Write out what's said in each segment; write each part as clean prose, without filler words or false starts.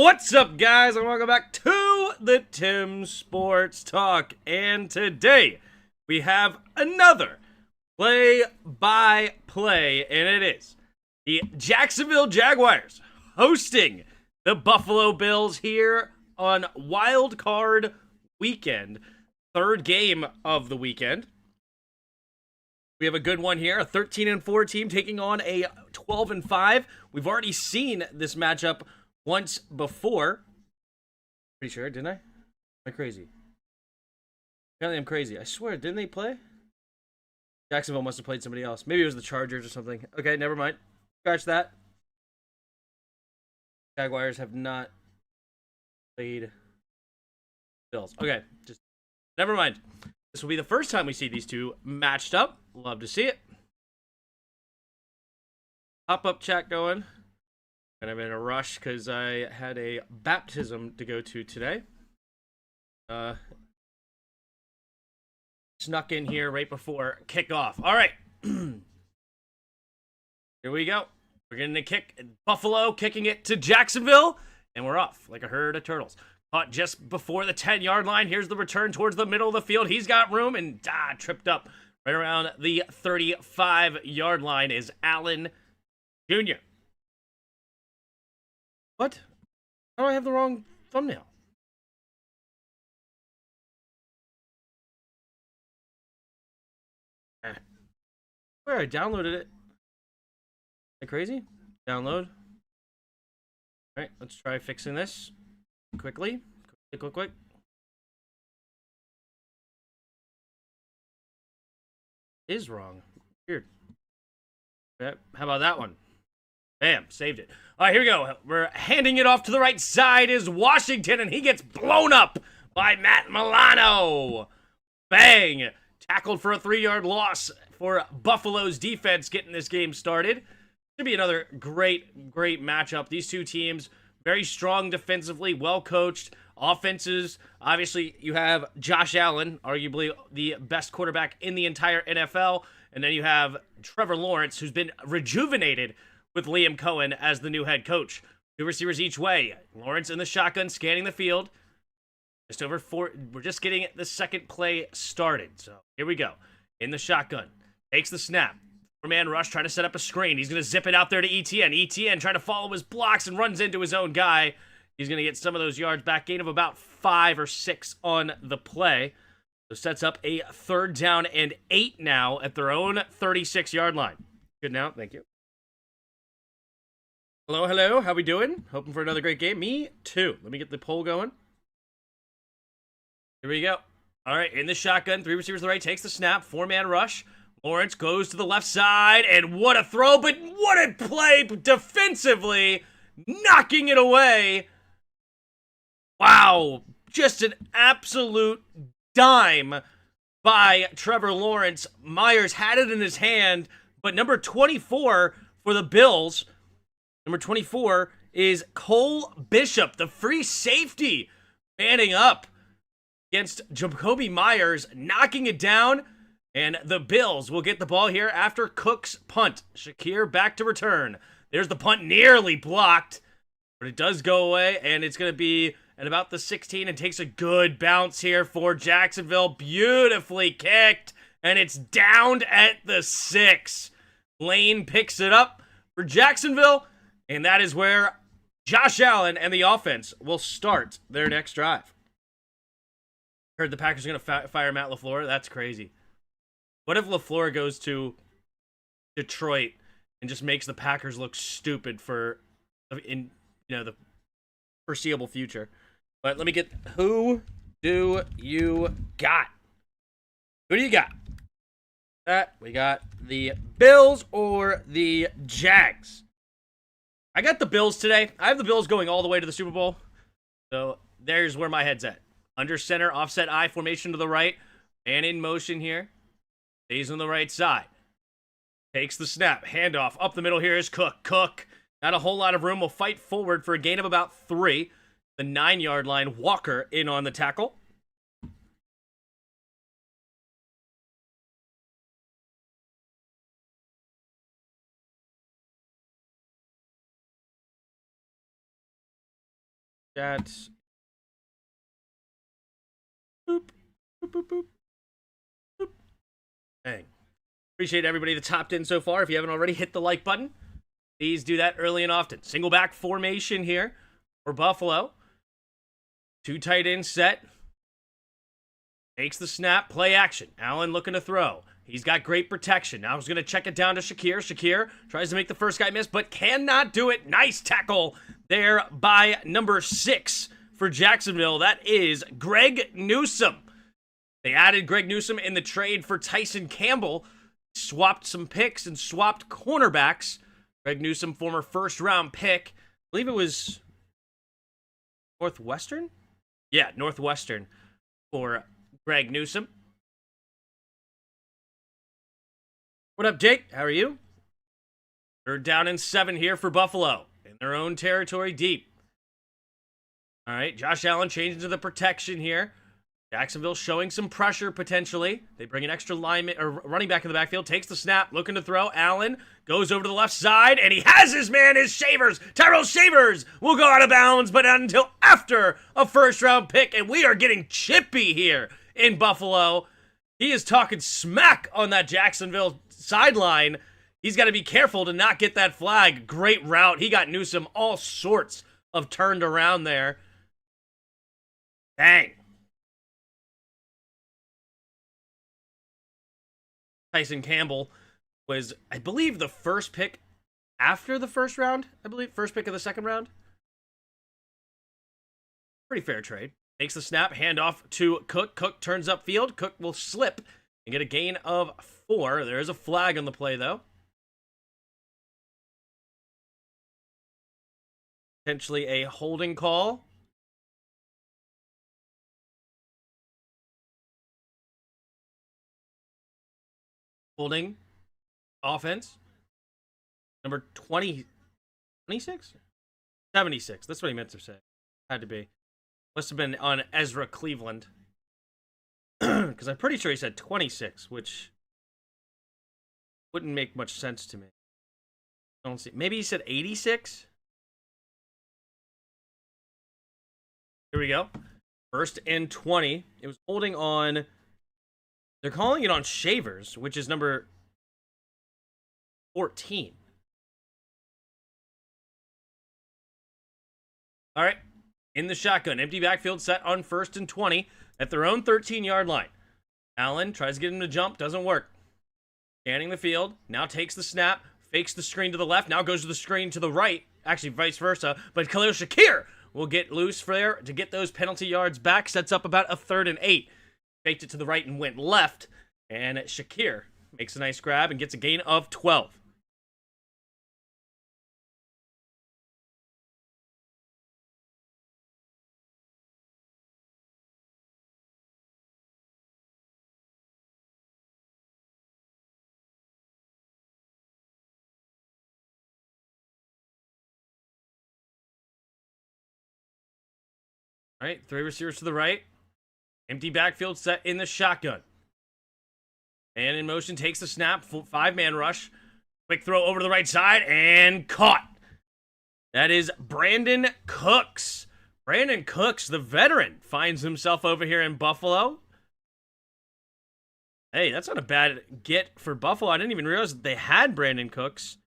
What's up, guys, and welcome back to the Tim Sports Talk. And today we have another play-by-play, and it is the Jacksonville Jaguars hosting the Buffalo Bills here on WILCARD weekend, third game of the weekend. We have a good one here, a 13-4 team taking on a 12-5. We've already seen this matchup once before. Pretty sure, didn't I? Am I crazy? Apparently I'm crazy. I swear, didn't they play? Jacksonville must have played somebody else. Maybe it was the Chargers or something. Okay, never mind. Scratch that. Jaguars have not played Bills. Okay, just never mind. This will be the first time we see these two matched up. Love to see it. Pop-up chat going. And I'm in a rush because I had a baptism to go to today. Snuck in here right before kickoff. All right. Here we go. We're getting a kick. Buffalo kicking it to Jacksonville. And we're off like a herd of turtles. Caught just before the 10-yard line. Here's the return towards the middle of the field. He's got room and tripped up. Right around the 35-yard line is Allen Jr. What? How do I have the wrong thumbnail? Where I downloaded it. Am I crazy? Download. Alright, let's try fixing this. Quickly. Quick. Is wrong. Weird. Okay, how about that one? Bam, saved it. All right, here we go. We're handing it off to the right side is Washington, and he gets blown up by Matt Milano. Bang! Tackled for a 3-yard loss for Buffalo's defense getting this game started. Should be another great matchup. These two teams, very strong defensively, well-coached. Offenses, obviously, you have Josh Allen, arguably the best quarterback in the entire NFL. And then you have Trevor Lawrence, who's been rejuvenated with Liam Cohen as the new head coach. 2 receivers each way. Lawrence in the shotgun, scanning the field. Just over 4. We're just getting the second play started. So here we go. In the shotgun. Takes the snap. 4-man rush, trying to set up a screen. He's going to zip it out there to ETN. ETN trying to follow his blocks and runs into his own guy. He's going to get some of those yards back. Gain of about 5 or 6 on the play. So sets up a 3rd down and 8 now at their own 36-yard line. Good now. Thank you. Hello. How we doing? Hoping for another great game. Me too. Let me get the poll going. Here we go. All right, in the shotgun. 3 receivers to the right. Takes the snap. 4-man rush. Lawrence goes to the left side. And what a throw, but what a play defensively. Knocking it away. Wow. Just an absolute dime by Trevor Lawrence. Myers had it in his hand, but number 24 for the Bills, number 24 is Cole Bishop, the free safety, manning up against Jacoby Myers, knocking it down, and the Bills will get the ball here after Cook's punt. Shakir back to return. There's the punt, nearly blocked, but it does go away, and it's going to be at about the 16 and takes a good bounce here for Jacksonville. Beautifully kicked, and it's downed at the 6. Lane picks it up for Jacksonville, and that is where Josh Allen and the offense will start their next drive. Heard the Packers are going to fire Matt LaFleur. That's crazy. What if LaFleur goes to Detroit and just makes the Packers look stupid for the foreseeable future? But let me get, who do you got? Who do you got? We got the Bills or the Jags? I got the Bills today. I have the Bills going all the way to the Super Bowl. So there's where my head's at. Under center, offset I formation to the right. Man in motion here. Stays on the right side. Takes the snap. Handoff. Up the middle here is Cook. Cook. Not a whole lot of room. Will fight forward for a gain of about 3. The 9-yard line. Walker in on the tackle. That's boop, boop, boop, boop, boop. Dang. Appreciate everybody that's hopped in so far. If you haven't already, hit the like button. Please do that early and often. Single back formation here for Buffalo. 2 tight end set. Takes the snap, play action. Allen looking to throw. He's got great protection. Now he's going to check it down to Shakir. Shakir tries to make the first guy miss, but cannot do it. Nice tackle there by number 6 for Jacksonville. That is Greg Newsome. They added Greg Newsome in the trade for Tyson Campbell. Swapped some picks and swapped cornerbacks. Greg Newsome, former first-round pick. I believe it was Northwestern? Yeah, Northwestern for Greg Newsome. What up, Jake? How are you? They're down in 7 here for Buffalo. In their own territory, deep. All right, Josh Allen changing to the protection here. Jacksonville showing some pressure potentially. They bring an extra lineman or running back in the backfield. Takes the snap, looking to throw. Allen goes over to the left side, and he has his man, his Shavers. Tyrell Shavers will go out of bounds, but not until after a first-round pick, and we are getting chippy here in Buffalo. He is talking smack on that Jacksonville sideline. He's got to be careful to not get that flag. Great route. He got Newsome all sorts of turned around there. Dang. Tyson Campbell was, I believe, the first pick after the first round. I believe first pick of the second round. Pretty fair trade. Takes the snap, handoff to Cook. Cook turns upfield. Cook will slip and get a gain of 4. There is a flag on the play, though. Potentially a holding call. Holding offense. Number 20, 26? 76. That's what he meant to say. Had to be. Must have been on Ezra Cleveland. Because I'm pretty sure he said 26, which wouldn't make much sense to me. I don't see. Maybe he said 86? Here we go. 1st and 20. It was holding on. They're calling it on Shavers, which is number 14. All right. In the shotgun. Empty backfield set on 1st and 20 at their own 13-yard line. Allen tries to get him to jump. Doesn't work. Scanning the field. Now takes the snap. Fakes the screen to the left. Now goes to the screen to the right. Actually, vice versa. But Khalil Shakir will get loose for there to get those penalty yards back. Sets up about a 3rd and 8. Faked it to the right and went left. And Shakir makes a nice grab and gets a gain of 12. All right, 3 receivers to the right. Empty backfield set in the shotgun. And in motion, takes the snap. 5-man rush. Quick throw over to the right side and caught. That is Brandon Cooks. Brandon Cooks, the veteran, finds himself over here in Buffalo. Hey, that's not a bad get for Buffalo. I didn't even realize that they had Brandon Cooks.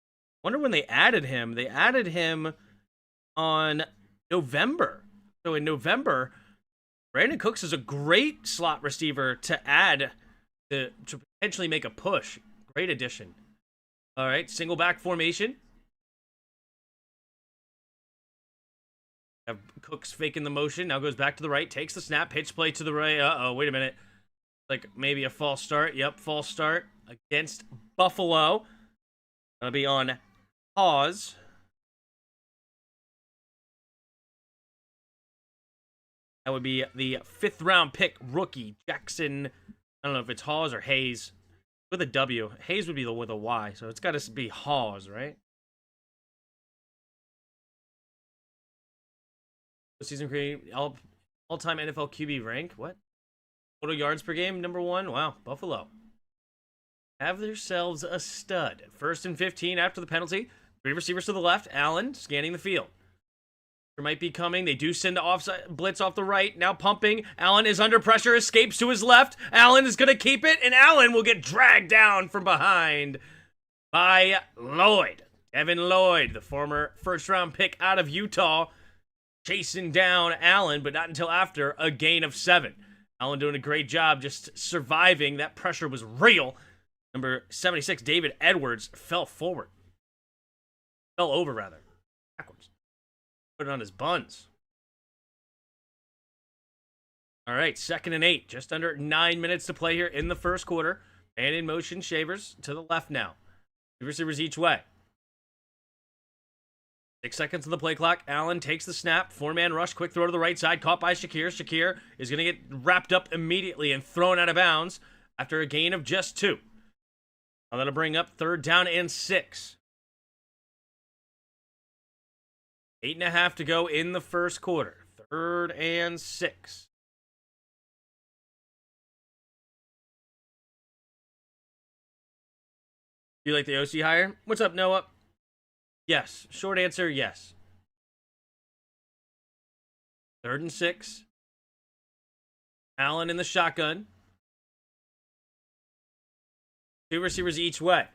Wonder when they added him. They added him on November. So in November, Brandon Cooks is a great slot receiver to add to potentially make a push. Great addition. All right, single back formation. Have Cooks faking the motion. Now goes back to the right. Takes the snap. Pitch play to the right. Uh-oh, wait a minute. Like maybe a false start. Yep, false start against Buffalo. That'll be on pause. That would be the 5th round pick rookie, Jackson. I don't know if it's Hawes or Hayes. With a W. Hayes would be with a Y, so it's got to be Hawes, right? Season creating all-time NFL QB rank. What? Total yards per game, number 1. Wow, Buffalo. Have themselves a stud. 1st and 15 after the penalty. 3 receivers to the left. Allen scanning the field. might be coming. They do send the offside blitz off the right. Now pumping. Allen is under pressure, escapes to his left. Allen is going to keep it, and Allen will get dragged down from behind by Lloyd. Evan Lloyd, the former first-round pick out of Utah, chasing down Allen, but not until after a gain of 7. Allen doing a great job just surviving. That pressure was real. Number 76, David Edwards, fell over, backwards. Put it on his buns. All right, 2nd and 8. Just under 9 minutes to play here in the first quarter. And in motion, Shavers to the left now. Two receivers each way. 6 seconds on the play clock. Allen takes the snap. 4-man rush. Quick throw to the right side. Caught by Shakir. Shakir is going to get wrapped up immediately and thrown out of bounds after a gain of just 2. Now that'll bring up 3rd down and 6. 8.5 to go in the first quarter. 3rd and 6. You like the OC hire? What's up, Noah? Yes. Short answer, yes. 3rd and 6. Allen in the shotgun. 2 receivers each way.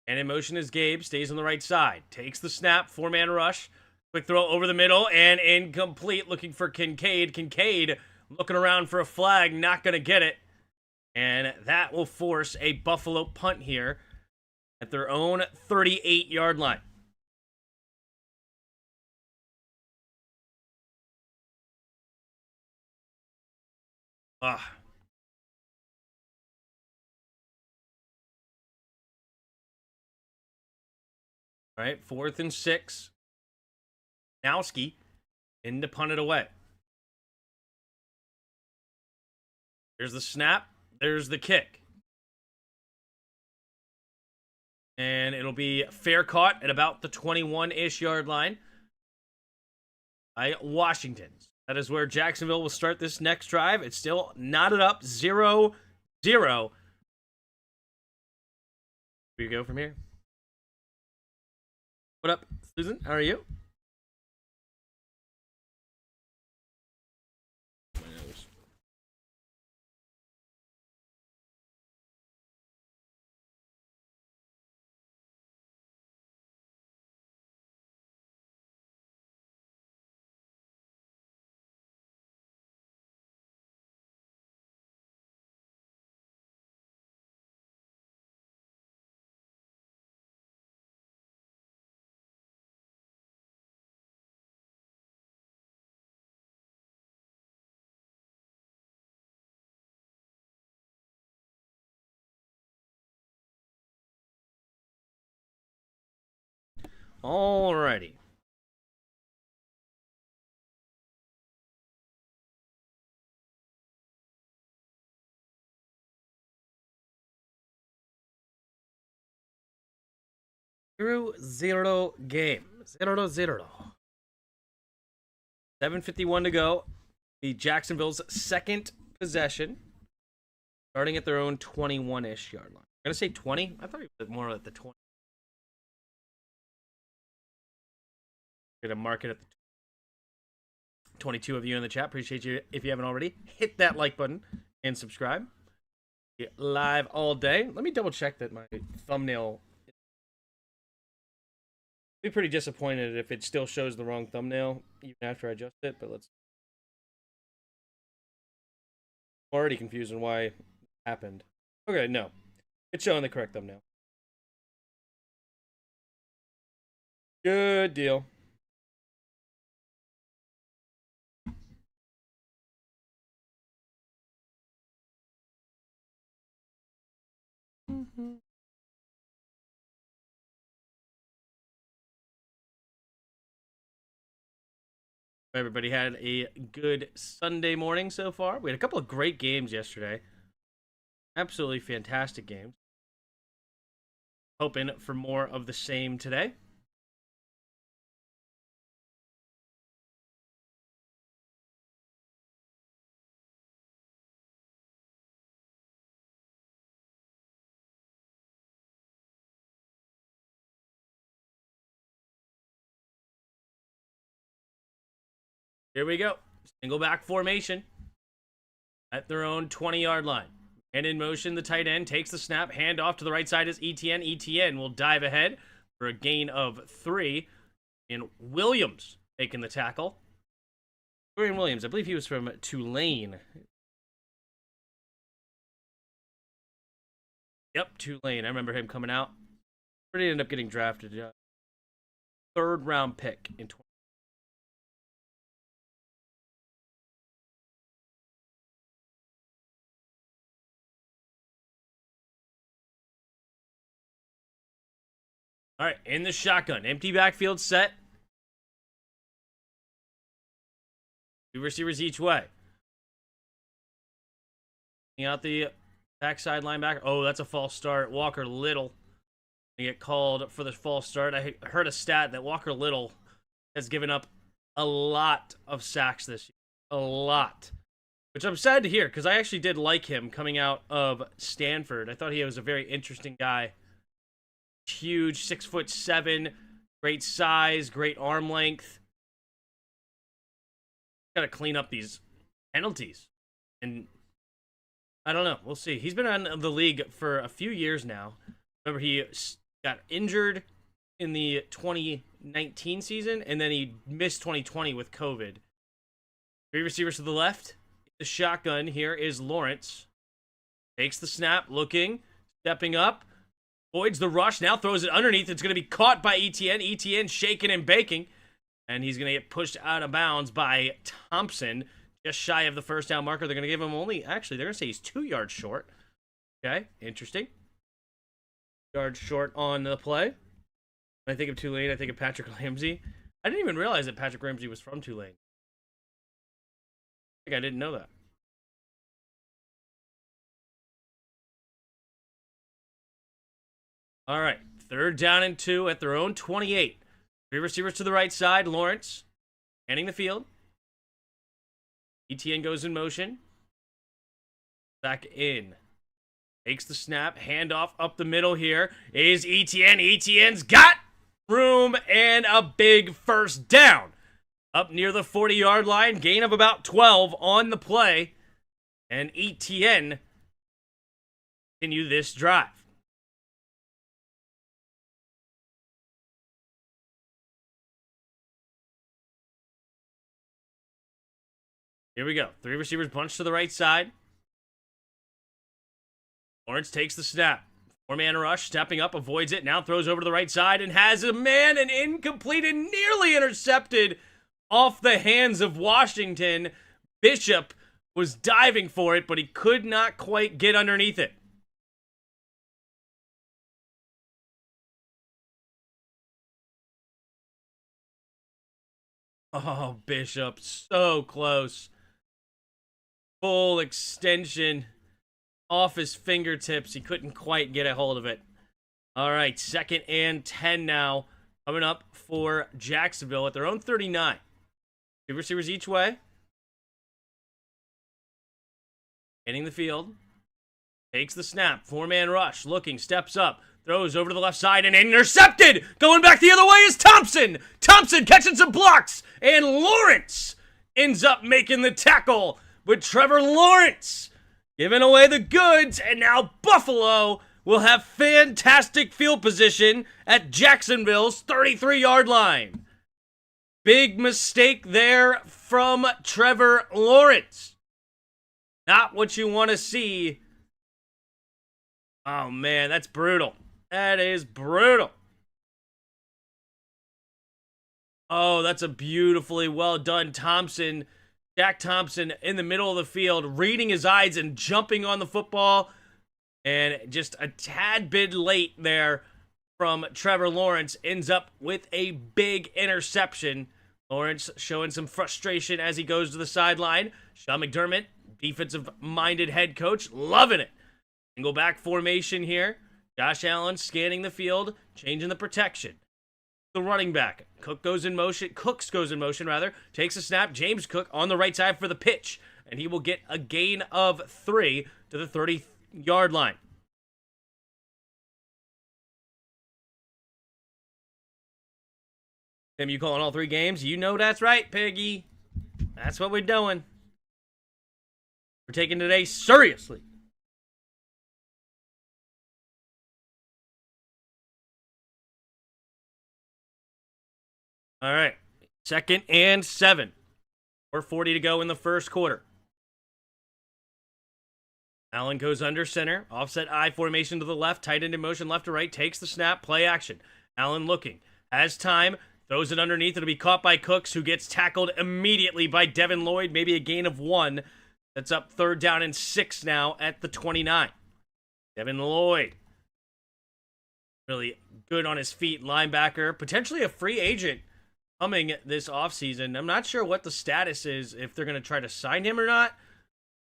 And in motion is Gabe. Stays on the right side. Takes the snap. 4-man rush. Quick throw over the middle. And incomplete. Looking for Kincaid. Kincaid looking around for a flag. Not going to get it. And that will force a Buffalo punt here at their own 38-yard line. All right, 4th and 6. Nowski in to punt it away. There's the snap. There's the kick. And it'll be fair caught at about the 21-ish yard line by Washington. That is where Jacksonville will start this next drive. It's still knotted up 0-0. Where you go from here? What up, Susan? How are you? Alrighty. Zero game. 0-0. 7:51 to go. The Jacksonville's second possession. Starting at their own 21-ish yard line. I'm going to say 20. I thought he was more at the 20. I'm going to mark it at the 22 of you in the chat. Appreciate you. If you haven't already, hit that like button and subscribe. Get live all day. Let me double check that my thumbnail. I'd be pretty disappointed if it still shows the wrong thumbnail even after I adjust it, but let's. I'm already confused on why it happened. Okay, no. It's showing the correct thumbnail. Good deal. Everybody had a good Sunday morning so far. We had a couple of great games yesterday. Absolutely fantastic games. Hoping for more of the same today. Here we go. Single back formation at their own 20-yard line. And in motion, the tight end takes the snap. Hand off to the right side is Etienne. Etienne will dive ahead for a gain of 3. And Williams making the tackle. Dorian Williams, I believe he was from Tulane. Yep, Tulane. I remember him coming out. But he ended up getting drafted. 3rd round pick in 20. All right, in the shotgun. Empty backfield set. 2 receivers each way. Out the backside linebacker. Oh, that's a false start. Walker Little. They get called for the false start. I heard a stat that Walker Little has given up a lot of sacks this year. A lot. Which I'm sad to hear, because I actually did like him coming out of Stanford. I thought he was a very interesting guy. Huge, 6'7", great size, great arm length. Got to clean up these penalties. And I don't know. We'll see. He's been on the league for a few years now. Remember, he got injured in the 2019 season, and then he missed 2020 with COVID. 3 receivers to the left. The shotgun here is Lawrence. Takes the snap, looking, stepping up. Avoids the rush, now throws it underneath. It's going to be caught by Etienne. Etienne shaking and baking. And he's going to get pushed out of bounds by Thompson. Just shy of the first down marker. They're going to give him only, actually, they're going to say he's 2 yards short. Okay, interesting. Yards short on the play. When I think of Tulane, I think of Patrick Ramsey. I didn't even realize that Patrick Ramsey was from Tulane. I think I didn't know that. All right, 3rd down and 2 at their own 28. 3 receivers to the right side. Lawrence handing the field. Etienne goes in motion. Back in. Takes the snap. Handoff up the middle here is Etienne. Etienne's got room and a big first down. Up near the 40-yard line. Gain of about 12 on the play. And Etienne continue this drive. Here we go. 3 receivers bunched to the right side. Lawrence takes the snap. 4-man rush, stepping up, avoids it, now throws over to the right side and has a man, and incomplete and nearly intercepted off the hands of Washington. Bishop was diving for it, but he could not quite get underneath it. Oh, Bishop, so close. Full extension off his fingertips. He couldn't quite get a hold of it. All right, 2nd and 10 now. Coming up for Jacksonville at their own 39. 2 receivers each way. Hitting the field. Takes the snap. 4-man rush. Looking, steps up. Throws over to the left side and intercepted. Going back the other way is Thompson. Thompson catching some blocks. And Lawrence ends up making the tackle with Trevor Lawrence giving away the goods. And now Buffalo will have fantastic field position at Jacksonville's 33-yard line. Big mistake there from Trevor Lawrence. Not what you want to see. Oh, man, that's brutal. That is brutal. Oh, that's a beautifully well done Thompson. Jack Thompson in the middle of the field, reading his eyes and jumping on the football. And just a tad bit late there from Trevor Lawrence. Ends up with a big interception. Lawrence showing some frustration as he goes to the sideline. Sean McDermott, defensive-minded head coach, loving it. Single back formation here. Josh Allen scanning the field, changing the protection. The running back. Cooks goes in motion, takes a snap. James Cook on the right side for the pitch. And he will get a gain of 3 to the 30-yard line. Tim, you calling all 3 games? You know that's right, Piggy. That's what we're doing. We're taking today seriously. All right. 2nd and 7. 4:40 to go in the first quarter. Allen goes under center. Offset I formation to the left. Tight end in motion left to right. Takes the snap. Play action. Allen looking. Has time. Throws it underneath. It'll be caught by Cooks, who gets tackled immediately by Devin Lloyd. Maybe a gain of 1. That's up 3rd down and 6 now at the 29. Devin Lloyd. Really good on his feet. Linebacker. Potentially a free agent coming this offseason. I'm not sure what the status is, if they're going to try to sign him or not.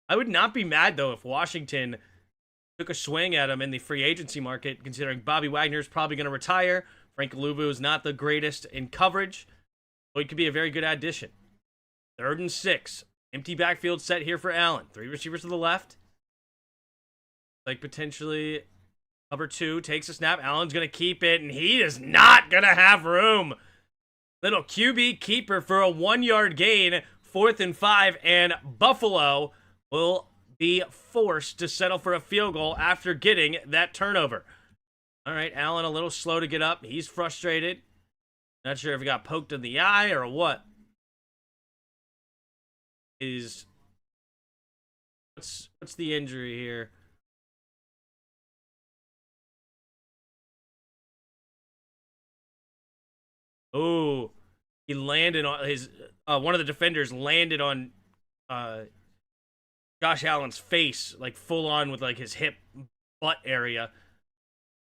I would not be mad, though, if Washington took a swing at him in the free agency market, considering Bobby Wagner is probably going to retire. Frank Luvu is not the greatest in coverage, so he could be a very good addition. 3rd and 6. Empty backfield set here for Allen. 3 receivers to the left. Like potentially cover 2. Takes a snap. Allen's going to keep it, and he is not going to have room. Little QB keeper for a 1-yard gain. 4th and 5, and Buffalo will be forced to settle for a field goal after getting that turnover. All right, Allen a little slow to get up. He's frustrated. Not sure if he got poked in the eye or what. What's the injury here? Oh, he landed on his one of the defenders landed on Josh Allen's face, like full on with like his hip butt area.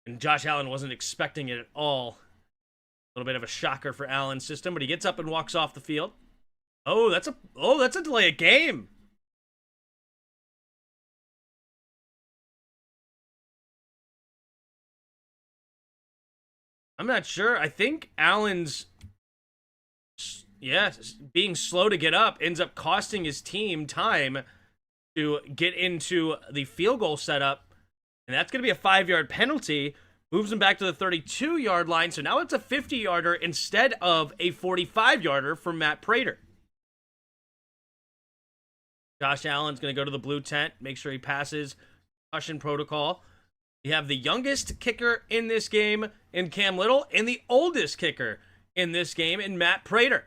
And Josh Allen wasn't expecting it at all. A little bit of a shocker for Allen's system, but he gets up and walks off the field. Oh, that's a delay of game. I'm not sure. I think Allen's being slow to get up ends up costing his team time to get into the field goal setup. And that's going to be a 5-yard penalty. Moves him back to the 32-yard line. So now it's a 50-yarder instead of a 45-yarder for Matt Prater. Josh Allen's going to go to the blue tent. Make sure he passes concussion protocol. We have the youngest kicker in this game in Cam Little and the oldest kicker in this game in Matt Prater.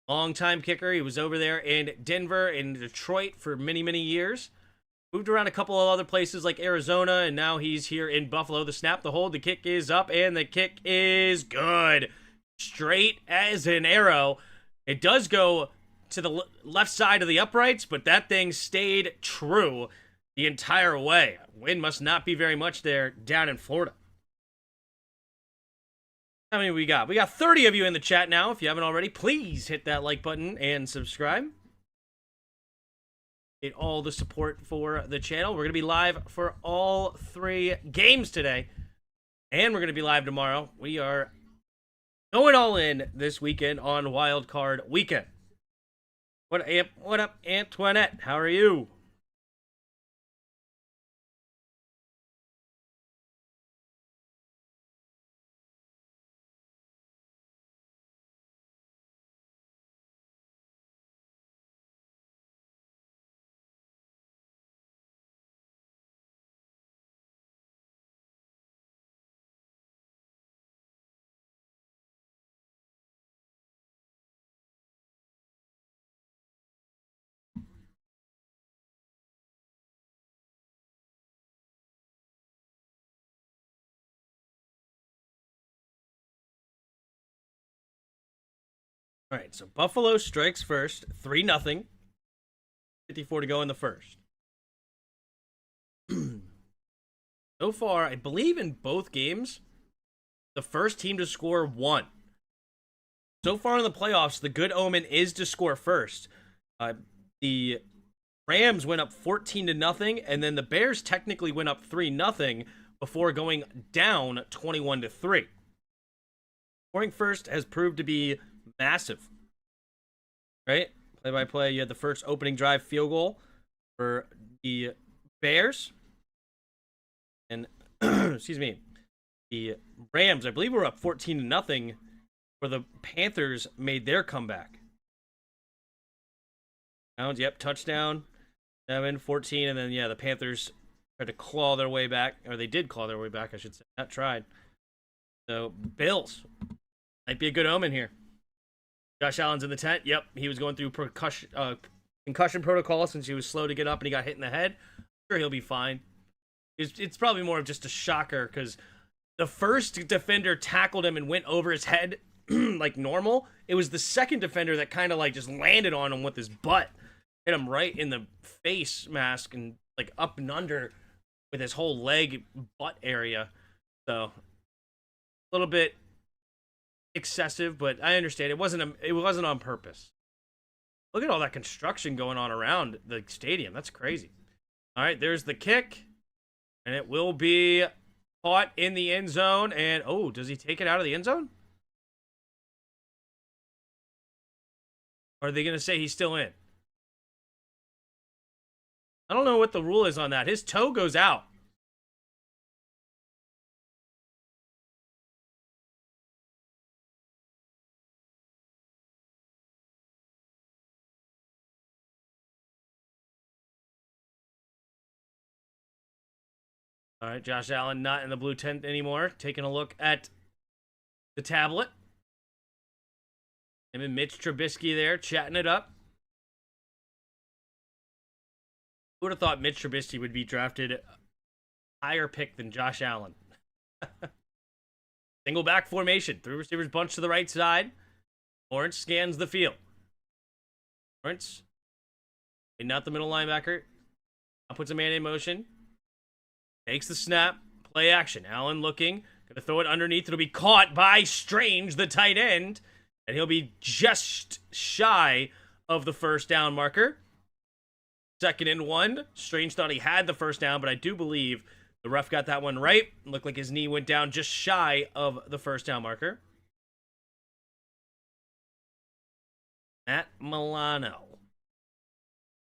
Long-time kicker. He was over there in Denver and Detroit for many, many years. Moved around a couple of other places like Arizona, and now he's here in Buffalo. The snap, the hold, the kick is up, and the kick is good. Straight as an arrow. It does go to the left side of the uprights, but that thing stayed true the entire way. Wind must not be very much there down in Florida. How many we got? We got 30 of you in the chat now. If you haven't already, please hit that like button and subscribe. Get all the support for the channel. We're going to be live for all 3 games today. And we're going to be live tomorrow. We are going all in this weekend on WILCARD weekend. What up, Antoinette? How are you? All right, so Buffalo strikes first, 3-0. 54 to go in the first. So far, I believe in both games, the first team to score won. So far in the playoffs, the good omen is to score first. The Rams went up 14-0, and then the Bears technically went up 3-0 before going down 21-3. Scoring first has proved to be massive, right? Play-by-play, you had the first opening drive field goal for the Bears. And, excuse me, the Rams, I believe, were up 14-0 where the Panthers made their comeback. Downs, yep, touchdown. 7, 14, and then, yeah, the Panthers tried to claw their way back. Or they did claw their way back, I should say. Not tried. So, Bills. Might be a good omen here. Josh Allen's in the tent. Yep, he was going through concussion protocol since he was slow to get up and he got hit in the head. I'm sure he'll be fine. It's probably more of just a shocker because the first defender tackled him and went over his head like normal. It was the second defender that kind of like just landed on him with his butt. Hit him right in the face mask and like up and under with his whole leg butt area. So a little bit excessive, but I understand it wasn't on purpose. Look at all that construction going on around the stadium. That's crazy. All right, there's the kick, and it will be caught in the end zone. And oh, does he take it out of the end zone? Or are they going to say he's still in? I don't know what the rule is on that. His toe goes out. All right, Josh Allen not in the blue tent anymore. Taking a look at the tablet. Him and Mitch Trubisky there chatting it up. Who would have thought Mitch Trubisky would be drafted higher pick than Josh Allen? Single back formation. 3 receivers bunch to the right side. Lawrence scans the field. Lawrence. And not the middle linebacker. Now puts a man in motion. Takes the snap. Play action. Allen looking. Gonna throw it underneath. It'll be caught by Strange, the tight end. And he'll be just shy of the first down marker. 2nd and 1. Strange thought he had the first down, but I do believe the ref got that one right. Looked like his knee went down just shy of the first down marker. Matt Milano.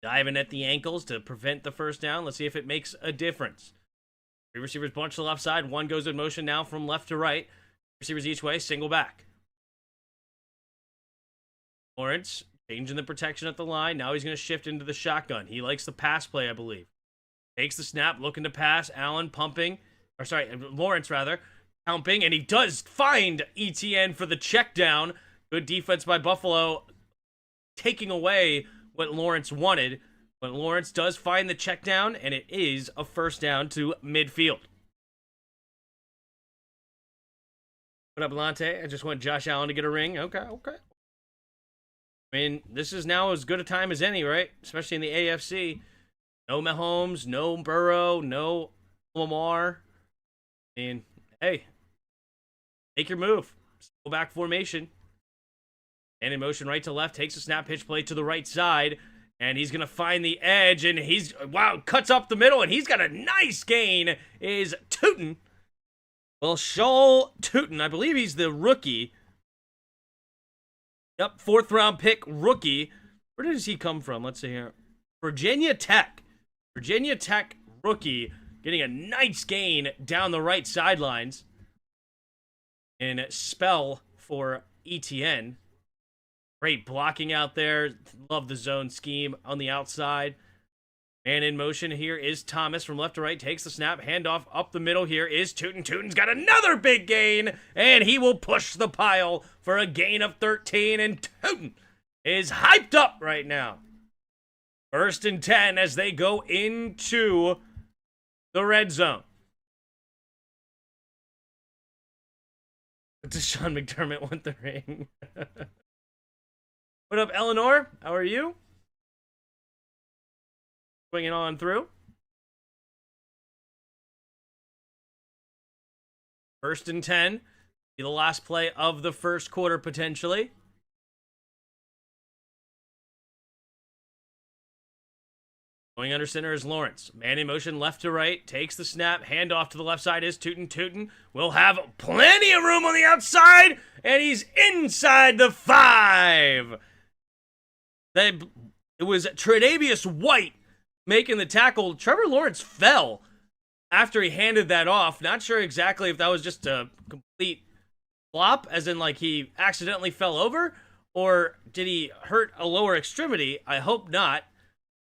Diving at the ankles to prevent the first down. Let's see if it makes a difference. 3 receivers bunch to the left side. 1 goes in motion now from left to right. Receivers each way. Single back. Lawrence changing the protection at the line. Now he's going to shift into the shotgun. He likes the pass play, I believe. Takes the snap, looking to pass. Allen pumping. Or sorry, Lawrence rather. Pumping. And he does find ETN for the check down. Good defense by Buffalo. Taking away what Lawrence wanted. But Lawrence does find the check down, and it is a first down to midfield. What up, Lante? I just want Josh Allen to get a ring. Okay. I mean, this is now as good a time as any, right? Especially in the AFC. No Mahomes, no Burrow, no Lamar. I mean, hey, make your move. Go back formation. And in motion right to left, takes a snap, pitch play to the right side. And he's going to find the edge, and cuts up the middle, and he's got a nice gain, is Tootin. Well, Shoal Tootin, I believe he's the rookie. Yep, 4th round pick rookie. Where does he come from? Let's see here. Virginia Tech. Virginia Tech rookie getting a nice gain down the right sidelines. And spell for ETN. Great blocking out there. Love the zone scheme on the outside. Man in motion here is Thomas from left to right. Takes the snap. Handoff up the middle here is Tootin. Tootin's got another big gain. And he will push the pile for a gain of 13. And Tootin is hyped up right now. 1st and 10 as they go into the red zone. Deshaun McDermott won the ring. What up, Eleanor? How are you? Swinging on through. 1st and 10. Be the last play of the first quarter, potentially. Going under center is Lawrence. Man in motion left to right. Takes the snap. Handoff to the left side is Tootin. Tootin will have plenty of room on the outside. And he's inside the 5. It was Tre'Davious White making the tackle. Trevor Lawrence fell after he handed that off. Not sure exactly if that was just a complete flop, as in like he accidentally fell over, Or did he hurt a lower extremity? I hope not.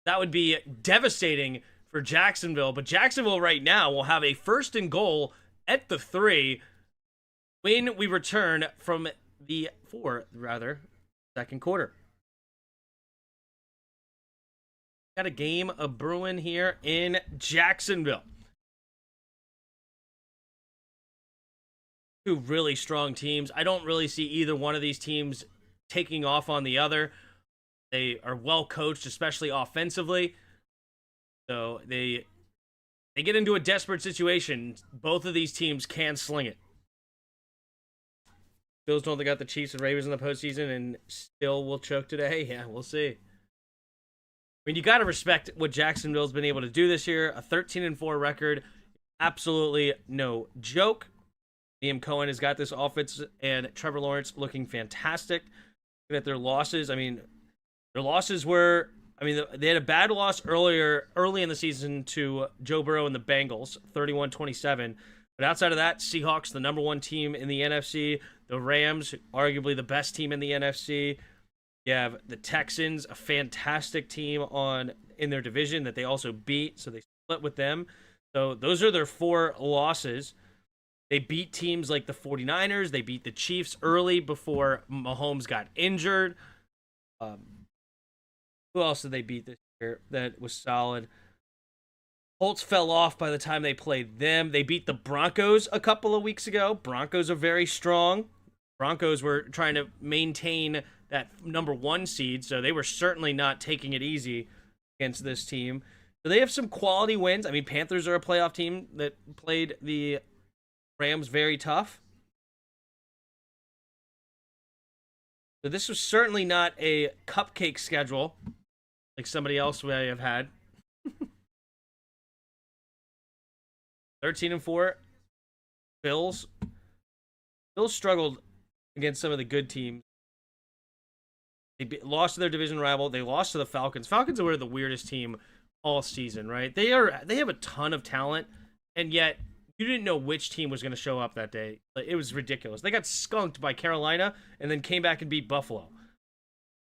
That would be devastating for Jacksonville. But Jacksonville right now will have a first and goal at the 3 when we return from the second quarter. Got a game of brewing here in Jacksonville. Two really strong teams. I don't really see either one of these teams taking off on the other. They are well coached, especially offensively. So they get into a desperate situation. Both of these teams can sling it. Bills don't they got the Chiefs and Ravens in the postseason and still will choke today? Yeah, we'll see. I mean, you got to respect what Jacksonville's been able to do this year. A 13-4 record. Absolutely no joke. Liam Cohen has got this offense and Trevor Lawrence looking fantastic. Looking at their losses, I mean, their losses were, they had a bad loss early in the season to Joe Burrow and the Bengals, 31-27. But outside of that, Seahawks, the number one team in the NFC. The Rams, arguably the best team in the NFC. You have the Texans, a fantastic team in their division that they also beat, so they split with them. So those are their 4 losses. They beat teams like the 49ers. They beat the Chiefs early before Mahomes got injured. Who else did they beat this year that was solid? Colts fell off by the time they played them. They beat the Broncos a couple of weeks ago. Broncos are very strong. Broncos were trying to maintain that number 1 seed, so they were certainly not taking it easy against this team. So they have some quality wins. I mean, Panthers are a playoff team that played the Rams very tough. So this was certainly not a cupcake schedule like somebody else may have had. 13-4. Bills struggled against some of the good teams. They lost to their division rival. They lost to the Falcons. Falcons were the weirdest team all season, right? They have a ton of talent, and yet you didn't know which team was going to show up that day. It was ridiculous. They got skunked by Carolina and then came back and beat Buffalo.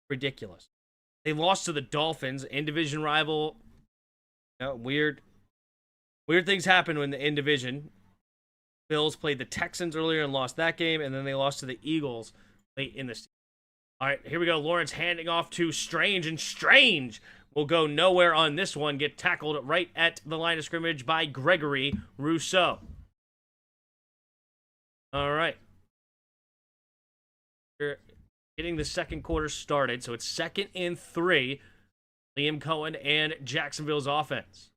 Ridiculous. They lost to the Dolphins, in-division rival. Weird things happen when in division. Bills played the Texans earlier and lost that game, and then they lost to the Eagles late in the season. All right, here we go. Lawrence handing off to Strange, and Strange will go nowhere on this one. Get tackled right at the line of scrimmage by Gregory Rousseau. All right. We're getting the second quarter started, so it's 2nd and 3. Liam Cohen and Jacksonville's offense.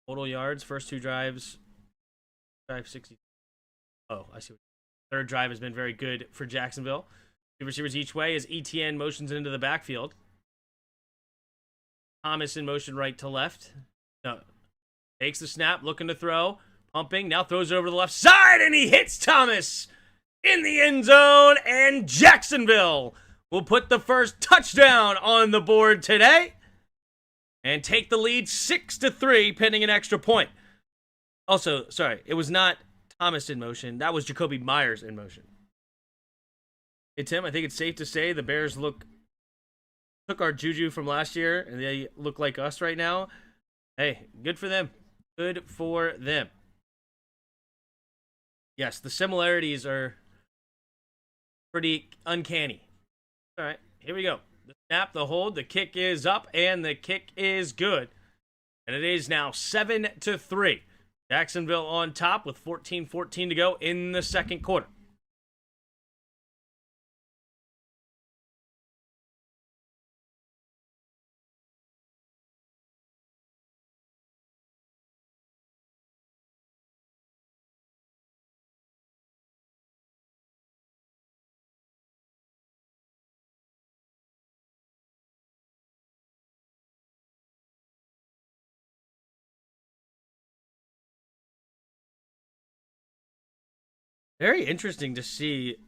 Total yards, first 2 drives, drive 60. Oh, I see. Third drive has been very good for Jacksonville. 2 receivers each way as ETN motions into the backfield. Thomas in motion right to left. No. Takes the snap, looking to throw, pumping, now throws it over to the left side, and he hits Thomas in the end zone, and Jacksonville will put the first touchdown on the board today and take the lead 6-3, pending an extra point. Also, sorry, it was not Thomas in motion. That was Jacoby Myers in motion. Hey, Tim, I think it's safe to say the Bears took our juju from last year, and they look like us right now. Hey, good for them. Good for them. Yes, the similarities are pretty uncanny. All right, here we go. The snap, the hold, the kick is up, and the kick is good. And it is now 7-3. Jacksonville on top with 14-14 to go in the second quarter. Very interesting to see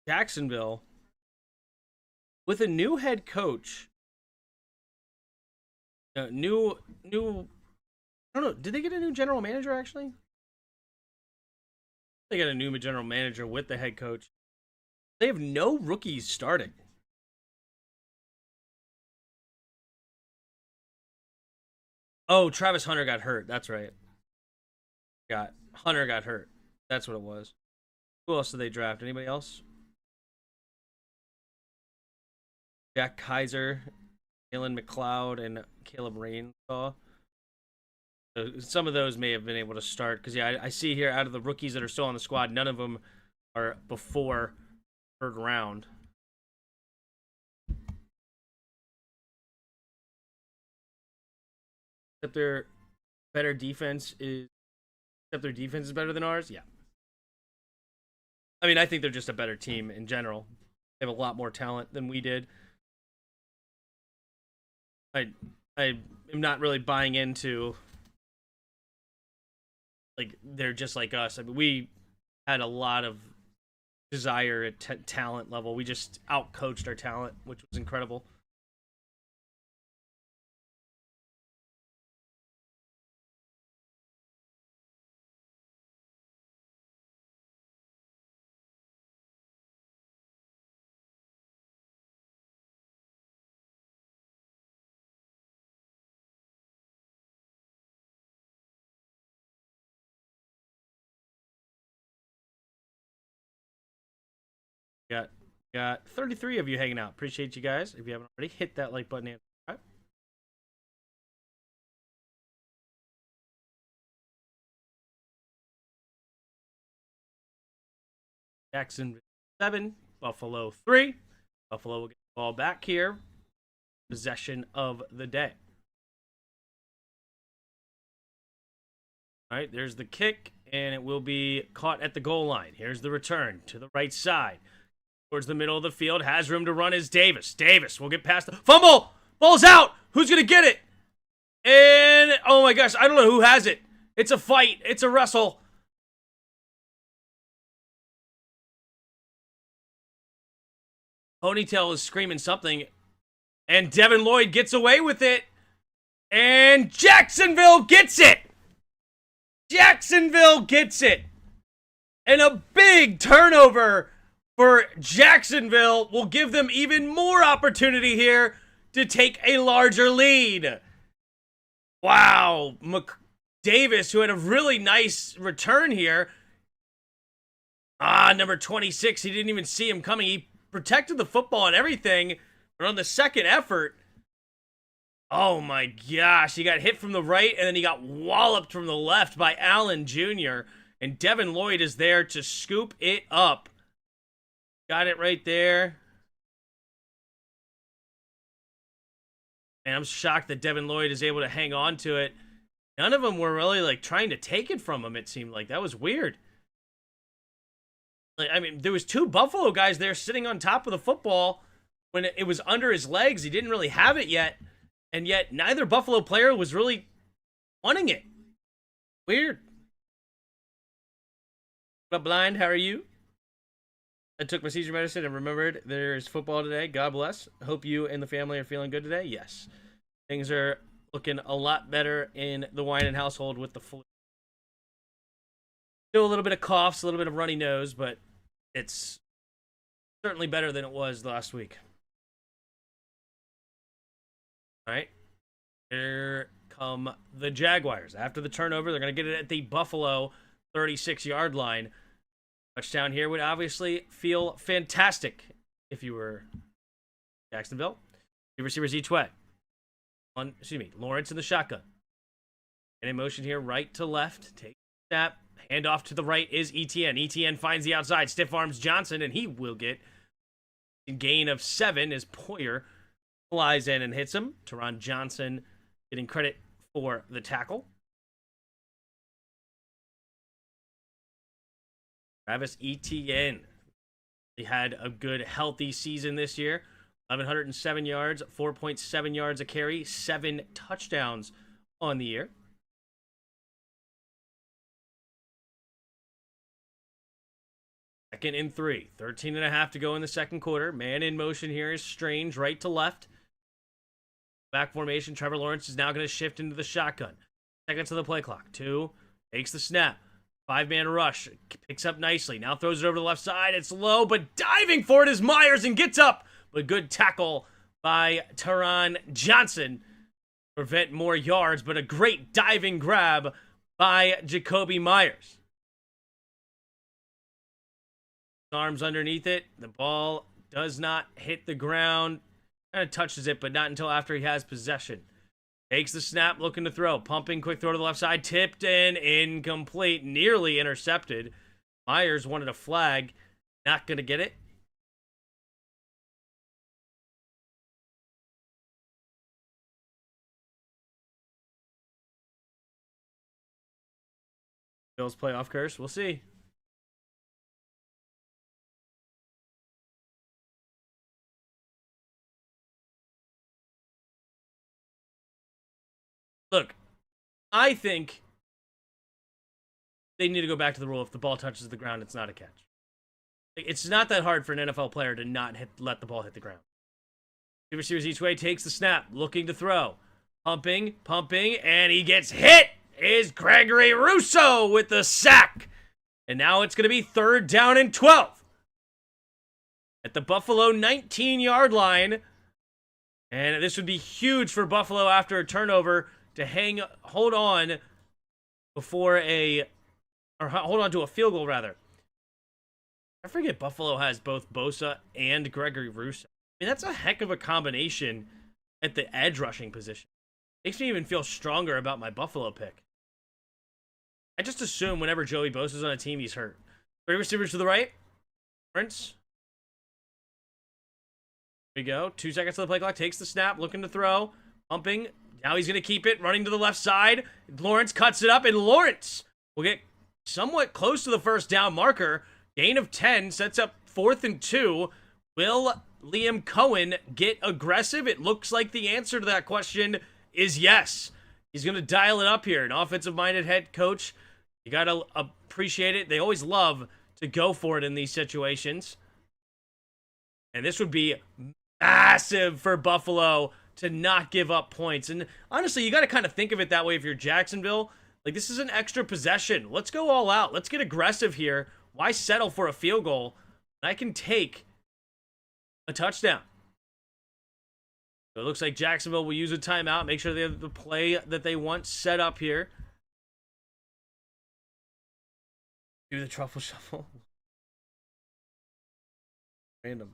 Jacksonville with a new head coach, new I don't know. Did they get a new general manager, actually? They got a new general manager with the head coach. They have no rookies starting. Oh, Travis Hunter got hurt. That's right. Hunter got hurt. That's what it was. Who else did they draft? Anybody else? Jack Kaiser, Jalen McLeod, and Caleb Rainsaw. So some of those may have been able to start because yeah, I see here out of the rookies that are still on the squad, none of them are before third round. Except their better defense is, except their defense is better than ours. Yeah. I mean, I think they're just a better team in general. They have a lot more talent than we did. I am not really buying into like they're just like us. I mean, we had a lot of desire at talent level. We just outcoached our talent, which was incredible. Got got 33 of you hanging out. Appreciate you guys. If you haven't already, hit that like button and subscribe. Jacksonville 7, Buffalo 3. Buffalo will get the ball back here. Possession of the day. All right, there's the kick, and it will be caught at the goal line. Here's the return to the right side. Towards the middle of the field, has room to run is Davis. Davis will get past the fumble. Ball's out. Who's going to get it? And, oh my gosh, I don't know who has it. It's a fight. It's a wrestle. Ponytail is screaming something, and Devin Lloyd gets away with it, and Jacksonville gets it. Jacksonville gets it. And a big turnover for Jacksonville will give them even more opportunity here to take a larger lead. Wow. Davis, who had a really nice return here. Number 26, he didn't even see him coming. He protected the football and everything, but on the second effort, oh my gosh, he got hit from the right, and then he got walloped from the left by Allen Jr., and Devin Lloyd is there to scoop it up. Got it right there. And I'm shocked that Devin Lloyd is able to hang on to it. None of them were really, like, trying to take it from him, it seemed like. That was weird. Like, I mean, there was two Buffalo guys there sitting on top of the football when it was under his legs. He didn't really have it yet. And yet, neither Buffalo player was really wanting it. Weird. What up, Blind? How are you? I took my seizure medicine and remembered there's football today. God bless. Hope you and the family are feeling good today. Yes. Things are looking a lot better in the Winan household with the flu. Still a little bit of coughs, a little bit of runny nose, but it's certainly better than it was last week. All right. Here come the Jaguars. After the turnover, they're going to get it at the Buffalo 36-yard line. Touchdown here would obviously feel fantastic if you were Jacksonville. Two receivers each way. Lawrence in the shotgun. And in motion here, right to left. Take a snap. Handoff to the right is ETN. ETN finds the outside. Stiff arms Johnson, and he will get a gain of 7 as Poyer flies in and hits him. Teron Johnson getting credit for the tackle. Travis Etienne. He had a good, healthy season this year. 1,107 yards, 4.7 yards a carry, 7 touchdowns on the year. Second and 3. 13.5 to go in the second quarter. Man in motion here is Strange, right to left. Back formation, Trevor Lawrence is now going to shift into the shotgun. Seconds of the play clock. 2. Takes the snap. 5-man rush. Picks up nicely. Now throws it over to the left side. It's low, but diving for it is Myers and gets up. But good tackle by Taron Johnson. Prevent more yards, but a great diving grab by Jakobi Meyers. Arms underneath it. The ball does not hit the ground. Kind of touches it, but not until after he has possession. Takes the snap, looking to throw. Pumping, quick throw to the left side. Tipped in, incomplete. Nearly intercepted. Myers wanted a flag. Not going to get it. Bills playoff curse. We'll see. Look, I think they need to go back to the rule. If the ball touches the ground, it's not a catch. It's not that hard for an NFL player to not let the ball hit the ground. Two receivers each way, takes the snap, looking to throw. Pumping, and he gets hit. Is Gregory Rousseau with the sack. And now it's going to be 3rd down and 12. At the Buffalo 19-yard line. And this would be huge for Buffalo after a turnover to hold on to a field goal, rather. I forget Buffalo has both Bosa and Gregory Rousseau. I mean, that's a heck of a combination at the edge rushing position. Makes me even feel stronger about my Buffalo pick. I just assume whenever Joey Bosa's on a team, he's hurt. 3 receivers to the right. Lawrence. Here we go. 2 seconds to the play clock. Takes the snap, looking to throw. Pumping. Now he's going to keep it, running to the left side. Lawrence cuts it up, and Lawrence will get somewhat close to the 1st down marker. Gain of 10 sets up 4th and 2. Will Liam Cohen get aggressive? It looks like the answer to that question is yes. He's going to dial it up here. An offensive-minded head coach. You got to appreciate it. They always love to go for it in these situations. And this would be massive for Buffalo to not give up points. And honestly, you got to kind of think of it that way if you're Jacksonville. Like, this is an extra possession. Let's go all out. Let's get aggressive here. Why settle for a field goal? I can take a touchdown. So it looks like Jacksonville will use a timeout. Make sure they have the play that they want set up here. Do the truffle shuffle. Random.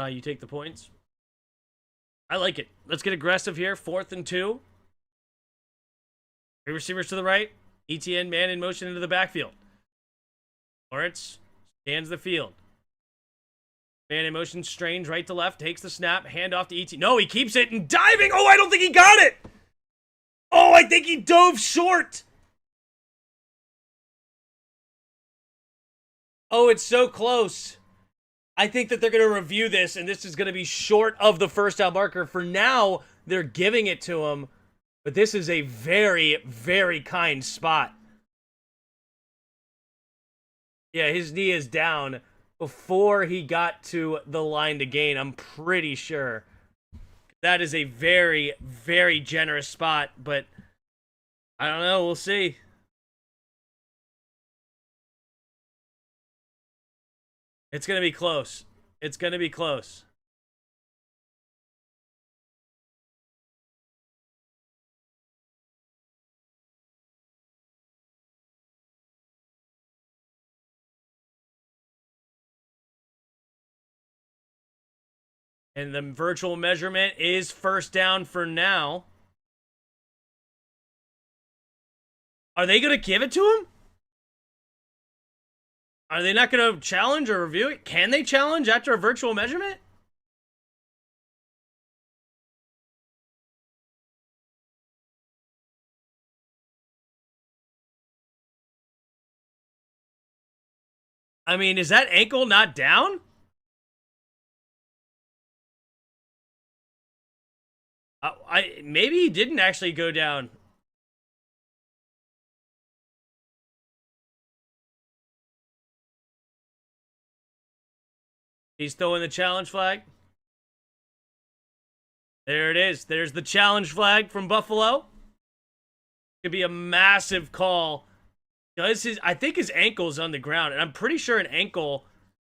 You take the points. I like it. Let's get aggressive here. 4th and 2. 3 receivers to the right. ETN man in motion into the backfield. Lawrence scans the field. Man in motion, Strange right to left. Takes the snap. Hand off to ETN. No, he keeps it and diving. Oh, I don't think he got it. Oh, I think he dove short. Oh, it's so close. I think that they're going to review this, and this is going to be short of the 1st down marker. For now, they're giving it to him, but this is a very, very kind spot. Yeah, his knee is down before he got to the line to gain, I'm pretty sure. That is a very, very generous spot, but I don't know. We'll see. It's going to be close. It's going to be close. And the virtual measurement is 1st down for now. Are they going to give it to him? Are they not going to challenge or review it? Can they challenge after a virtual measurement? I mean, is that ankle not down? I maybe he didn't actually go down. He's throwing the challenge flag. There it is. There's the challenge flag from Buffalo. Could be a massive call. I think his ankle's on the ground, and I'm pretty sure an ankle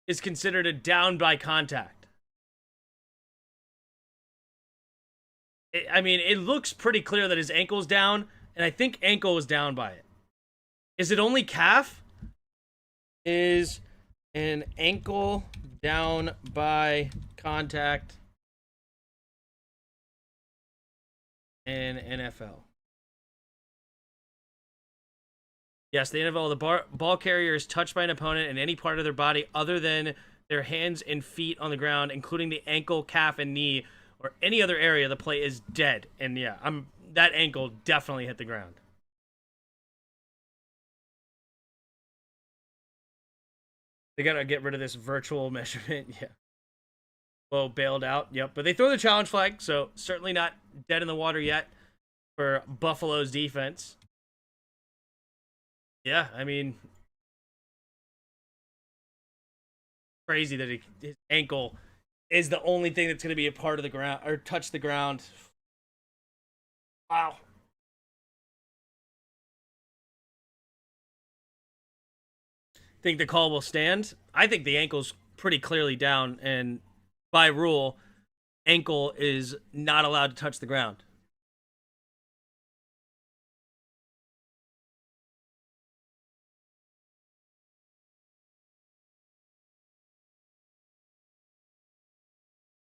is considered a down by contact. I mean, it looks pretty clear that his ankle's down, and I think ankle is down by it. Is it only calf? Is an ankle down by contact in NFL? Yes, the NFL, the ball carrier is touched by an opponent in any part of their body other than their hands and feet on the ground, including the ankle, calf, and knee, or any other area. The play is dead. And yeah, that ankle definitely hit the ground. They gotta get rid of this virtual measurement. Yeah. Well, bailed out. Yep. But they throw the challenge flag, so certainly not dead in the water yet for Buffalo's defense. Yeah, I mean, crazy that his ankle is the only thing that's going to be a part of the ground or touch the ground. Wow. Think the call will stand? I think the ankle's pretty clearly down, and by rule, ankle is not allowed to touch the ground.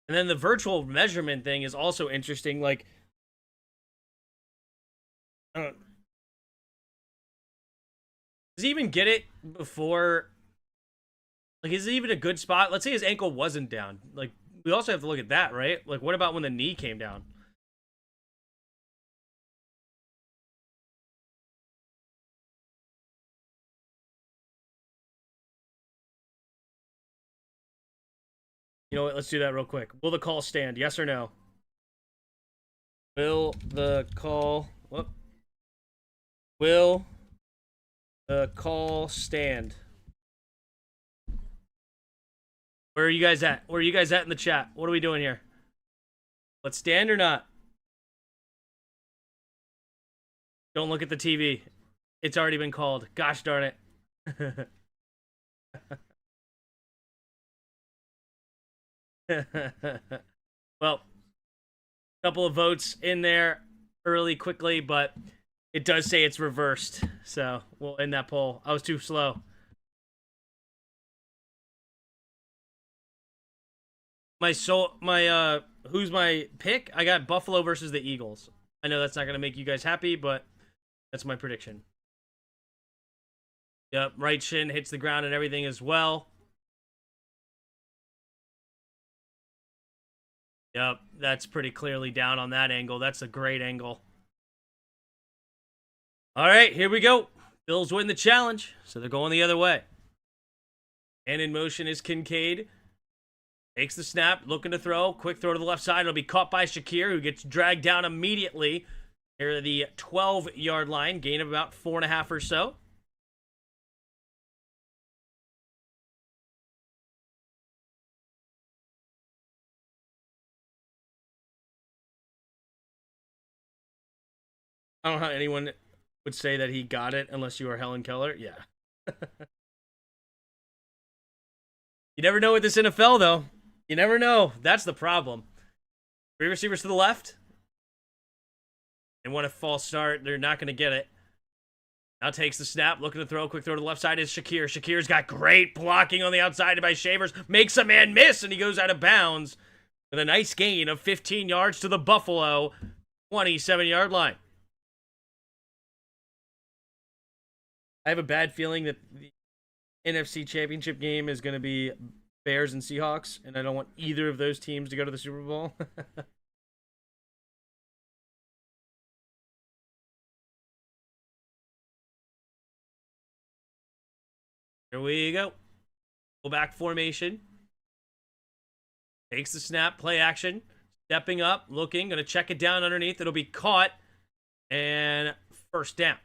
And then the virtual measurement thing is also interesting. Like, does he even get it before? Like, is it even a good spot? Let's say his ankle wasn't down. Like, we also have to look at that, right? Like, what about when the knee came down? You know what? Let's do that real quick. Will the call stand? Yes or no? Will the call... Whoop. Will the call stand? Where are you guys at? Where are you guys at in the chat? What are we doing here? Let's stand or not? Don't look at the TV. It's already been called. Gosh darn it. Well, a couple of votes in there early, quickly, but it does say it's reversed. So we'll end that poll. I was too slow. Who's my pick? I got Buffalo versus the Eagles. I know that's not gonna make you guys happy, but that's my prediction. Yep, right shin hits the ground and everything as well. Yep, that's pretty clearly down on that angle. That's a great angle. All right, here we go. Bills win the challenge, so they're going the other way. And in motion is Kincaid. Takes the snap, looking to throw. Quick throw to the left side. It'll be caught by Shakir, who gets dragged down immediately near the 12-yard line. Gain of about 4.5 or so. I don't know how anyone would say that he got it unless you are Helen Keller. Yeah. You never know with this NFL, though. You never know. That's the problem. 3 receivers to the left. And what a false start. They're not going to get it. Now takes the snap, looking to throw. Quick throw to the left side is Shakir. Shakir's got great blocking on the outside by Shavers. Makes a man miss, and he goes out of bounds with a nice gain of 15 yards to the Buffalo 27-yard line. I have a bad feeling that the NFC Championship game is going to be Bears and Seahawks, and I don't want either of those teams to go to the Super Bowl. Here we go. Go back formation. Takes the snap, play action. Stepping up, looking, going to check it down underneath. It'll be caught. And first down.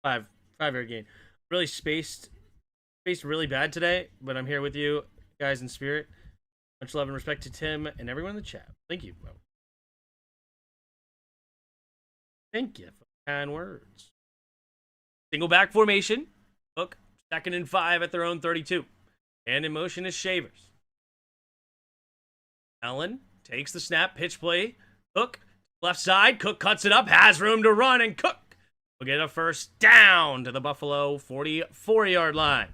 Five-yard gain. Really spaced really bad today, but I'm here with you guys in spirit. Much love and respect to Tim and everyone in the chat. Thank you. Thank you for the kind words. Single back formation. Hook. 2nd and 5 at their own 32. And in motion is Shavers. Allen takes the snap. Pitch play. Hook. Left side. Cook cuts it up. Has room to run. And Cook will get a first down to the Buffalo 44-yard line.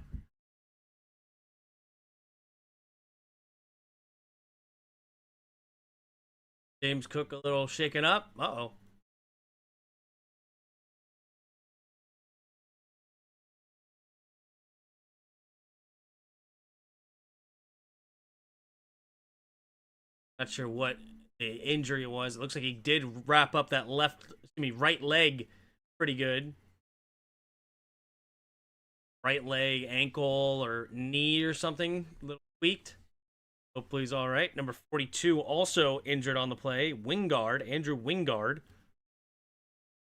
James Cook a little shaken up. Uh-oh. Not sure what the injury was. It looks like he did wrap up that right leg pretty good. Right leg, ankle, or knee or something. A little tweaked. Hopefully he's all right. Number 42 also injured on the play. Andrew Wingard.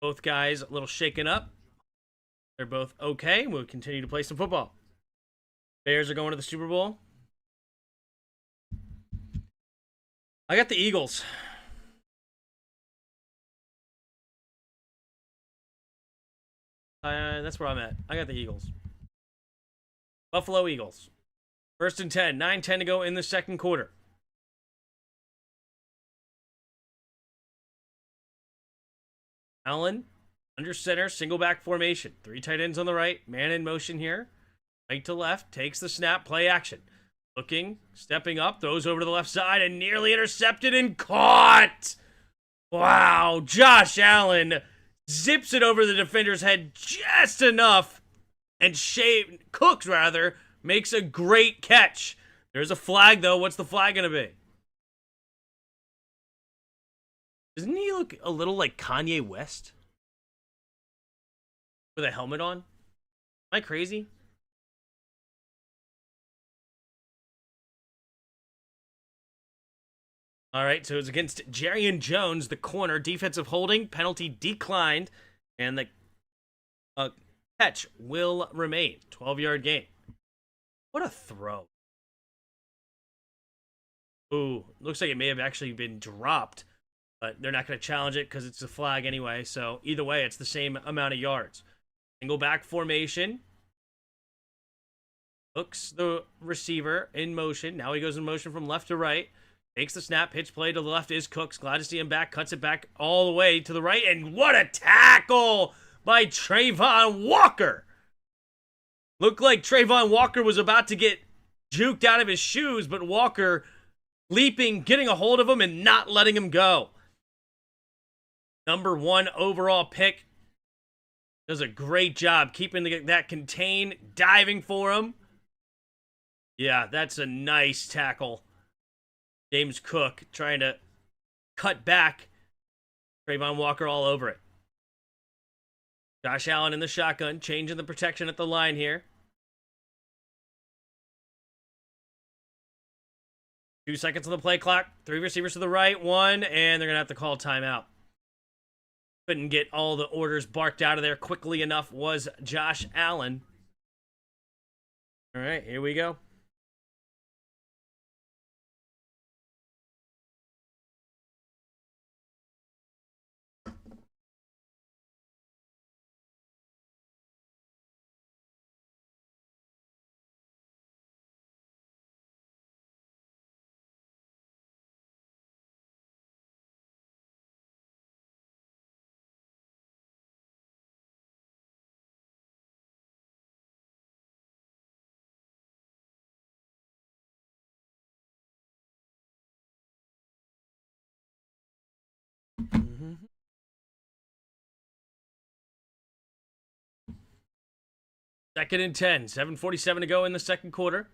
Both guys a little shaken up. They're both okay. We'll continue to play some football. Bears are going to the Super Bowl. I got the Eagles. That's where I'm at. I got the Eagles. Buffalo Eagles. 1st and 10. 9-10 to go in the second quarter. Allen, under center, single back formation. 3 tight ends on the right. Man in motion here. Right to left. Takes the snap. Play action. Looking, stepping up, throws over to the left side and nearly intercepted and caught. Wow, Josh Allen zips it over the defender's head just enough, and Cooks makes a great catch. There's a flag though. What's the flag gonna be? Doesn't he look a little like Kanye West with a helmet on? Am I crazy? All right, so it's against Jarian Jones, the corner. Defensive holding, penalty declined, and the catch will remain. 12-yard gain. What a throw. Ooh, looks like it may have actually been dropped, but they're not going to challenge it because it's a flag anyway. So either way, it's the same amount of yards. Single back formation. Hooks the receiver in motion. Now he goes in motion from left to right. Takes the snap, pitch play to the left is Cooks. Glad to see him back. Cuts it back all the way to the right. And what a tackle by Trayvon Walker. Looked like Trayvon Walker was about to get juked out of his shoes, but Walker leaping, getting a hold of him, and not letting him go. Number 1 overall pick. Does a great job keeping that contained, diving for him. Yeah, that's a nice tackle. James Cook trying to cut back. Trayvon Walker all over it. Josh Allen in the shotgun, changing the protection at the line here. 2 seconds on the play clock. 3 receivers to the right, 1, and they're going to have to call timeout. Couldn't get all the orders barked out of there quickly enough was Josh Allen. All right, here we go. Mm-hmm. Second and 10. 7:47 to go in the second quarter.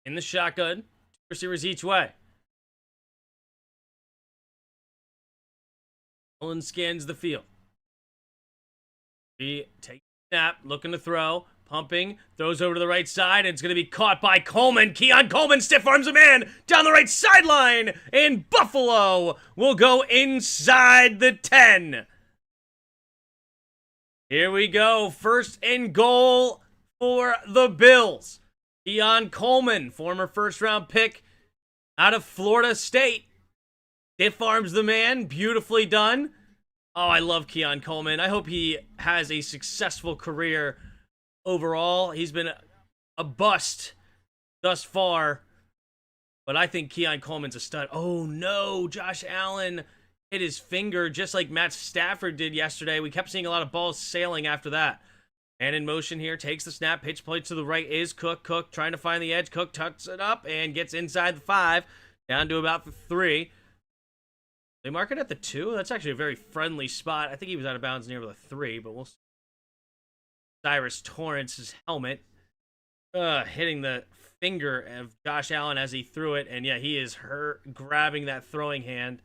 In the shotgun. 2 receivers each way. Allen scans the field. He takes a snap, looking to throw, pumping, throws over to the right side, and it's going to be caught by Coleman. Keon Coleman stiff arms a man down the right sideline, and Buffalo will go inside the 10. Here we go. First and goal for the Bills. Keon Coleman, former first-round pick out of Florida State. Stiff arms the man. Beautifully done. Oh, I love Keon Coleman. I hope he has a successful career overall. He's been a bust thus far, but I think Keon Coleman's a stud. Oh, no. Josh Allen hit his finger just like Matt Stafford did yesterday. We kept seeing a lot of balls sailing after that. And in motion here, takes the snap, pitch play to the right is Cook. Cook trying to find the edge. Cook tucks it up and gets inside the 5, down to about the 3. They mark it at the 2. That's actually a very friendly spot. I think he was out of bounds near the 3, but we'll see. Cyrus Torrance's helmet hitting the finger of Josh Allen as he threw it. And yeah, he is hurt, grabbing that throwing hand.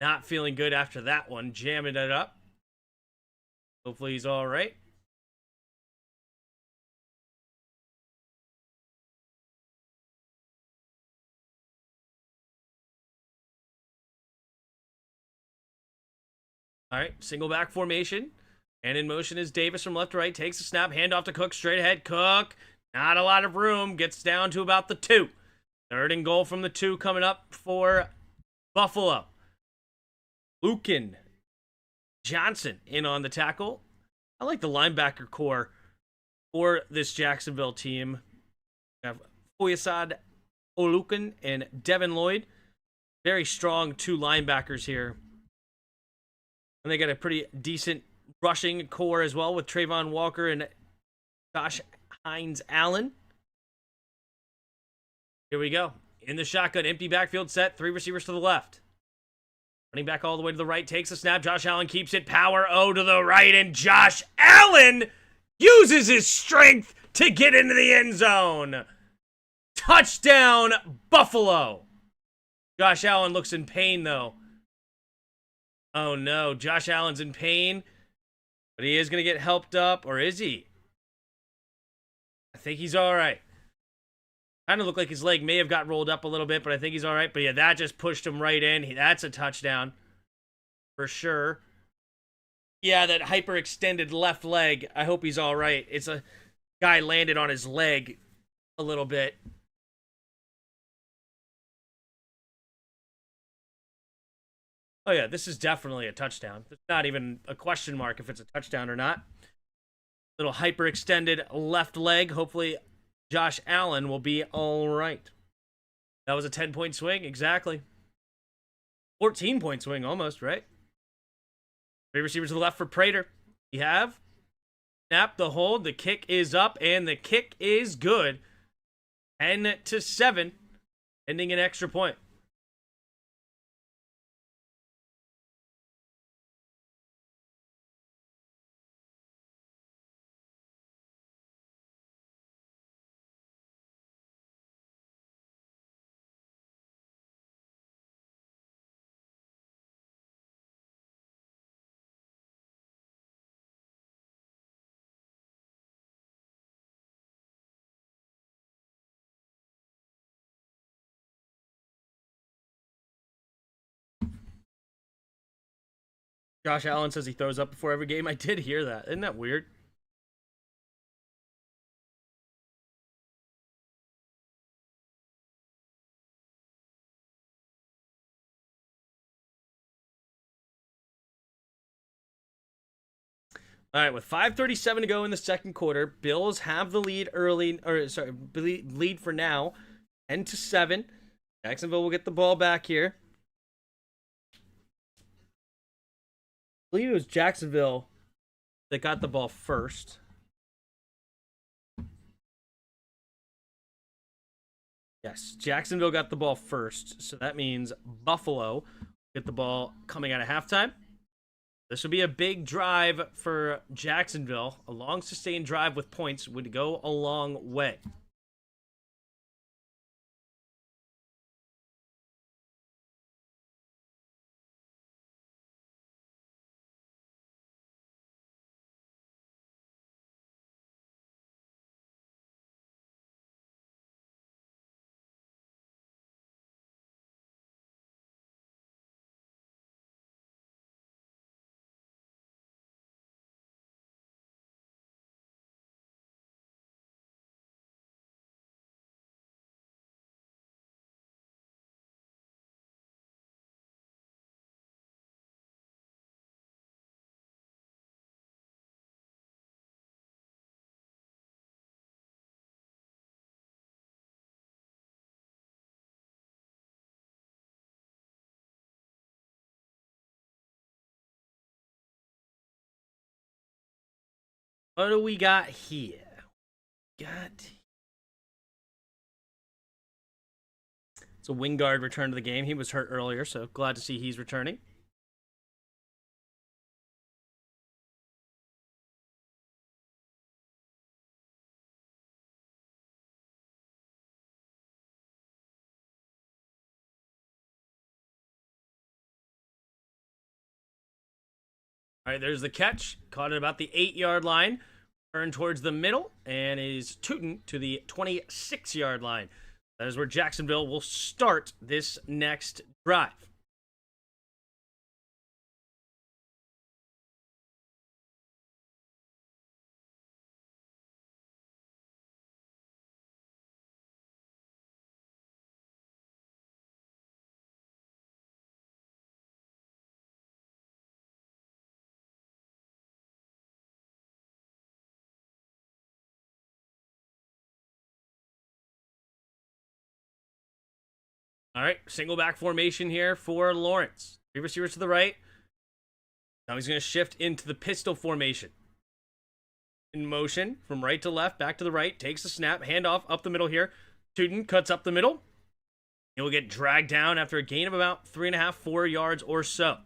Not feeling good after that one. Jamming it up. Hopefully he's all right. All right, single back formation. And in motion is Davis from left to right. Takes a snap, handoff to Cook, straight ahead. Cook, not a lot of room. Gets down to about the 2. Third and goal from the 2 coming up for Buffalo. Lucan Johnson in on the tackle. I like the linebacker core for this Jacksonville team. We have Foyesade Oluokun and Devin Lloyd. Very strong 2 linebackers here. And they got a pretty decent rushing core as well with Trayvon Walker and Josh Hines Allen. Here we go. In the shotgun, empty backfield set, 3 receivers to the left. Running back all the way to the right, takes a snap. Josh Allen keeps it, power O to the right, and Josh Allen uses his strength to get into the end zone. Touchdown, Buffalo. Josh Allen looks in pain, though. Oh, no. Josh Allen's in pain, but he is going to get helped up, or is he? I think he's all right. Kind of looked like his leg may have got rolled up a little bit, but I think he's all right. But yeah, that just pushed him right in. That's a touchdown for sure. Yeah, that hyperextended left leg. I hope he's all right. It's a guy landed on his leg a little bit. Oh yeah, this is definitely a touchdown. It's not even a question mark if it's a touchdown or not. Little hyperextended left leg. Hopefully Josh Allen will be all right. That was a 10-point swing, exactly. 14-point swing almost, right? 3 receivers to the left for Prater. We have snap, the hold, the kick is up, and the kick is good. 10-7, ending an extra point. Josh Allen says he throws up before every game. I did hear that. Isn't that weird? All right, with 5:37 to go in the second quarter, Bills have the lead early, lead for now, 10-7. Jacksonville will get the ball back here. I believe it was Jacksonville that got the ball first. Yes, Jacksonville got the ball first, so that means Buffalo get the ball coming out of halftime. This would be a big drive for Jacksonville. A long sustained drive with points would go a long way. What do we got here? It's a Wingard return to the game. He was hurt earlier, so glad to see he's returning. All right, there's the catch. Caught it about the 8-yard line. Turned towards the middle and is tooting to the 26-yard line. That is where Jacksonville will start this next drive. All right, single back formation here for Lawrence. Three receivers to the right. Now he's going to shift into the pistol formation. In motion, from right to left, back to the right, takes the snap, handoff up the middle here. Tootin cuts up the middle. He'll get dragged down after a gain of about 3.5, 4 yards or so.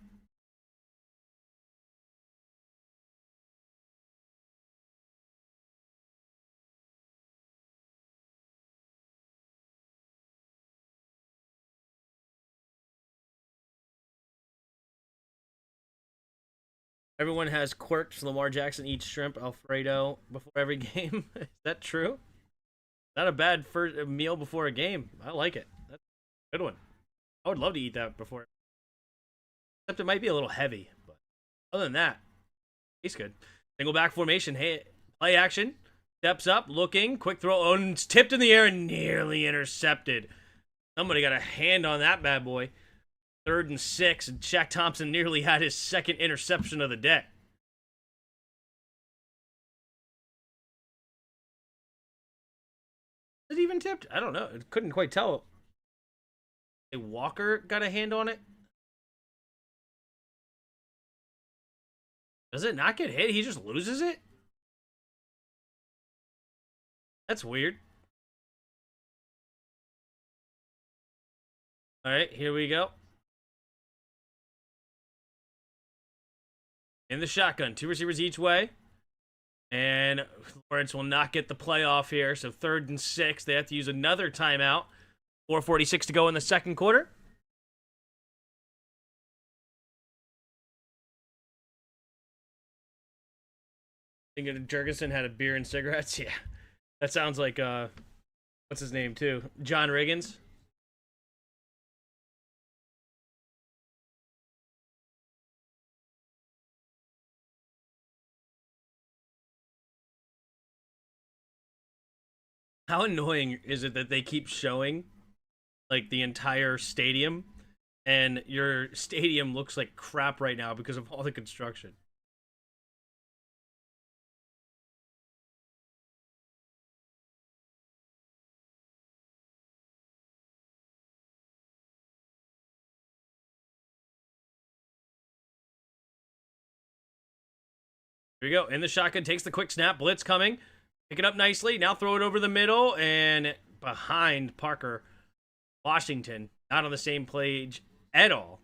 Everyone has quirks. Lamar Jackson eats shrimp Alfredo before every game. Is that true? Not a bad first meal before a game. I like it. That's a good one. I would love to eat that before. Except it might be a little heavy. But other than that, tastes good. Single back formation. Hey, play action. Steps up, looking. Quick throw. Oh, and it's tipped in the air and nearly intercepted. Somebody got a hand on that bad boy. 3rd and 6, and Shaq Thompson nearly had his second interception of the day. Is it even tipped? I don't know. I couldn't quite tell. A Walker got a hand on it? Does it not get hit? He just loses it? That's weird. All right, here we go. In the shotgun, 2 receivers each way. And Lawrence will not get the playoff here. So 3rd and 6. They have to use another timeout. 4:46 to go in the second quarter. Thinking Jurgensen had a beer and cigarettes? Yeah. That sounds like, what's his name, too? John Riggins. How annoying is it that they keep showing like the entire stadium and your stadium looks like crap right now because of all the construction? Here we go. In the shotgun, takes the quick snap. Blitz coming. Pick it up nicely. Now throw it over the middle and behind Parker Washington. Not on the same page at all.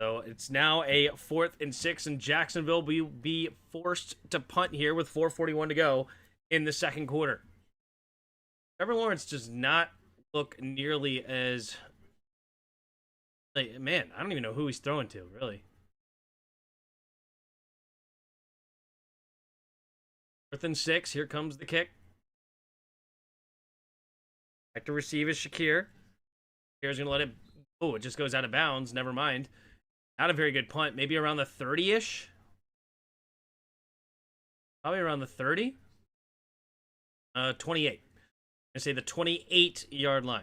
So it's now a 4th and 6, and Jacksonville will be forced to punt here with 4:41 to go in the second quarter. Trevor Lawrence does not look nearly as... Like, man, I don't even know who he's throwing to, really. 4th and 6. Here comes the kick. Back to receive is Shakir. Shakir's going to let it... Oh, it just goes out of bounds. Never mind. Not a very good punt. Maybe around the 30-ish? Probably around the 30? 28. I say the 28-yard line.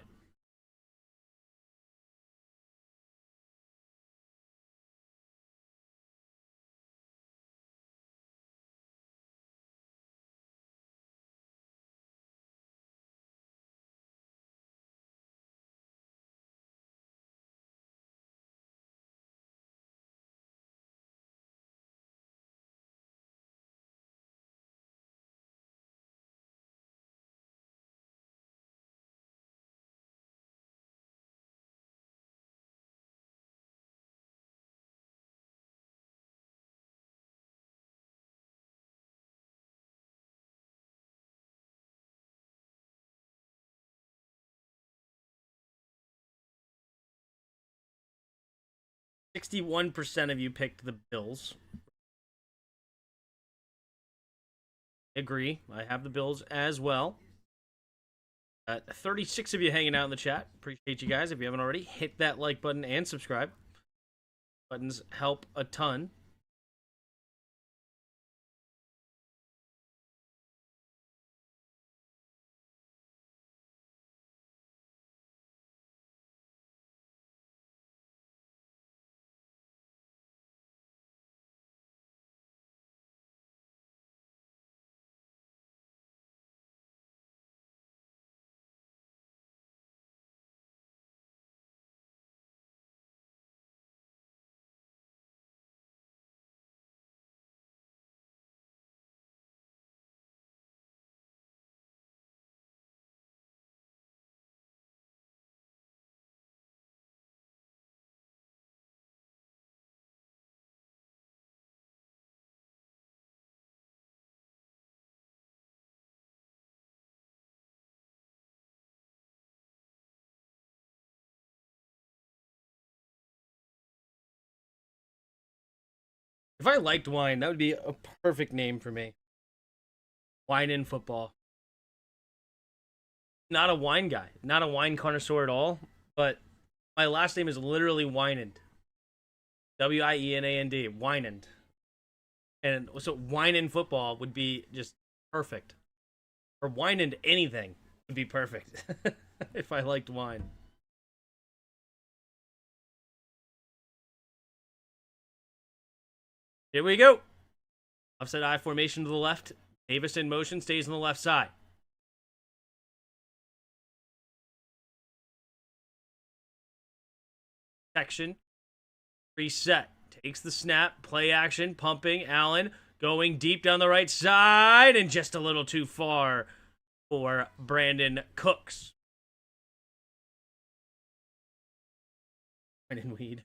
61% of you picked the Bills. Agree. I have the Bills as well. 36 of you hanging out in the chat. Appreciate you guys. If you haven't already, hit that like button and subscribe. Buttons help a ton. If I liked wine, that would be a perfect name for me. Wine in football. Not a wine guy, not a wine connoisseur at all, but my last name is literally Winand. Wienand. Winand. And so wine in football would be just perfect. Or wine and anything would be perfect if I liked wine. Here we go. Offside I formation to the left. Davis in motion, stays on the left side. Section. Reset. Takes the snap. Play action. Pumping. Allen going deep down the right side. And just a little too far for Brandon Cooks. Brandon Weed.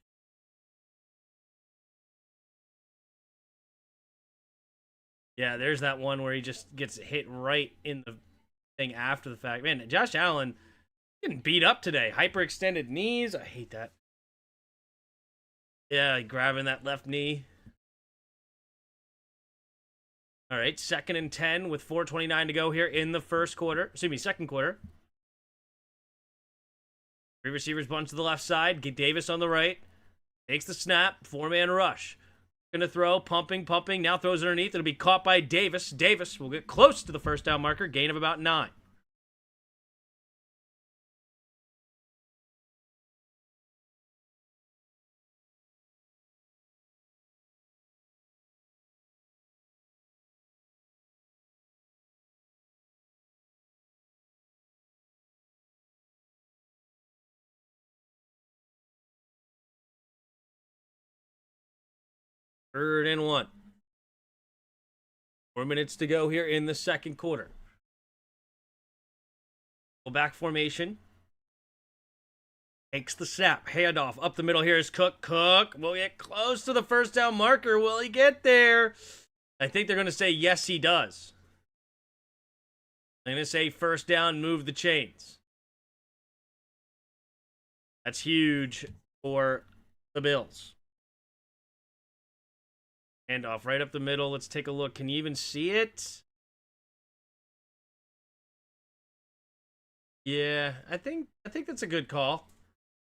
Yeah, there's that one where he just gets hit right in the thing after the fact. Man, Josh Allen getting beat up today. Hyperextended knees. I hate that. Yeah, grabbing that left knee. All right, 2nd and 10 with 4:29 to go here in the first quarter. Excuse me, second quarter. Three receivers bunch to the left side. Get Davis on the right. Takes the snap. 4-man rush. Gonna throw. Pumping. Now throws it underneath. It'll be caught by Davis. Davis will get close to the first down marker. Gain of about 9. Third and 1. 4 minutes to go here in the second quarter. Back formation. Takes the snap. Handoff. Up the middle here is Cook. Cook will get close to the first down marker. Will he get there? I think they're going to say yes, he does. They're going to say first down, move the chains. That's huge for the Bills. Handoff right up the middle. Let's take a look. Can you even see it? Yeah, I think that's a good call.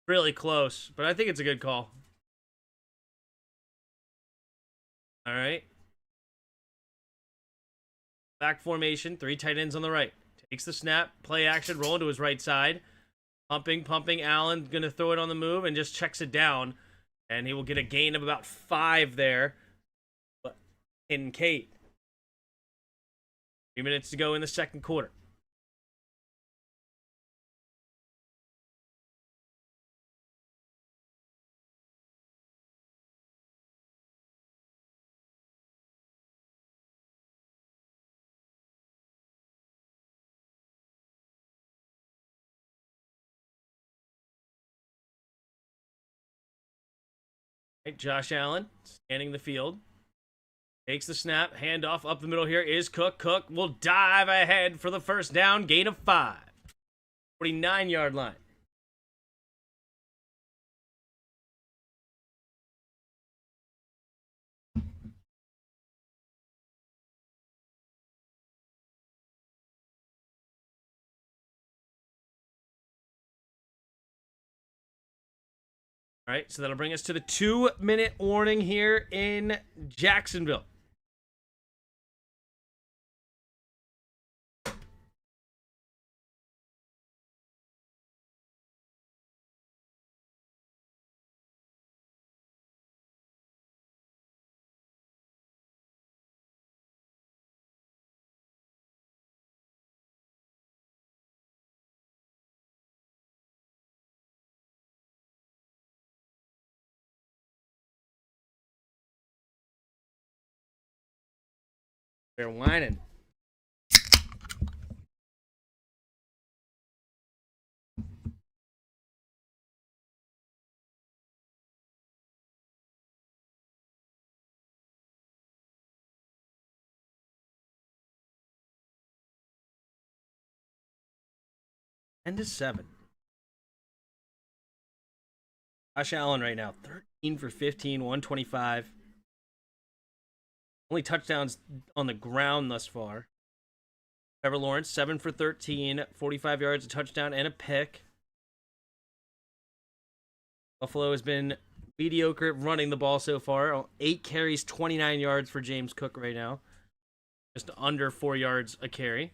Really close, but I think it's a good call. All right. Back formation, 3 tight ends on the right. Takes the snap, play action, rolling to his right side. Pumping. Allen going to throw it on the move and just checks it down. And he will get a gain of about 5 there. But Kincaid. 3 minutes to go in the second quarter. Right, Josh Allen scanning the field. Takes the snap. Handoff up the middle here is Cook. Cook will dive ahead for the first down. Gain of 5. 49-yard line. All right, so that'll bring us to the 2-minute warning here in Jacksonville. They're whining. And to 7. Josh Allen right now, 13 for 15, 125. Only touchdowns on the ground thus far. Trevor Lawrence, 7 for 13, 45 yards, a touchdown, and a pick. Buffalo has been mediocre at running the ball so far. 8 carries, 29 yards for James Cook right now. Just under 4 yards a carry.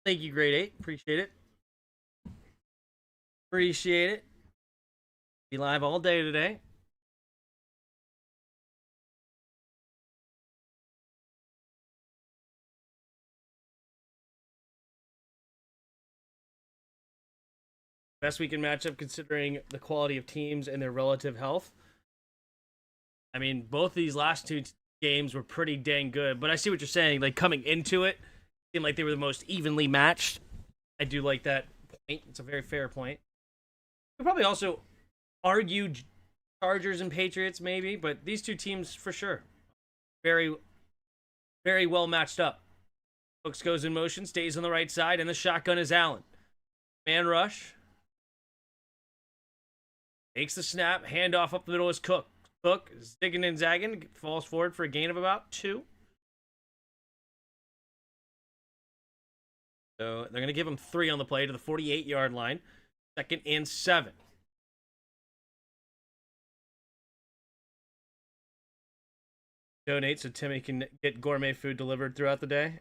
Thank you, Grade 8. Appreciate it. Appreciate it. Be live all day today. Best weekend matchup considering the quality of teams and their relative health. I mean, both these last 2 games were pretty dang good, but I see what you're saying. Like, coming into it, seemed like they were the most evenly matched. I do like that point. It's a very fair point. We probably also argue Chargers and Patriots, maybe, but these 2 teams, for sure, very, very well matched up. Hooks goes in motion, stays on the right side, and the shotgun is Allen. Man rush. Takes the snap, handoff up the middle is Cook. Cook, zigging and zagging, falls forward for a gain of about 2. So they're going to give him 3 on the play to the 48-yard line. 2nd and 7. Donate so Timmy can get gourmet food delivered throughout the day.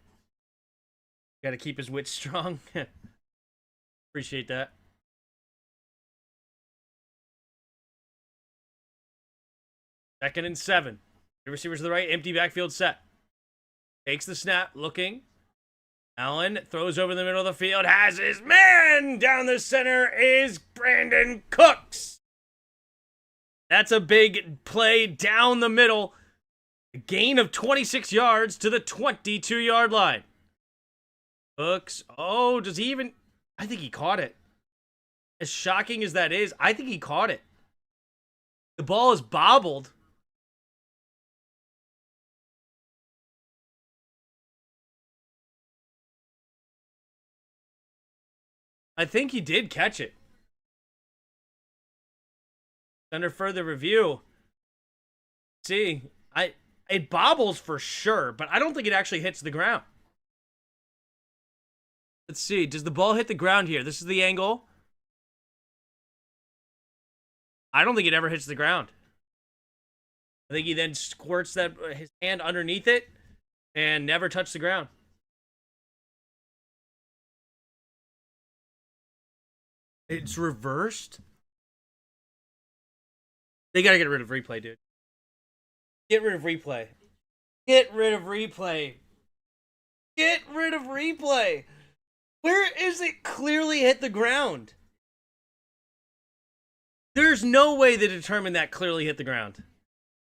Got to keep his wits strong. Appreciate that. Second and 7. The receivers to the right, empty backfield set. Takes the snap, looking. Allen throws over the middle of the field, has his man! Down the center is Brandon Cooks. That's a big play down the middle. A gain of 26 yards to the 22-yard line. Cooks, oh, does he even... I think he caught it. As shocking as that is, I think he caught it. The ball is bobbled. I think he did catch it. Under further review. See, it bobbles for sure, but I don't think it actually hits the ground. Let's see. Does the ball hit the ground here? This is the angle. I don't think it ever hits the ground. I think he then squirts his hand underneath it and never touched the ground. It's reversed? They gotta get rid of replay, dude. Get rid of replay. Get rid of replay. Get rid of replay. Where is it clearly hit the ground? There's no way they determined that clearly hit the ground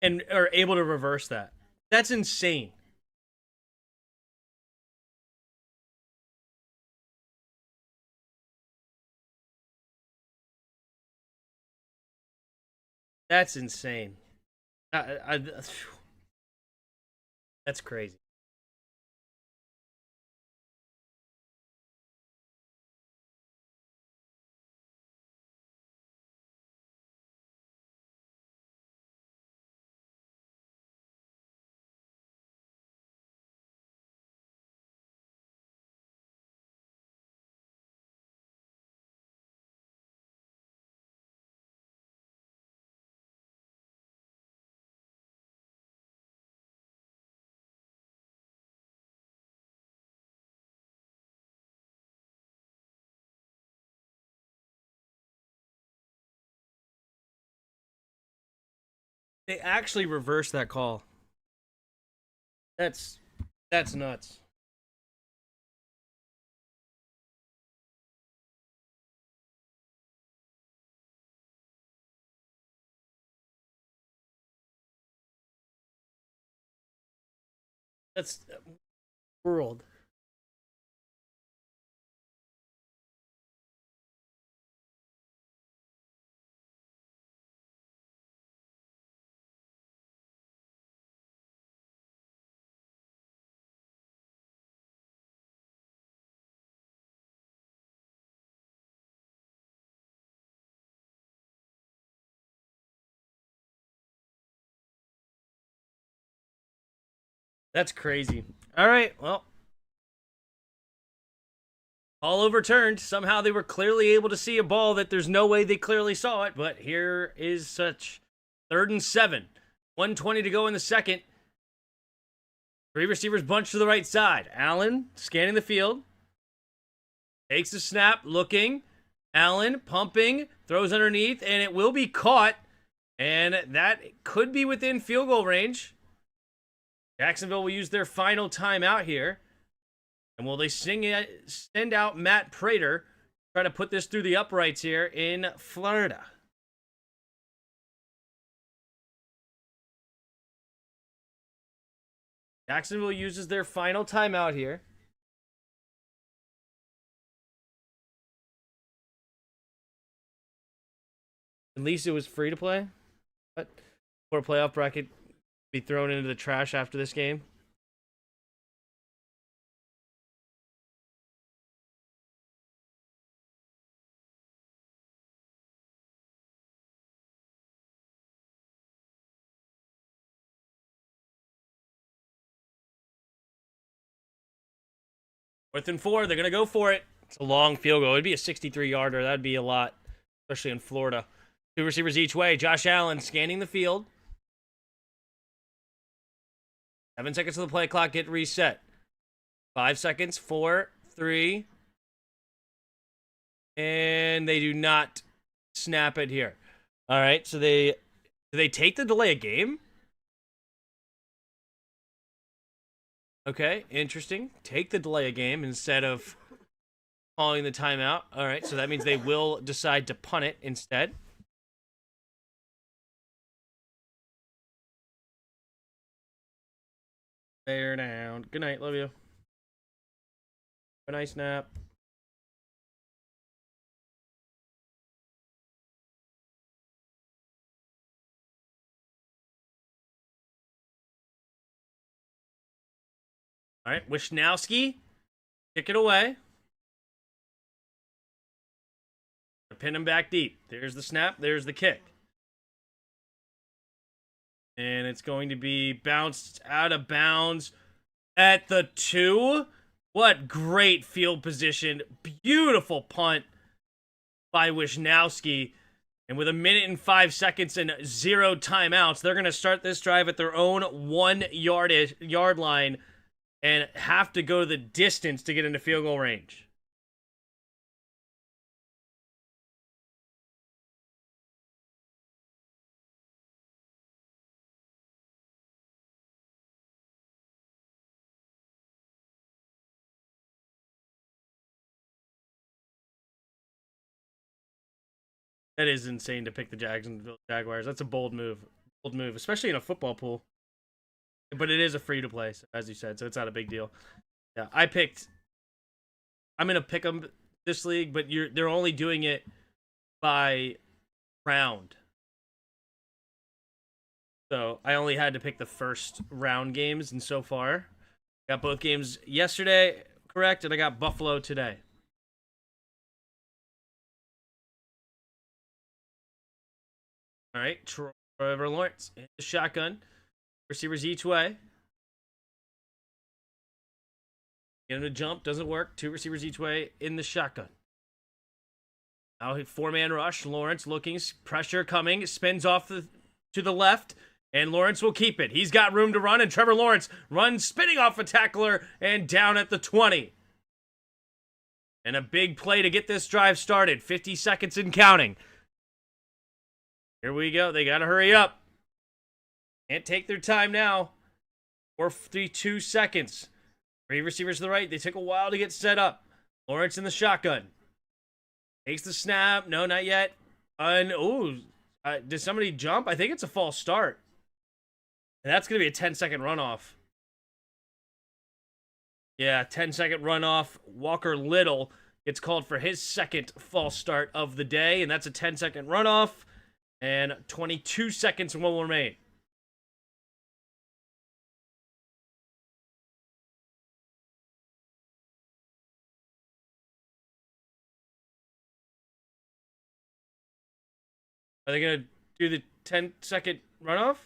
and are able to reverse that. That's insane. That's insane. That's crazy. They actually reversed that call. That's that's nuts. That's world. That's crazy. All right, well, all overturned. Somehow they were clearly able to see a ball that there's no way they clearly saw it, but here is such 3rd and 7. 1:20 to go in the second. Three receivers bunched to the right side. Allen scanning the field. Takes the snap, looking. Allen pumping, throws underneath, and it will be caught. And that could be within field goal range. Jacksonville will use their final timeout here. And will they send out Matt Prater, try to put this through the uprights here in Florida? Jacksonville uses their final timeout here. At least it was free to play. But for a playoff bracket, be thrown into the trash after this game. Fourth and 4, they're going to go for it. It's a long field goal. It'd be a 63-yarder. That'd be a lot, especially in Florida. Two receivers each way. Josh Allen scanning the field. 7 seconds to the play clock. Get reset. 5 seconds. 4, 3. And they do not snap it here. All right, so do they take the delay of game? Okay, interesting. Take the delay of game instead of calling the timeout. All right, so that means they will decide to punt it instead. Bear down. Good night. Love you. Have a nice nap. All right, Wishnowski, kick it away. Pin him back deep. There's the snap. There's the kick. And it's going to be bounced out of bounds at the 2. What great field position. Beautiful punt by Wishnowski. And with 1:05 and 0 timeouts, they're going to start this drive at their own 1 yard line and have to go the distance to get into field goal range. That is insane to pick the Jacksonville Jaguars. That's a bold move. Bold move, especially in a football pool. But it is a free to play, as you said, so it's not a big deal. Yeah, I'm gonna pick them this league, but they're only doing it by round. So I only had to pick the first round games, and so far, got both games yesterday correct, and I got Buffalo today. All right, Trevor Lawrence in the shotgun, receivers each way. Get him to jump, doesn't work. 2 receivers each way in the shotgun. Now 4-man rush. Lawrence looking, pressure coming, spins off to the left, and Lawrence will keep it. He's got room to run, and Trevor Lawrence runs, spinning off a tackler and down at the 20. And a big play to get this drive started. 50 seconds and counting. Here we go. They got to hurry up. Can't take their time now. 42 seconds. 3 receivers to the right. They take a while to get set up. Lawrence in the shotgun. Takes the snap. No, not yet. Did somebody jump? I think it's a false start. And that's going to be a 10-second runoff. Yeah, 10-second runoff. Walker Little gets called for his second false start of the day. And that's a 10-second runoff. And 22 seconds will remain. Are they going to do the 10-second runoff?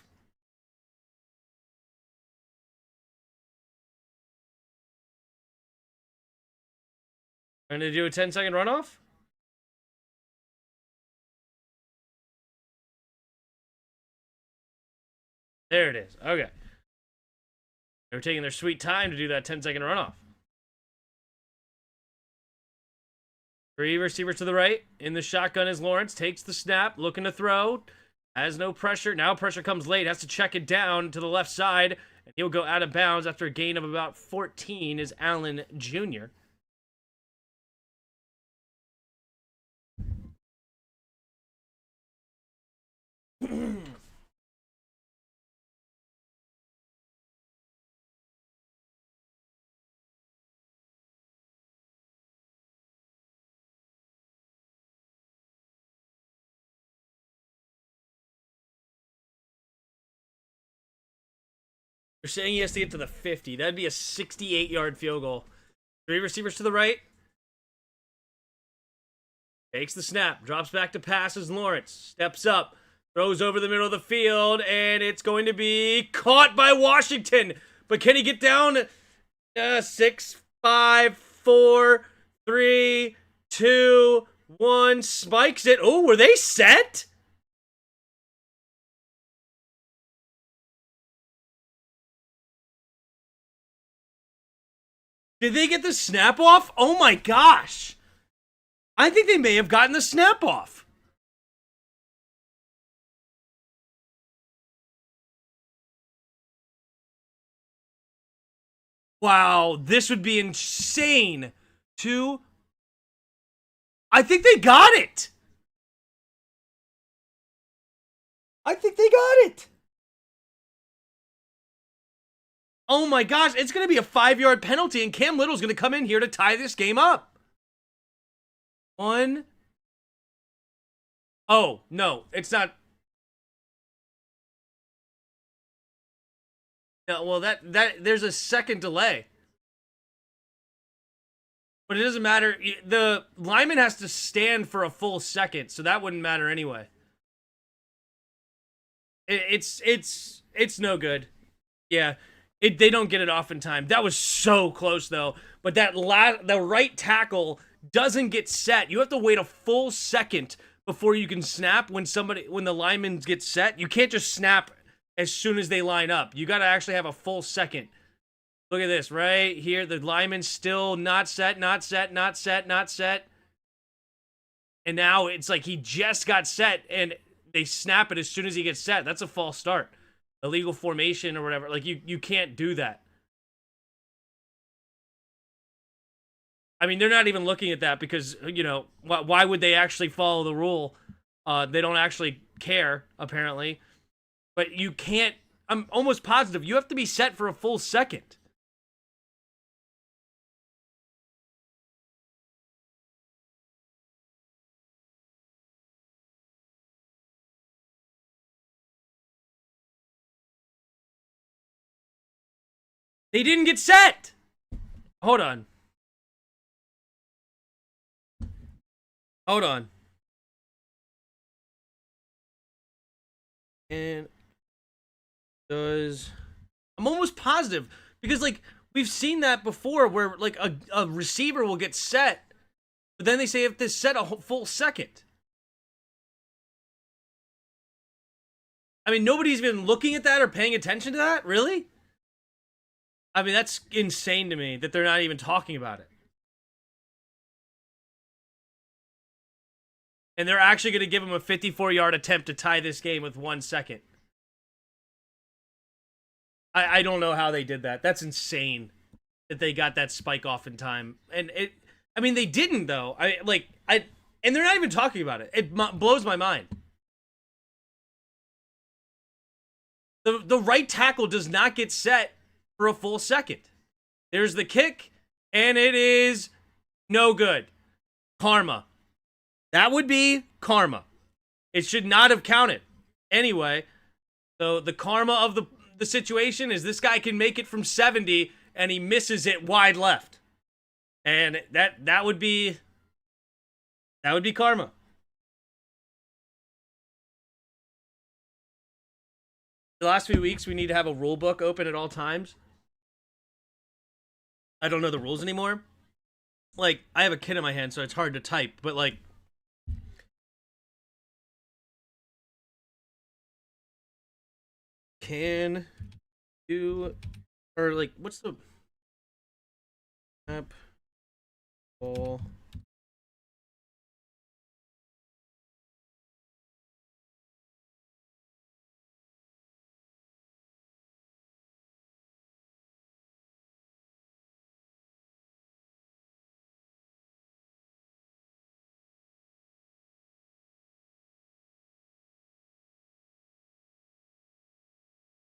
Are they going to do a 10-second runoff? There it is. Okay. They're taking their sweet time to do that 10-second runoff. 3 receivers to the right. In the shotgun is Lawrence. Takes the snap. Looking to throw. Has no pressure. Now pressure comes late. Has to check it down to the left side. And he'll go out of bounds after a gain of about 14 is Allen Jr. They're saying he has to get to the 50. That'd be a 68-yard field goal. 3 receivers to the right. Takes the snap. Drops back to passes. Lawrence steps up. Throws over the middle of the field. And it's going to be caught by Washington. But can he get down? 6, 5, 4, 3, 2, 1. Spikes it. Oh, were they set? Did they get the snap off? Oh my gosh. I think they may have gotten the snap off. Wow, this would be insane. I think they got it. I think they got it. Oh my gosh, it's going to be a 5-yard penalty, and Cam Little's going to come in here to tie this game up. 1. Oh, no, it's not. No, well, there's a second delay. But it doesn't matter. The lineman has to stand for a full second, so that wouldn't matter anyway. It's no good. Yeah. They don't get it off in time. That was so close, though. But the right tackle doesn't get set. You have to wait a full second before you can snap when the lineman gets set. You can't just snap as soon as they line up. You got to actually have a full second. Look at this right here. The lineman's still not set, not set, not set, not set. And now it's like he just got set, and they snap it as soon as he gets set. That's a false start. Illegal formation or whatever. Like, you can't do that. I mean, they're not even looking at that because, why would they actually follow the rule They don't actually care, apparently. But you can't, I'm almost positive, you have to be set for a full second. They didn't get set. Hold on. Hold on. And I'm almost positive because like we've seen that before where like a receiver will get set, but then they say if this set a full second. I mean, nobody's been looking at that or paying attention to that, really? I mean, that's insane to me that they're not even talking about it. And they're actually going to give him a 54-yard attempt to tie this game with 1 second. I don't know how they did that. That's insane that they got that spike off in time. And I mean, they didn't though. And they're not even talking about it. It blows my mind. The right tackle does not get set for a full second. There's the kick, and it is no good. Karma. That would be karma. It should not have counted. Anyway, so the karma of the situation is this guy can make it from 70 and he misses it wide left. And that would be karma. The last few weeks we need to have a rule book open at all times. I don't know the rules anymore. Like, I have a kid in my hand, so it's hard to type, but like can do, or like, what's the app ball?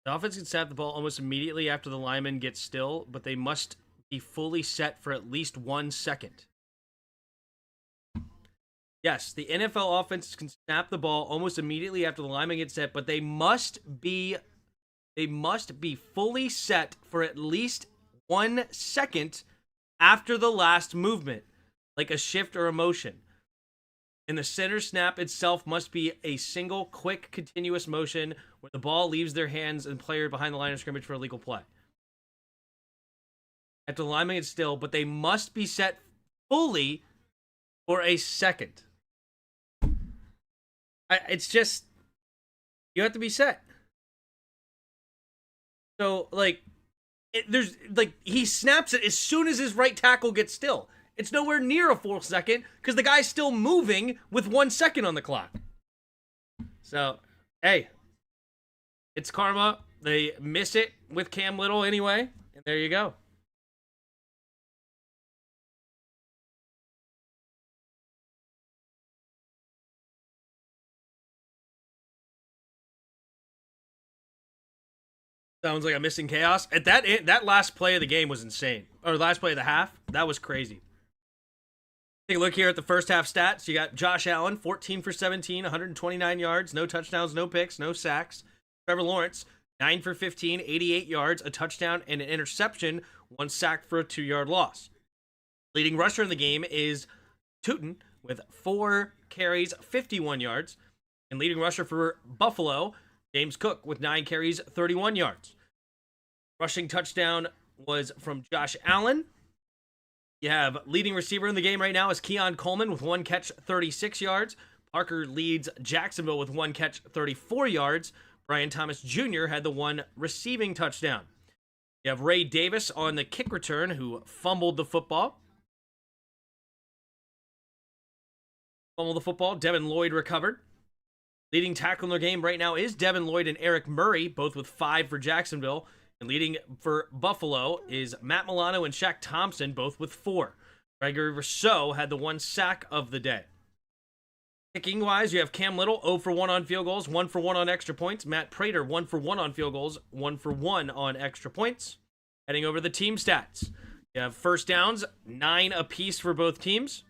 The offense can snap the ball almost immediately after the lineman gets still, but they must be fully set for at least 1 second. Yes, the NFL offense can snap the ball almost immediately after the lineman gets set, but they must be fully set for at least 1 second after the last movement, like a shift or a motion. And the center snap itself must be a single, quick, continuous motion where the ball leaves their hands and player behind the line of scrimmage for a legal play. After the lineman gets still, but they must be set fully for a second. It's just, you have to be set. So, like, he snaps it as soon as his right tackle gets still. It's nowhere near a full second because the guy's still moving with 1 second on the clock. So, hey, it's karma. They miss it with Cam Little anyway, and there you go. Sounds like a missing chaos. At that last play of the game was insane. Or last play of the half, that was crazy. Take a look here at the first half stats. You got Josh Allen, 14 for 17, 129 yards, no touchdowns, no picks, no sacks. Trevor Lawrence, 9 for 15, 88 yards, a touchdown, and an interception, 1 sack for a 2-yard loss. Leading rusher in the game is Tootin with 4 carries, 51 yards. And leading rusher for Buffalo, James Cook with 9 carries, 31 yards. Rushing touchdown was from Josh Allen. You have leading receiver in the game right now is Keon Coleman with 1 catch, 36 yards. Parker leads Jacksonville with 1 catch, 34 yards. Brian Thomas Jr. had the 1 receiving touchdown. You have Ray Davis on the kick return who fumbled the football. Devin Lloyd recovered. Leading tackle in their game right now is Devin Lloyd and Eric Murray, both with 5 for Jacksonville. And leading for Buffalo is Matt Milano and Shaq Thompson, both with 4. Gregory Rousseau had the 1 sack of the day. Kicking wise, you have Cam Little 0 for 1 on field goals, 1 for 1 on extra points. Matt Prater 1 for 1 on field goals, 1 for 1 on extra points. Heading over the team stats. You have first downs, 9 apiece for both teams.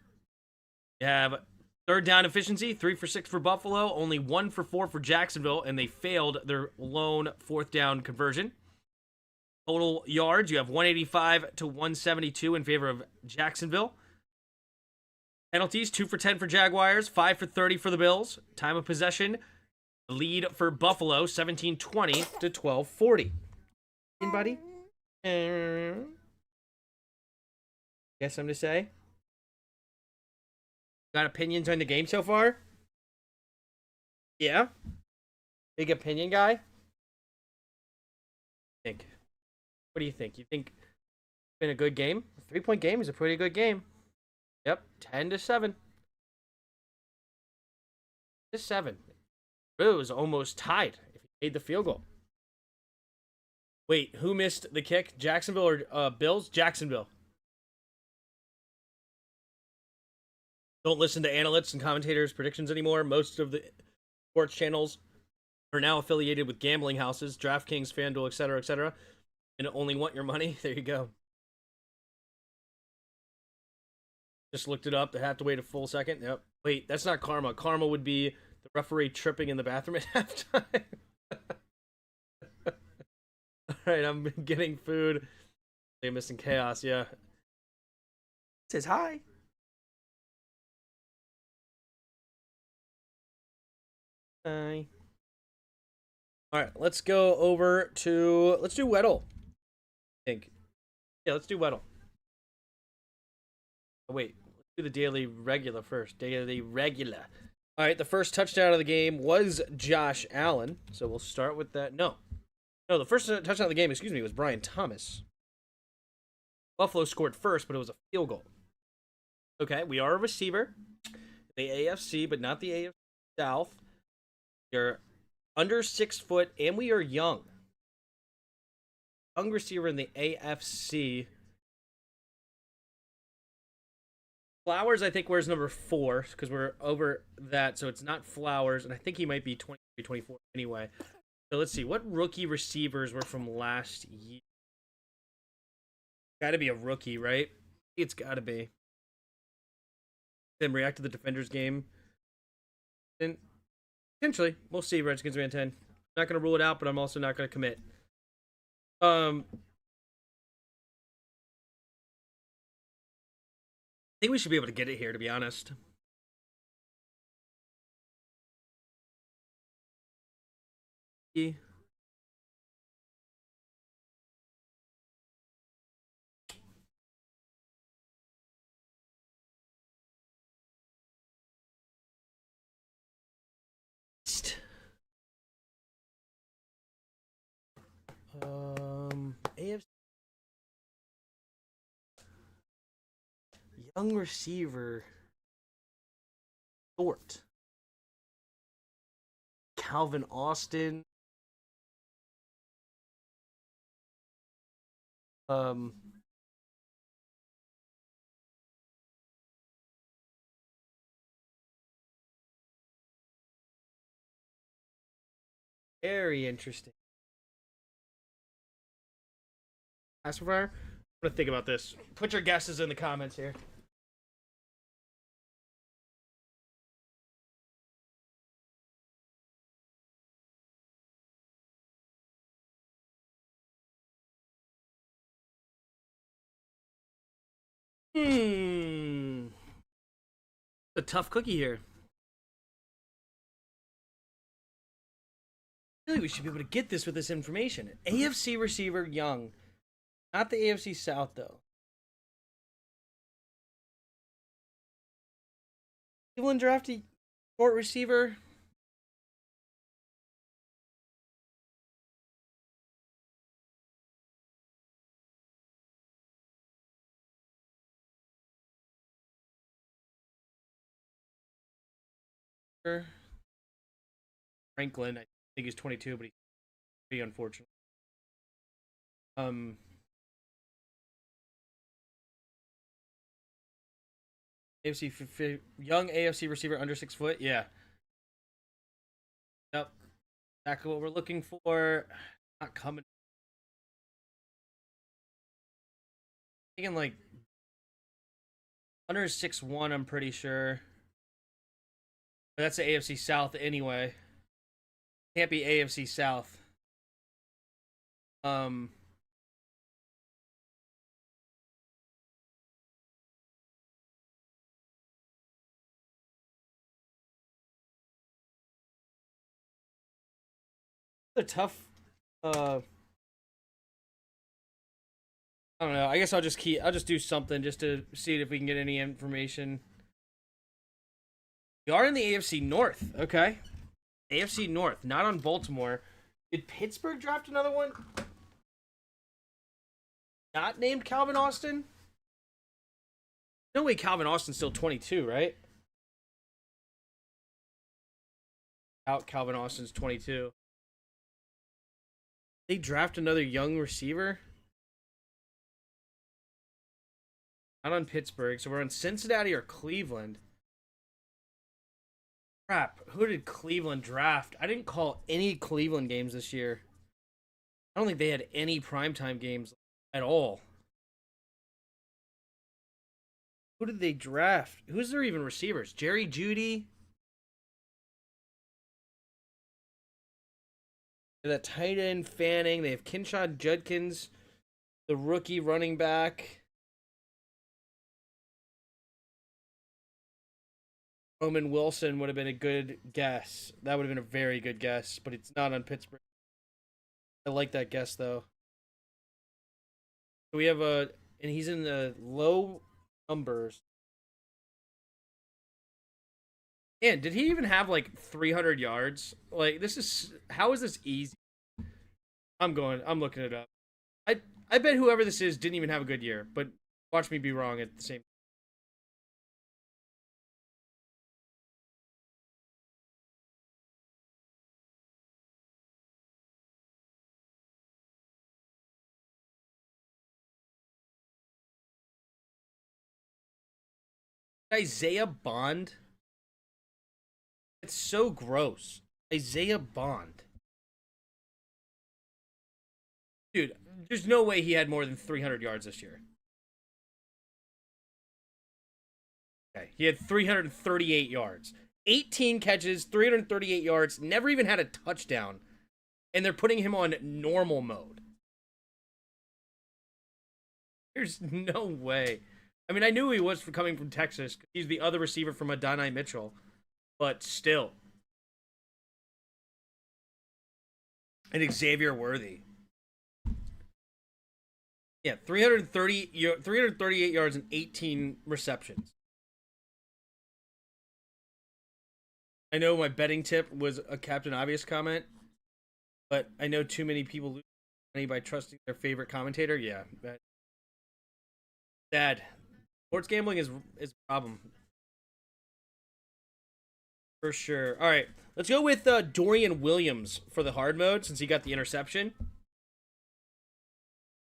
You have third down efficiency, 3 for 6 for Buffalo, only 1 for 4 for Jacksonville, and they failed their lone fourth down conversion. Total yards, you have 185 to 172 in favor of Jacksonville. Penalties, 2 for 10 for Jaguars, 5 for 30 for the Bills. Time of possession, lead for Buffalo, 17-20 to 12-40. Anybody? Guess something to say? Got opinions on the game so far? Yeah? Big opinion guy? Think. What do you think? You think it's been a good game? A 3-point game is a pretty good game. Yep, 10-7. 7. It was almost tied if he made the field goal. Wait, who missed the kick? Jacksonville or Bills? Jacksonville. Don't listen to analysts and commentators' predictions anymore. Most of the sports channels are now affiliated with gambling houses, DraftKings, FanDuel, etc., etc., and only want your money. There you go. Just looked it up. They have to wait a full second. Yep. Wait, that's not karma. Karma would be the referee tripping in the bathroom at halftime. All right, I'm getting food. They're missing chaos. Yeah. It says hi. Hi. All right, let's go over to. Let's do Weddle. I think. Yeah, let's do Weddle. Oh, wait, let's do the daily regular first. Daily regular. All right, the first touchdown of the game was Josh Allen. So we'll start with that. No, the first touchdown of the game, excuse me, was Brian Thomas. Buffalo scored first, but it was a field goal. Okay, we are a receiver. The AFC, but not the AFC South. You're under 6 foot, and we are young. Young receiver in the AFC. Flowers, I think, wears number 4 because we're over that, so it's not Flowers, and I think he might be 23, 24 anyway. So let's see. What rookie receivers were from last year? Got to be a rookie, right? It's got to be. Then react to the Defenders game. And potentially, we'll see. Redskins win 10. Not going to rule it out, but I'm also not going to commit. I think we should be able to get it here, to be honest. AFC young receiver short. Calvin Austin. Very interesting. Pacifier? I'm gonna think about this. Put your guesses in the comments here. A tough cookie here. Really, we should be able to get this with this information. AFC receiver young. Not the AFC South, though. Cleveland drafted short receiver. Franklin, I think he's 22, but he's pretty unfortunate. Young AFC receiver under 6 foot. Yeah. Yep. Exactly what we're looking for. Not coming. Thinking like under 6'1", I'm pretty sure. But that's the AFC South anyway. Can't be AFC South. Um, a tough. I don't know. I guess I'll just do something just to see if we can get any information. We are in the AFC North. Okay. AFC North, not on Baltimore. Did Pittsburgh draft another one? Not named Calvin Austin? No way Calvin Austin's still 22, right? Out Calvin Austin's 22. They draft another young receiver? Not on Pittsburgh, so we're on Cincinnati or Cleveland. Crap, who did Cleveland draft? I didn't call any Cleveland games this year. I don't think they had any primetime games at all. Who did they draft? Who's their even receivers? Jerry Jeudy? That tight end Fanning. They have Kinshad Judkins, the rookie running back. Roman Wilson would have been a good guess. That would have been a very good guess, but it's not on Pittsburgh. I like that guess though. We have and he's in the low numbers. And did he even have like 300 yards? Like how is this easy? I'm looking it up. I bet whoever this is didn't even have a good year, but watch me be wrong at the same time. Isaiah Bond? It's so gross. Isaiah Bond. Dude, there's no way he had more than 300 yards this year. Okay, he had 338 yards. 18 catches, 338 yards, never even had a touchdown. And they're putting him on normal mode. There's no way. I mean, I knew he was coming from Texas. He's the other receiver from Adonai Mitchell. But still. And Xavier Worthy. Yeah, 338 yards and 18 receptions. I know my betting tip was a Captain Obvious comment, but I know too many people lose money by trusting their favorite commentator. Yeah, sad. Sports gambling is a problem for sure. All right, let's go with Dorian Williams for the hard mode since he got the interception.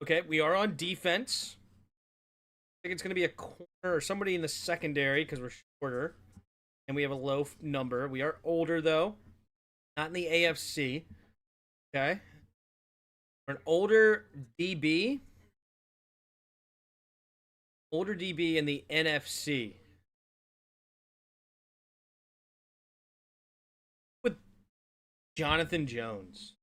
Okay, we are on defense. I think it's going to be a corner or somebody in the secondary because we're shorter. And we have a low number. We are older, though. Not in the AFC. Okay. We're an older DB. Older DB in the NFC. With Jonathan Jones.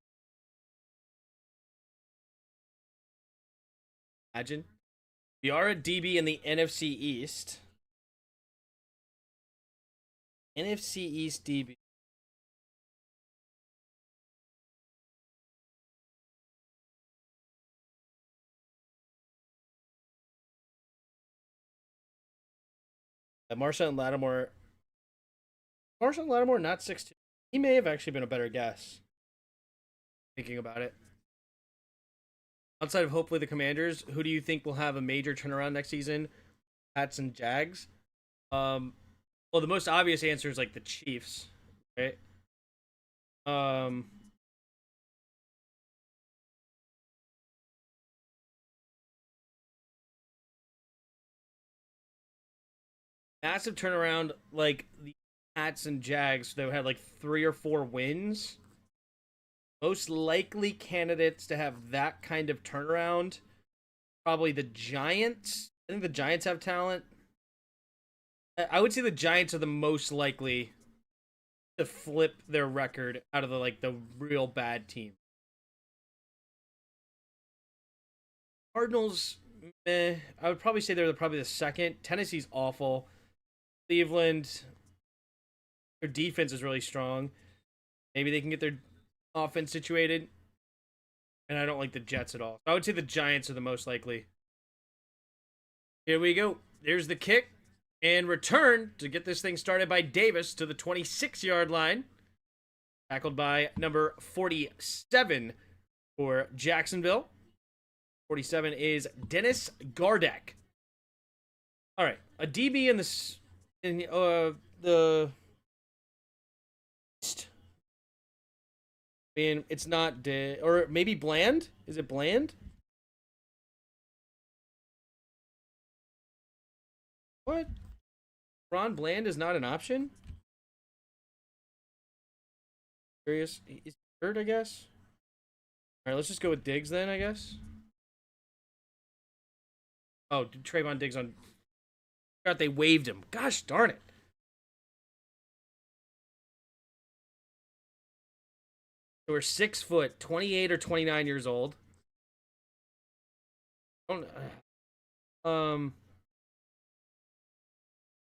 Imagine. We are a DB in the NFC East. NFC East DB. Marshall Lattimore. Marshall Lattimore, not 6'2". He may have actually been a better guess. Thinking about it. Outside of hopefully the Commanders, who do you think will have a major turnaround next season? Pats and Jags? Well, the most obvious answer is like the Chiefs, right? Um, massive turnaround like the Pats and Jags that had like 3 or 4 wins. Most likely candidates to have that kind of turnaround, probably the Giants. I think the Giants have talent. I would say the Giants are the most likely to flip their record out of the real bad team. Cardinals, I would probably say they're probably the second. Tennessee's awful. Cleveland, their defense is really strong. Maybe they can get their offense situated. And I don't like the Jets at all. I would say the Giants are the most likely. Here we go. There's the kick. And return to get this thing started by Davis to the 26-yard line. Tackled by number 47 for Jacksonville. 47 is Dennis Gardeck. All right, a DB in the East. I mean, it's not or maybe Bland. Is it Bland? What? Ron Bland is not an option? Curious. He's hurt, I guess. All right, let's just go with Diggs then, I guess. Oh, Trayvon Diggs on. I forgot they waived him. Gosh darn it. So we're 6 foot, 28 or 29 years old.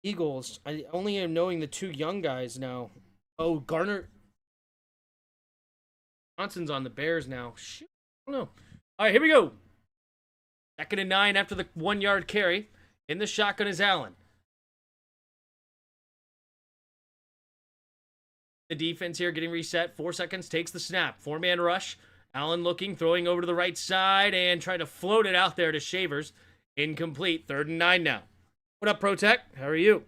Eagles. I only am knowing the 2 young guys now. Oh, Garner Johnson's on the Bears now. Shoot. I don't know. All right, here we go. 2nd and 9 after the 1-yard carry. In the shotgun is Allen. The defense here getting reset. 4 seconds. Takes the snap. 4-man rush. Allen looking, throwing over to the right side and trying to float it out there to Shavers. Incomplete. 3rd and 9 now. What up, ProTech? How are you?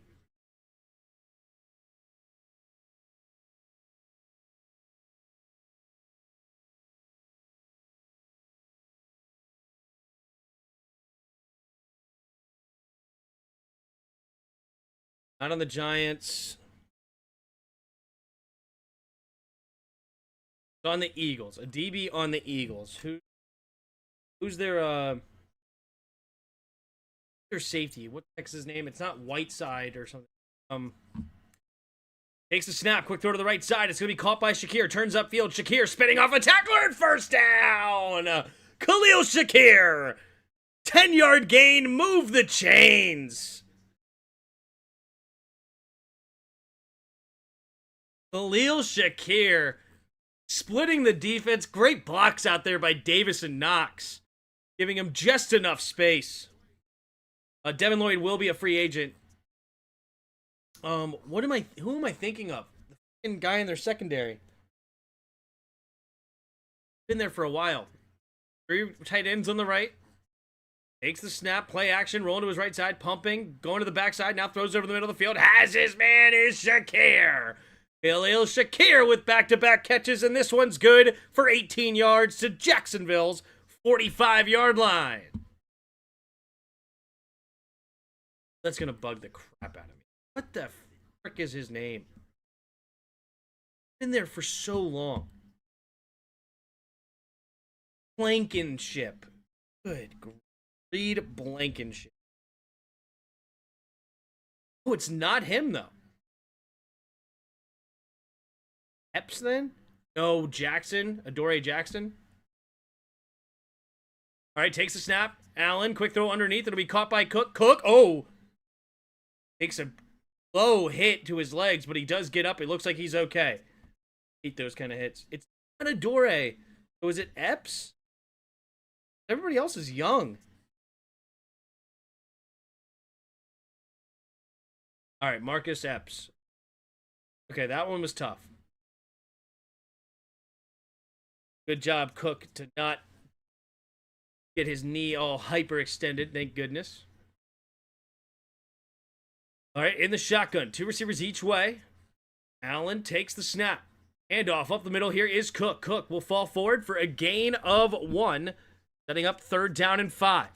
Not on the Giants. On the Eagles. A DB on the Eagles. Who's their safety? What the heck's his name? It's not Whiteside or something. Takes the snap. Quick throw to the right side. It's going to be caught by Shakir. Turns upfield. Shakir spinning off a tackler and first down. Khalil Shakir. 10-yard gain. Move the chains. Khalil Shakir splitting the defense. Great blocks out there by Davis and Knox, giving him just enough space. Devin Lloyd will be a free agent. Who am I thinking of? The fucking guy in their secondary. Been there for a while. 3 tight ends on the right. Takes the snap, play action, rolling to his right side, pumping, going to the backside, now throws over the middle of the field. Has his man is Shakir. Khalil Shakir with back-to-back catches, and this one's good for 18 yards to Jacksonville's 45-yard line. That's going to bug the crap out of me. What the frick is his name? Been there for so long. Blankenship. Good. Reed Blankenship. Oh, it's not him, though. Epps, then? No, Jackson. Adoree Jackson. All right, takes a snap. Allen, quick throw underneath. It'll be caught by Cook. Cook, oh! Takes a low hit to his legs, but he does get up. It looks like he's okay. Hate those kind of hits. It's not Adoree. So is it Epps? Everybody else is young. All right, Marcus Epps. Okay, that one was tough. Good job, Cook, to not get his knee all hyperextended. Thank goodness. All right, in the shotgun. 2 receivers each way. Allen takes the snap. Handoff up the middle here is Cook. Cook will fall forward for a gain of 1, setting up 3rd down and 5.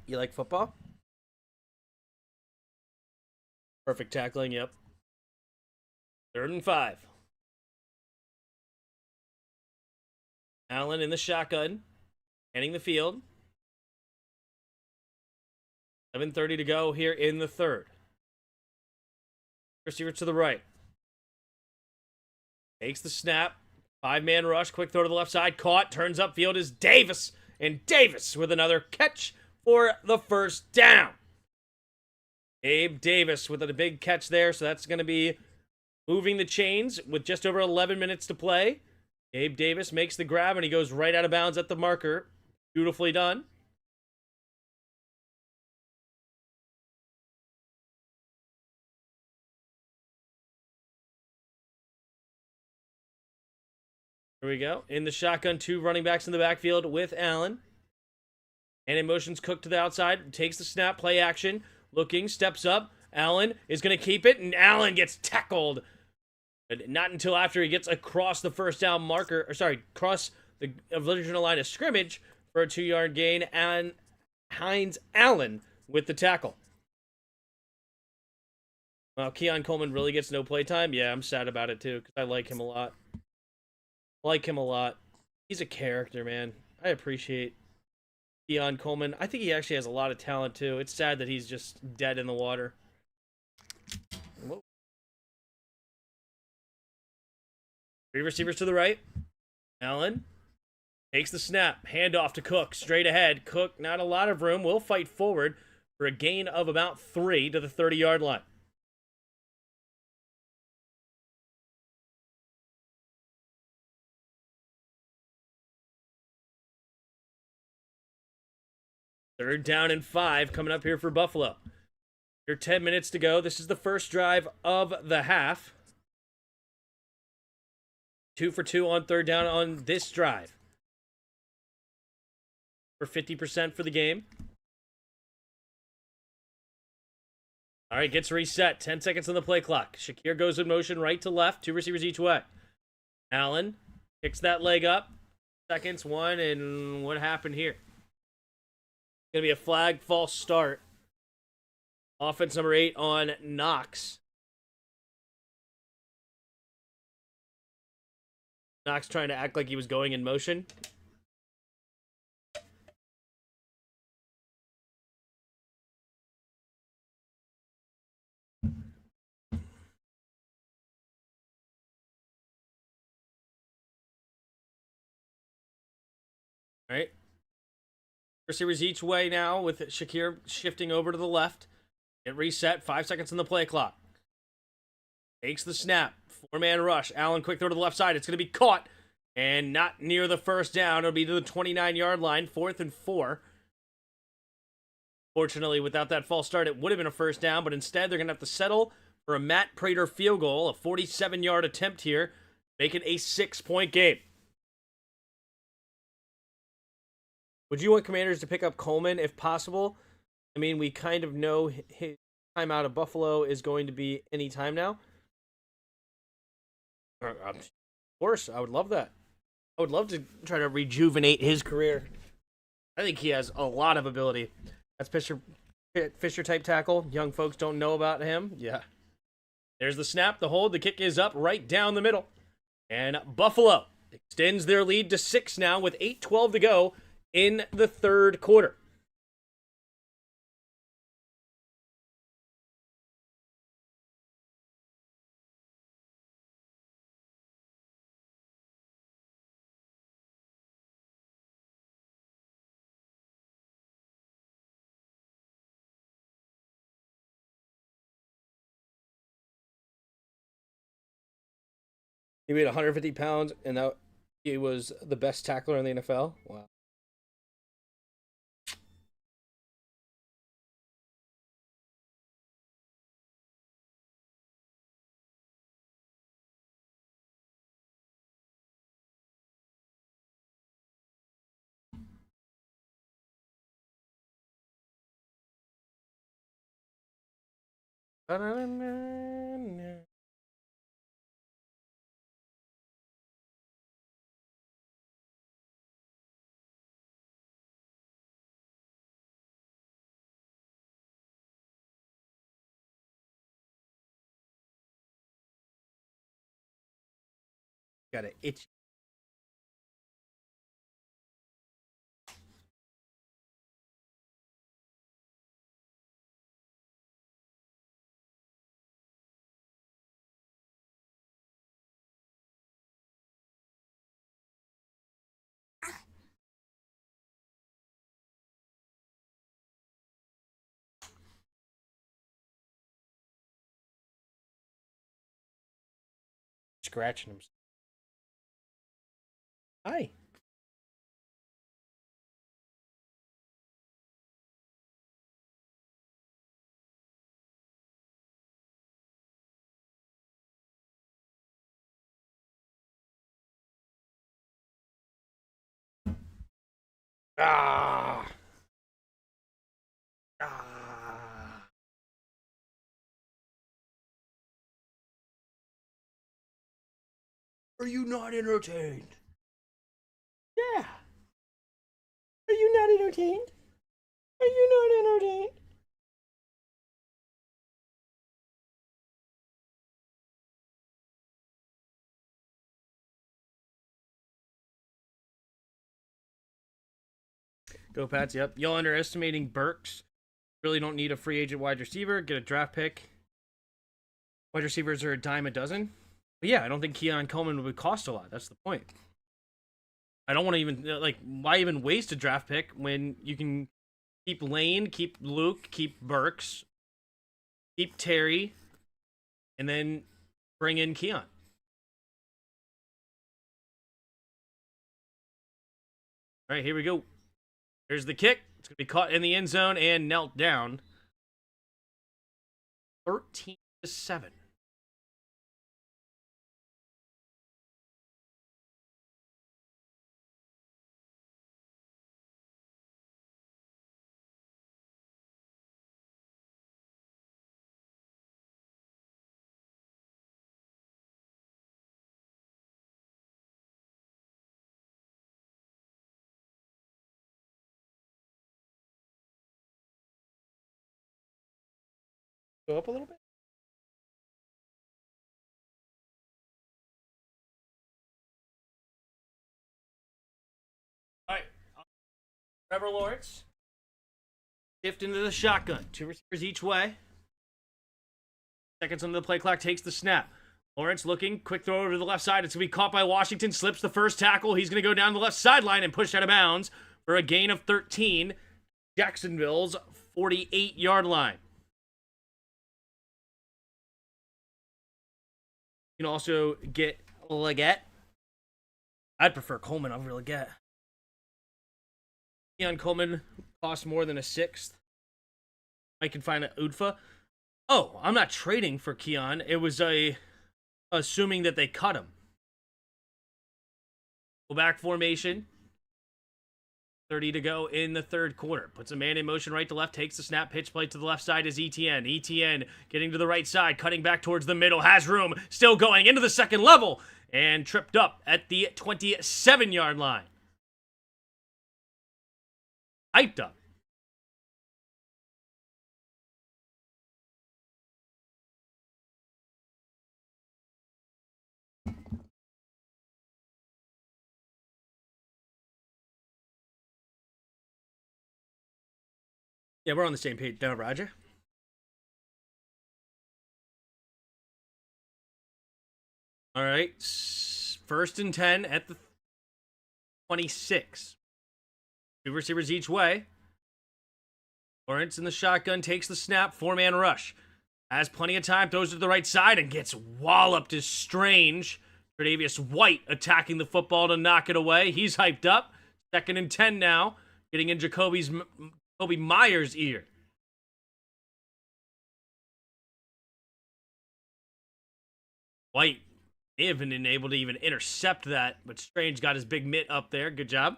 You like football? Perfect tackling, yep. 3rd and 5. Allen in the shotgun, heading the field. 11:30 to go here in the 3rd. Receiver to the right. Takes the snap. 5-man rush. Quick throw to the left side. Caught. Turns upfield is Davis. And Davis with another catch for the first down. Abe Davis with a big catch there. So that's going to be moving the chains with just over 11 minutes to play. Abe Davis makes the grab and he goes right out of bounds at the marker. Beautifully done. Here we go. In the shotgun, 2 running backs in the backfield with Allen. And in motions Cook to the outside. Takes the snap, play action. Looking, steps up. Allen is going to keep it, and Allen gets tackled. But not until after he gets across the first down marker, across the original line of scrimmage for a 2-yard gain, and Hines Allen with the tackle. Well, Keon Coleman really gets no playtime. Yeah, I'm sad about it too, because I like him a lot. He's a character, man. I appreciate Keon Coleman. I think he actually has a lot of talent too. It's sad that he's just dead in the water. Whoa. 3 receivers to the right. Allen takes the snap. Handoff to Cook. Straight ahead. Cook, not a lot of room. Will fight forward for a gain of about 3 to the 30-yard line. Third down and 5 coming up here for Buffalo. Here 10 minutes to go. This is the first drive of the half. 2 for 2 on 3rd down on this drive. For 50% for the game. All right, gets reset. 10 seconds on the play clock. Shakir goes in motion right to left. 2 receivers each way. Allen picks that leg up. Seconds, 1, and what happened here? Going to be a flag false start. Offense number 8 on Knox. Knox trying to act like he was going in motion. All right. Receivers each way now with Shakir shifting over to the left. It reset. 5 seconds on the play clock. Takes the snap. 4-man rush. Allen quick throw to the left side. It's going to be caught. And not near the first down. It'll be to the 29-yard line. 4th and 4. Fortunately, without that false start, it would have been a first down. But instead, they're going to have to settle for a Matt Prater field goal. A 47-yard attempt here. Make it a 6-point game. Would you want Commanders to pick up Coleman if possible? I mean, we kind of know his time out of Buffalo is going to be any time now. Of course, I would love that. I would love to try to rejuvenate his career. I think he has a lot of ability. That's Fisher type tackle. Young folks don't know about him. Yeah. There's the snap, the hold, the kick is up right down the middle. And Buffalo extends their lead to 6 now with 8:12 to go in the 3rd quarter. He weighed 150 pounds, and he was the best tackler in the NFL. Wow. Got it itch. Scratching himself. Hi. Ah. Ah. Are you not entertained? Yeah. Are you not entertained? Are you not entertained? Go Pats, yep. Y'all underestimating Burks. Really don't need a free agent wide receiver. Get a draft pick. Wide receivers are a dime a dozen. But yeah, I don't think Keon Coleman would cost a lot. That's the point. I don't want to even, like, why even waste a draft pick when you can keep Lane, keep Luke, keep Burks, keep Terry, and then bring in Keon. All right, here we go. Here's the kick. It's going to be caught in the end zone and knelt down. 13-7. Go up a little bit. All right. Trevor Lawrence. Shift into the shotgun. 2 receivers each way. Seconds under the play clock. Takes the snap. Lawrence looking. Quick throw over to the left side. It's going to be caught by Washington. Slips the first tackle. He's going to go down the left sideline and push out of bounds for a gain of 13. Jacksonville's 48-yard line. You can also get Leggett. I'd prefer Coleman over Leggett. Keon Coleman costs more than a sixth. I can find an UDFA. Oh, I'm not trading for Keon. It was assuming that they cut him. Go back formation. 30 to go in the third quarter. Puts a man in motion right to left. Takes the snap. Pitch play to the left side is ETN. ETN getting to the right side. Cutting back towards the middle. Has room. Still going into the second level. And tripped up at the 27-yard line. Hyped up. Yeah, we're on the same page now, Roger. All right. First and 10 at the 26. 2 receivers each way. Lawrence in the shotgun takes the snap. 4-man rush. Has plenty of time. Throws to the right side and gets walloped as Strange. Tre'Davious White attacking the football to knock it away. He's hyped up. 2nd and 10 now. Getting in Jacoby Myers' ear. White may have been able to even intercept that, but Strange got his big mitt up there. Good job.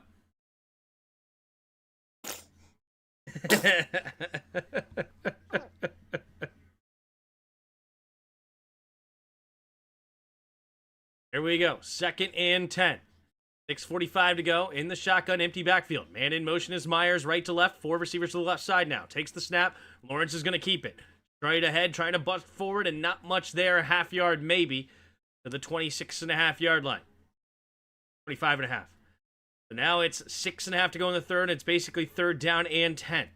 Here we go. 2nd and 10. 6:45 to go in the shotgun, empty backfield. Man in motion is Myers, right to left. 4 receivers to the left side now. Takes the snap. Lawrence is going to keep it. Straight ahead, trying to bust forward, and not much there. Half yard maybe to the 26.5-yard line. 25.5. So now it's 6.5 to go in the third. It's basically third down and 10.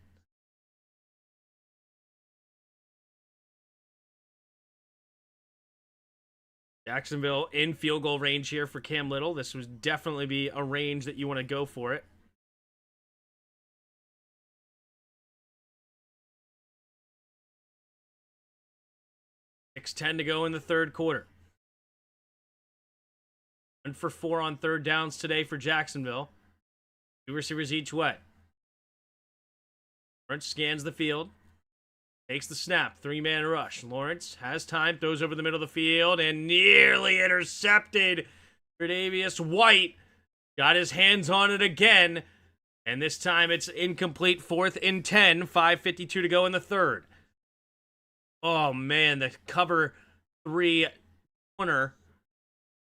Jacksonville in field goal range here for Cam Little. This would definitely be a range that you want to go for it. $6:10 to go in the third quarter. 1 for 4 on third downs today for Jacksonville. 2 receivers each way. Lawrence scans the field. Takes the snap. 3-man rush. Lawrence has time. Throws over the middle of the field and nearly intercepted. Tre'Davious White got his hands on it again. And this time it's incomplete. 4th and 10. 5:52 to go in the third. Oh, man. The cover 3 corner.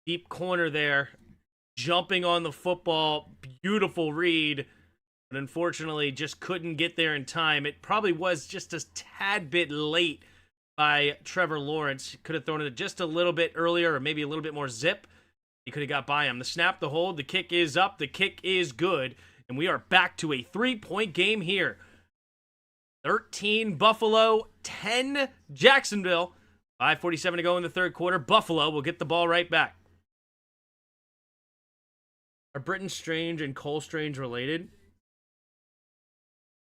Deep corner there. Jumping on the football. Beautiful read. But unfortunately, just couldn't get there in time. It probably was just a tad bit late by Trevor Lawrence. Could have thrown it just a little bit earlier or maybe a little bit more zip. He could have got by him. The snap, the hold, the kick is up. The kick is good. And we are back to a 3-point game here. 13 Buffalo, 10 Jacksonville. 5:47 to go in the third quarter. Buffalo will get the ball right back. Are Britton Strange and Cole Strange related?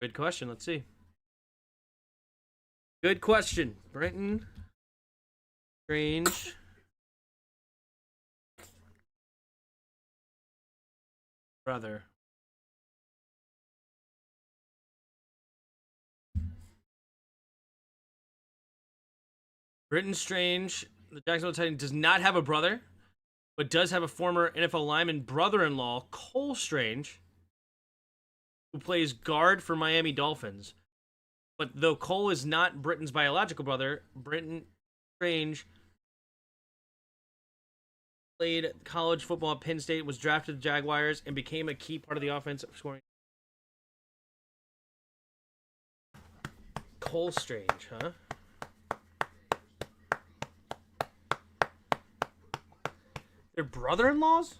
Good question. Let's see. Good question. Britton Strange. Brother. Britton Strange, the Jacksonville Titans, does not have a brother, but does have a former NFL lineman brother-in-law, Cole Strange, who plays guard for Miami Dolphins. But though Cole is not Britton's biological brother, Britton Strange played college football at Penn State, was drafted to the Jaguars, and became a key part of the offense of scoring. Cole Strange, huh? They're brother-in-laws?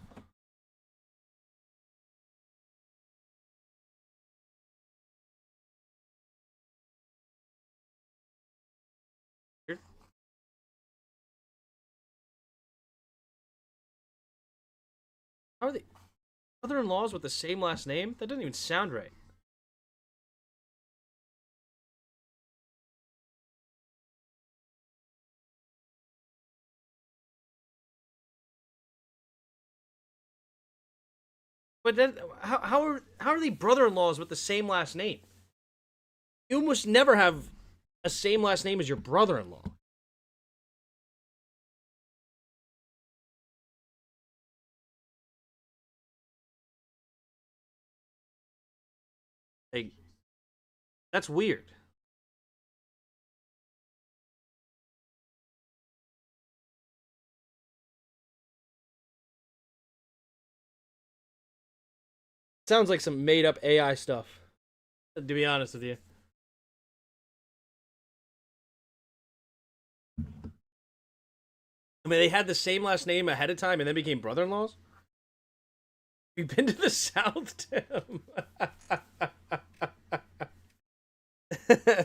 How are they brother-in-laws with the same last name? That doesn't even sound right. But then, how are they brother-in-laws with the same last name? You almost never have a same last name as your brother-in-law. Like, that's weird. Sounds like some made-up AI stuff, to be honest with you. I mean, they had the same last name ahead of time and then became brother-in-laws? You've been to the South, Tim.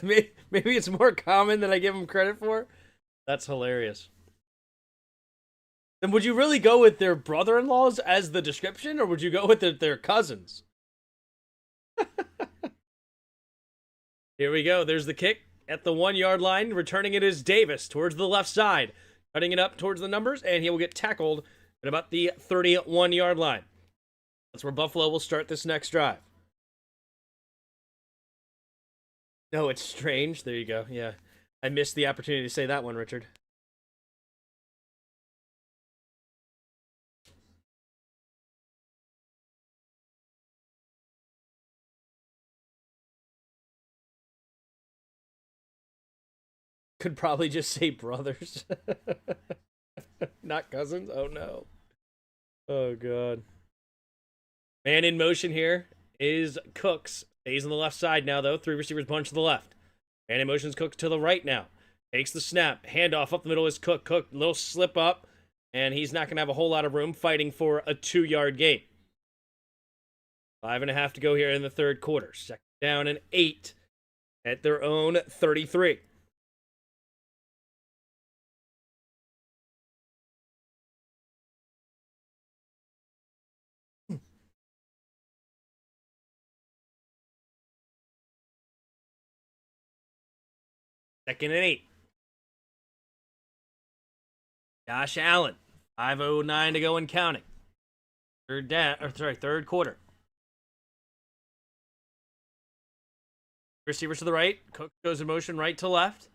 Maybe it's more common than I give them credit for. That's hilarious. Then would you really go with their brother-in-laws as the description, or would you go with their cousins? Here we go. There's the kick at the 1-yard line. Returning it is Davis towards the left side. Cutting it up towards the numbers, and he will get tackled at about the 31-yard line. That's where Buffalo will start this next drive. No, it's Strange. There you go. Yeah. I missed the opportunity to say that one, Richard. Could probably just say brothers. Not cousins? Oh, no. Oh, God. Man in motion here is Cooks. Stays on the left side now, though. 3 receivers bunch to the left. Man in motion is Cooks to the right now. Takes the snap. Handoff up the middle is Cook. Cook, little slip up. And he's not going to have a whole lot of room fighting for a 2-yard gain. 5.5 to go here in the third quarter. Second down and 8 at their own 33. Second and 8. Josh Allen. 5:09 to go and counting. Third quarter. Receivers to the right. Cook goes in motion right to left.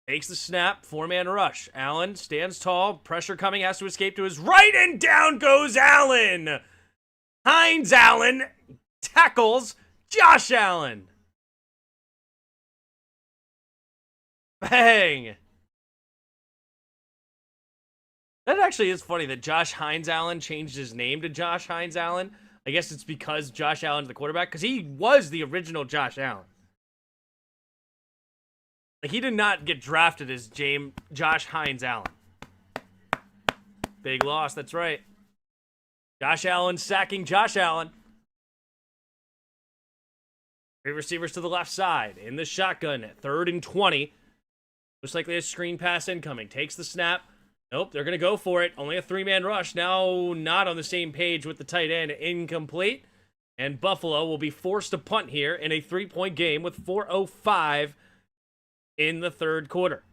Takes the snap. 4-man rush. Allen stands tall. Pressure coming. Has to escape to his right. And down goes Allen. Hines Allen tackles Josh Allen. Bang. That actually is funny that Josh Hines Allen changed his name to Josh Hines Allen. I guess it's because Josh Allen's the quarterback, because he was the original Josh Allen. Like, he did not get drafted as Josh Hines Allen. Big loss, that's right. Josh Allen sacking Josh Allen. Three receivers to the left side in the shotgun at 3rd and 20. Looks like there's a screen pass incoming. Takes the snap. Nope, they're going to go for it. Only a 3-man rush. Now not on the same page with the tight end. Incomplete. And Buffalo will be forced to punt here in a 3-point game with 4:05 in the third quarter.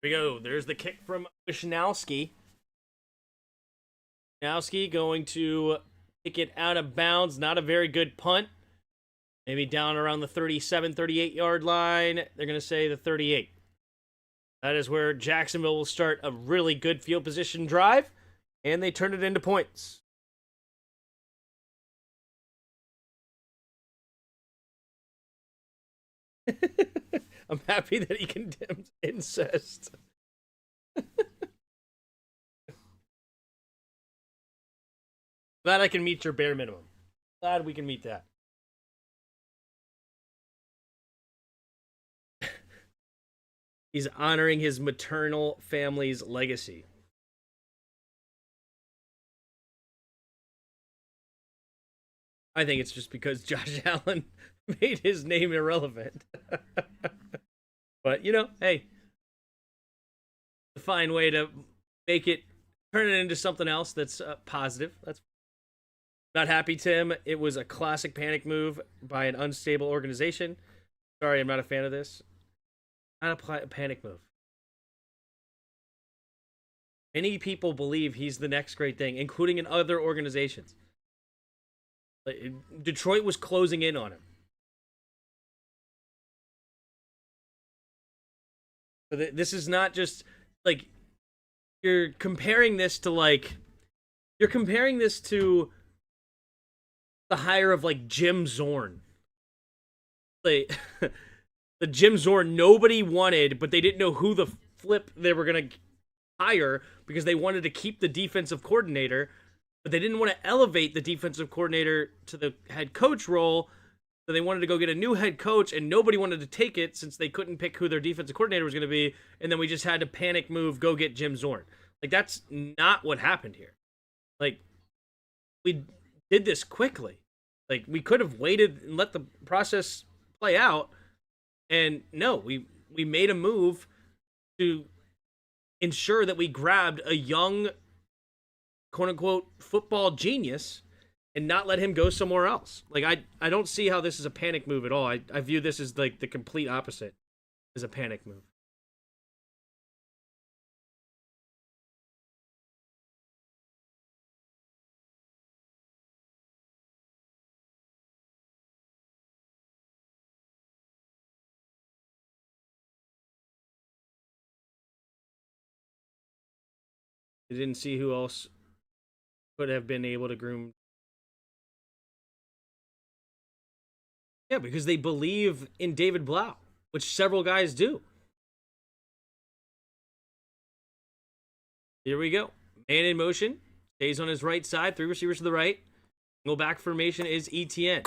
Here we go. There's the kick from Wishnowski. Wishnowski going to kick it out of bounds. Not a very good punt. Maybe down around the 37, 38-yard line. They're going to say the 38. That is where Jacksonville will start a really good field position drive, and they turn it into points. I'm happy that he condemned incest. Glad I can meet your bare minimum. Glad we can meet that. He's honoring his maternal family's legacy. I think it's just because Josh Allen made his name irrelevant. But, you know, hey, a fine way to make it, turn it into something else that's positive. That's not happy, Tim. It was a classic panic move by an unstable organization. Sorry, I'm not a fan of this. Not a panic move. Many people believe he's the next great thing, including in other organizations. Detroit was closing in on him. This is not just like you're comparing this to the hire of like Jim Zorn. Like the Jim Zorn nobody wanted, but they didn't know who the flip they were gonna hire because they wanted to keep the defensive coordinator, but they didn't want to elevate the defensive coordinator to the head coach role. So they wanted to go get a new head coach, and nobody wanted to take it since they couldn't pick who their defensive coordinator was going to be. And then we just had to panic move, go get Jim Zorn. Like, that's not what happened here. Like, we did this quickly. Like, we could have waited and let the process play out. And no, we made a move to ensure that we grabbed a young, quote-unquote, football genius and not let him go somewhere else. Like, I don't see how this is a panic move at all. I view this as, like, the complete opposite as a panic move. I didn't see who else could have been able to groom. Yeah, because they believe in David Blau, which several guys do. Here we go. Man in motion. Stays on his right side. 3 receivers to the right. Go back formation is ETN.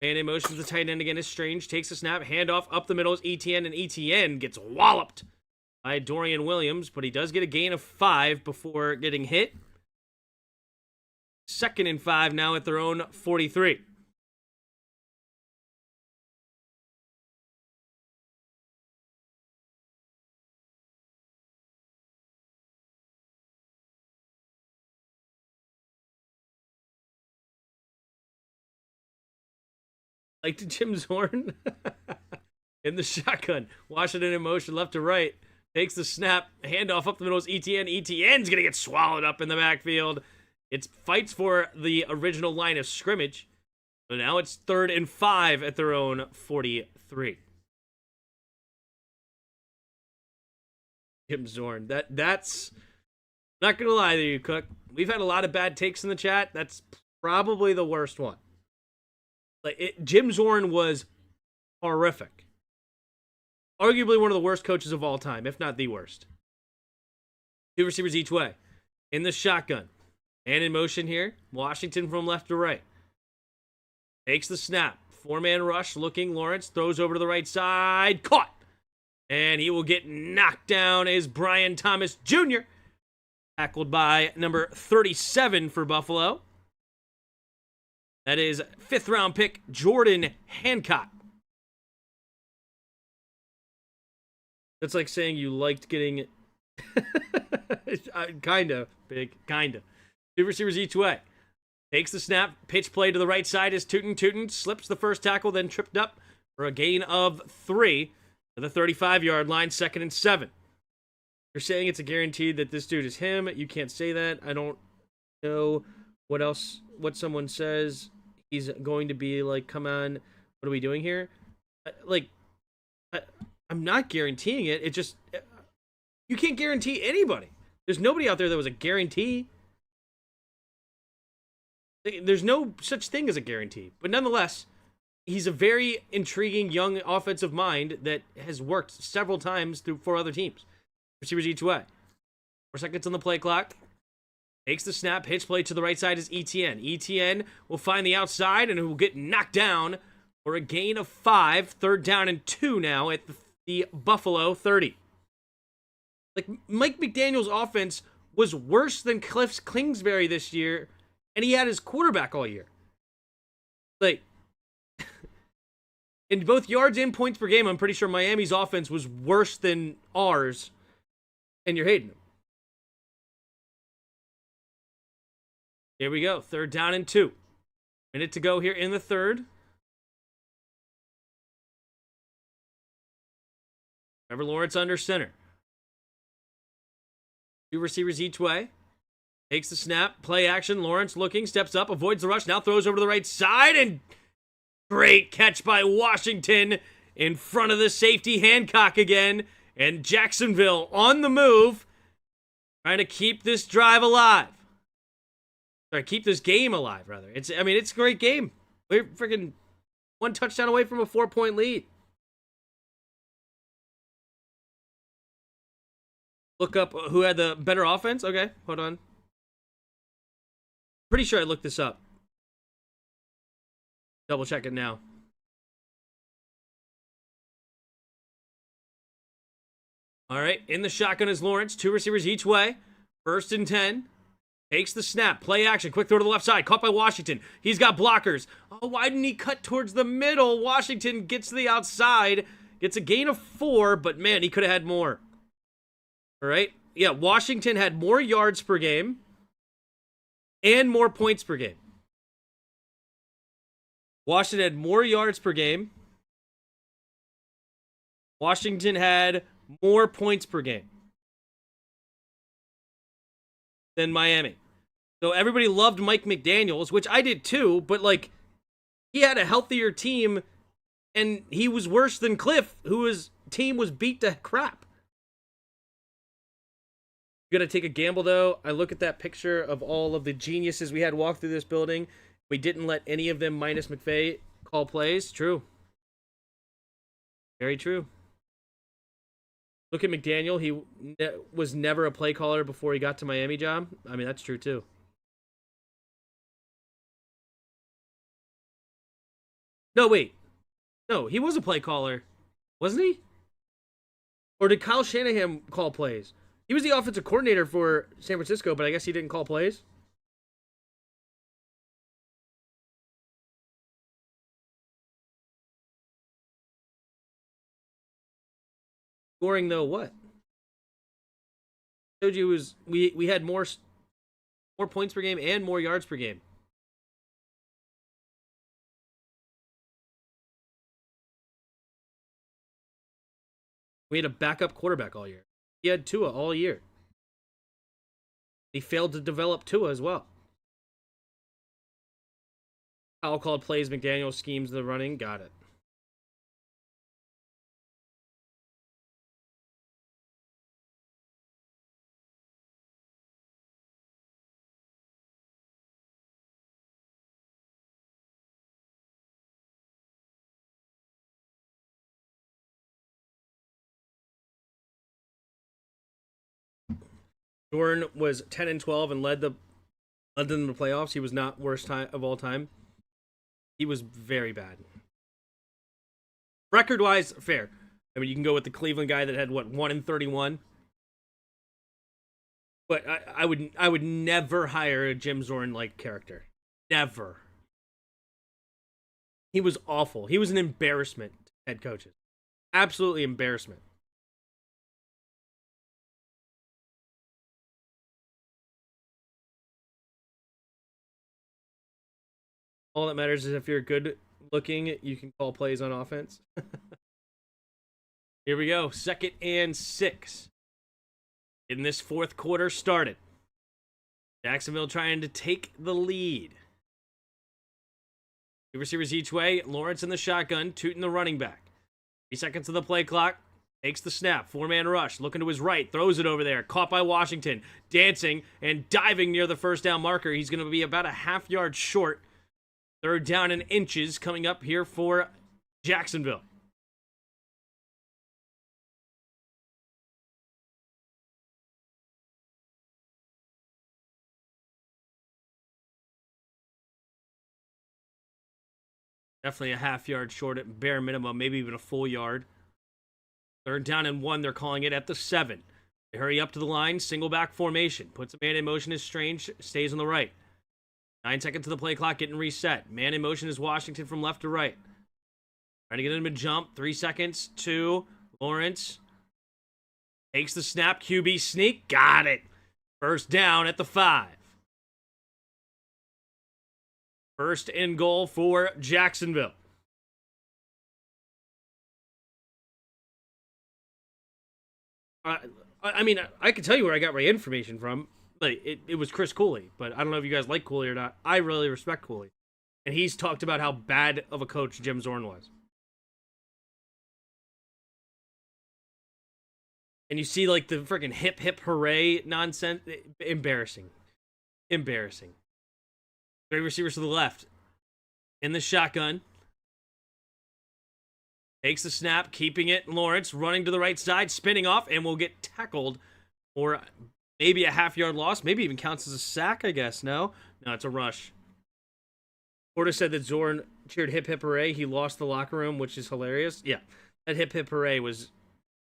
Man in motion to the tight end again is Strange. Takes a snap. Handoff up the middle is ETN. And ETN gets walloped by Dorian Williams. But he does get a gain of 5 before getting hit. 2nd and 5 now at their own 43. Like to Jim Zorn in the shotgun. Washington in motion left to right. Takes the snap. Handoff up the middle is ETN. ETN's going to get swallowed up in the backfield. It fights for the original line of scrimmage. So now it's 3rd and 5 at their own 43. Jim Zorn. That's not going to lie to you, Cook. We've had a lot of bad takes in the chat. That's probably the worst one. Jim Zorn was horrific. Arguably one of the worst coaches of all time, if not the worst. 2 receivers each way. In the shotgun. Man in motion here. Washington from left to right. Takes the snap. 4-man rush. Looking. Lawrence throws over to the right side. Caught. And he will get knocked down as Brian Thomas Jr. Tackled by number 37 for Buffalo. That is 5th round pick Jordan Hancock. That's like saying you liked getting kinda big, kinda. 2 receivers each way. Takes the snap, pitch play to the right side is Tootin, slips the first tackle, then tripped up for a gain of 3 to the 35-yard line, 2nd and 7. You're saying it's a guarantee that this dude is him. You can't say that. I don't know what someone says. He's going to be like, come on, what are we doing here? I'm not guaranteeing it. It just, you can't guarantee anybody. There's nobody out there that was a guarantee. There's no such thing as a guarantee. But nonetheless, he's a very intriguing young offensive mind that has worked several times for other teams. Receivers each way. 4 seconds on the play clock. Takes the snap. Pitch play to the right side is ETN. ETN will find the outside and will get knocked down for a gain of 5. 3rd down and 2 now at the Buffalo 30. Like, Mike McDaniel's offense was worse than Cliff Kingsbury this year, and he had his quarterback all year. Like, in both yards and points per game, I'm pretty sure Miami's offense was worse than ours, and you're hating him. Here we go. 3rd down and 2. Minute to go here in the 3rd. Trevor Lawrence under center. 2 receivers each way. Takes the snap. Play action. Lawrence looking. Steps up. Avoids the rush. Now throws over to the right side. And great catch by Washington in front of the safety. Hancock again. And Jacksonville on the move. Trying to keep this drive alive. Or keep this game alive, rather. It's a great game. We're freaking 1 touchdown away from a 4-point lead. Look up who had the better offense. Okay, hold on. Pretty sure I looked this up. Double check it now. All right, in the shotgun is Lawrence. 2 receivers each way. 1st and 10. Takes the snap. Play action. Quick throw to the left side. Caught by Washington. He's got blockers. Oh, why didn't he cut towards the middle? Washington gets to the outside. Gets a gain of 4, but man, he could have had more. All right. Yeah, Washington had more yards per game and more points per game. Washington had more yards per game. Washington had more points per game than Miami. So everybody loved Mike McDaniels, which I did too, but like, he had a healthier team and he was worse than Cliff, whose team was beat to crap. You gotta take a gamble though. I look at that picture of all of the geniuses we had walk through this building, We didn't let any of them minus McVay call plays. True. Very true. Look at McDaniel. He was never a play caller before he got to Miami job. I mean, that's true too. No, wait. No, he was a play caller. Wasn't he? Or did Kyle Shanahan call plays? He was the offensive coordinator for San Francisco, but I guess he didn't call plays. Scoring though, what? I told you it was we had more points per game and more yards per game. We had a backup quarterback all year. He had Tua all year. He failed to develop Tua as well. Kyle called plays, McDaniel schemes the running. Got it. Jordan was 10-12 and led them to the playoffs. He was not worst time of all time. He was very bad. Record-wise, fair. I mean, you can go with the Cleveland guy that had what 1-31. But I would never hire a Jim Zorn like character. Never. He was awful. He was an embarrassment to head coaches. Absolutely embarrassment. All that matters is if you're good looking, you can call plays on offense. Here we go. 2nd and 6. In this fourth quarter started. Jacksonville trying to take the lead. Two receivers each way. Lawrence in the shotgun, tooting the running back. 3 seconds of the play clock. Takes the snap. 4-man rush. Looking to his right. Throws it over there. Caught by Washington. Dancing and diving near the first down marker. He's going to be about a half yard short. 3rd down in inches coming up here for Jacksonville. Definitely a half yard short at bare minimum, maybe even a full yard. 3rd down and 1, they're calling it at the 7. They hurry up to the line, single back formation. Puts a man in motion is Strange, stays on the right. 9 seconds to the play clock, getting reset. Man in motion is Washington from left to right. Trying to get him to jump. 3 seconds to Lawrence. Takes the snap. QB sneak. Got it. 1st down at the 5. 1st and goal for Jacksonville. I mean, I can tell you where I got my information from. Like, it was Chris Cooley, but I don't know if you guys like Cooley or not. I really respect Cooley. And he's talked about how bad of a coach Jim Zorn was. And you see, like, the freaking hip, hip, hooray nonsense. Embarrassing. Embarrassing. 3 receivers to the left. In the shotgun. Takes the snap, keeping it. Lawrence running to the right side, spinning off, and will get tackled for maybe a half yard loss. Maybe even counts as a sack, I guess. No, it's a rush. Porter said that Zorn cheered hip hip hooray. He lost the locker room, which is hilarious. Yeah, that hip hip hooray was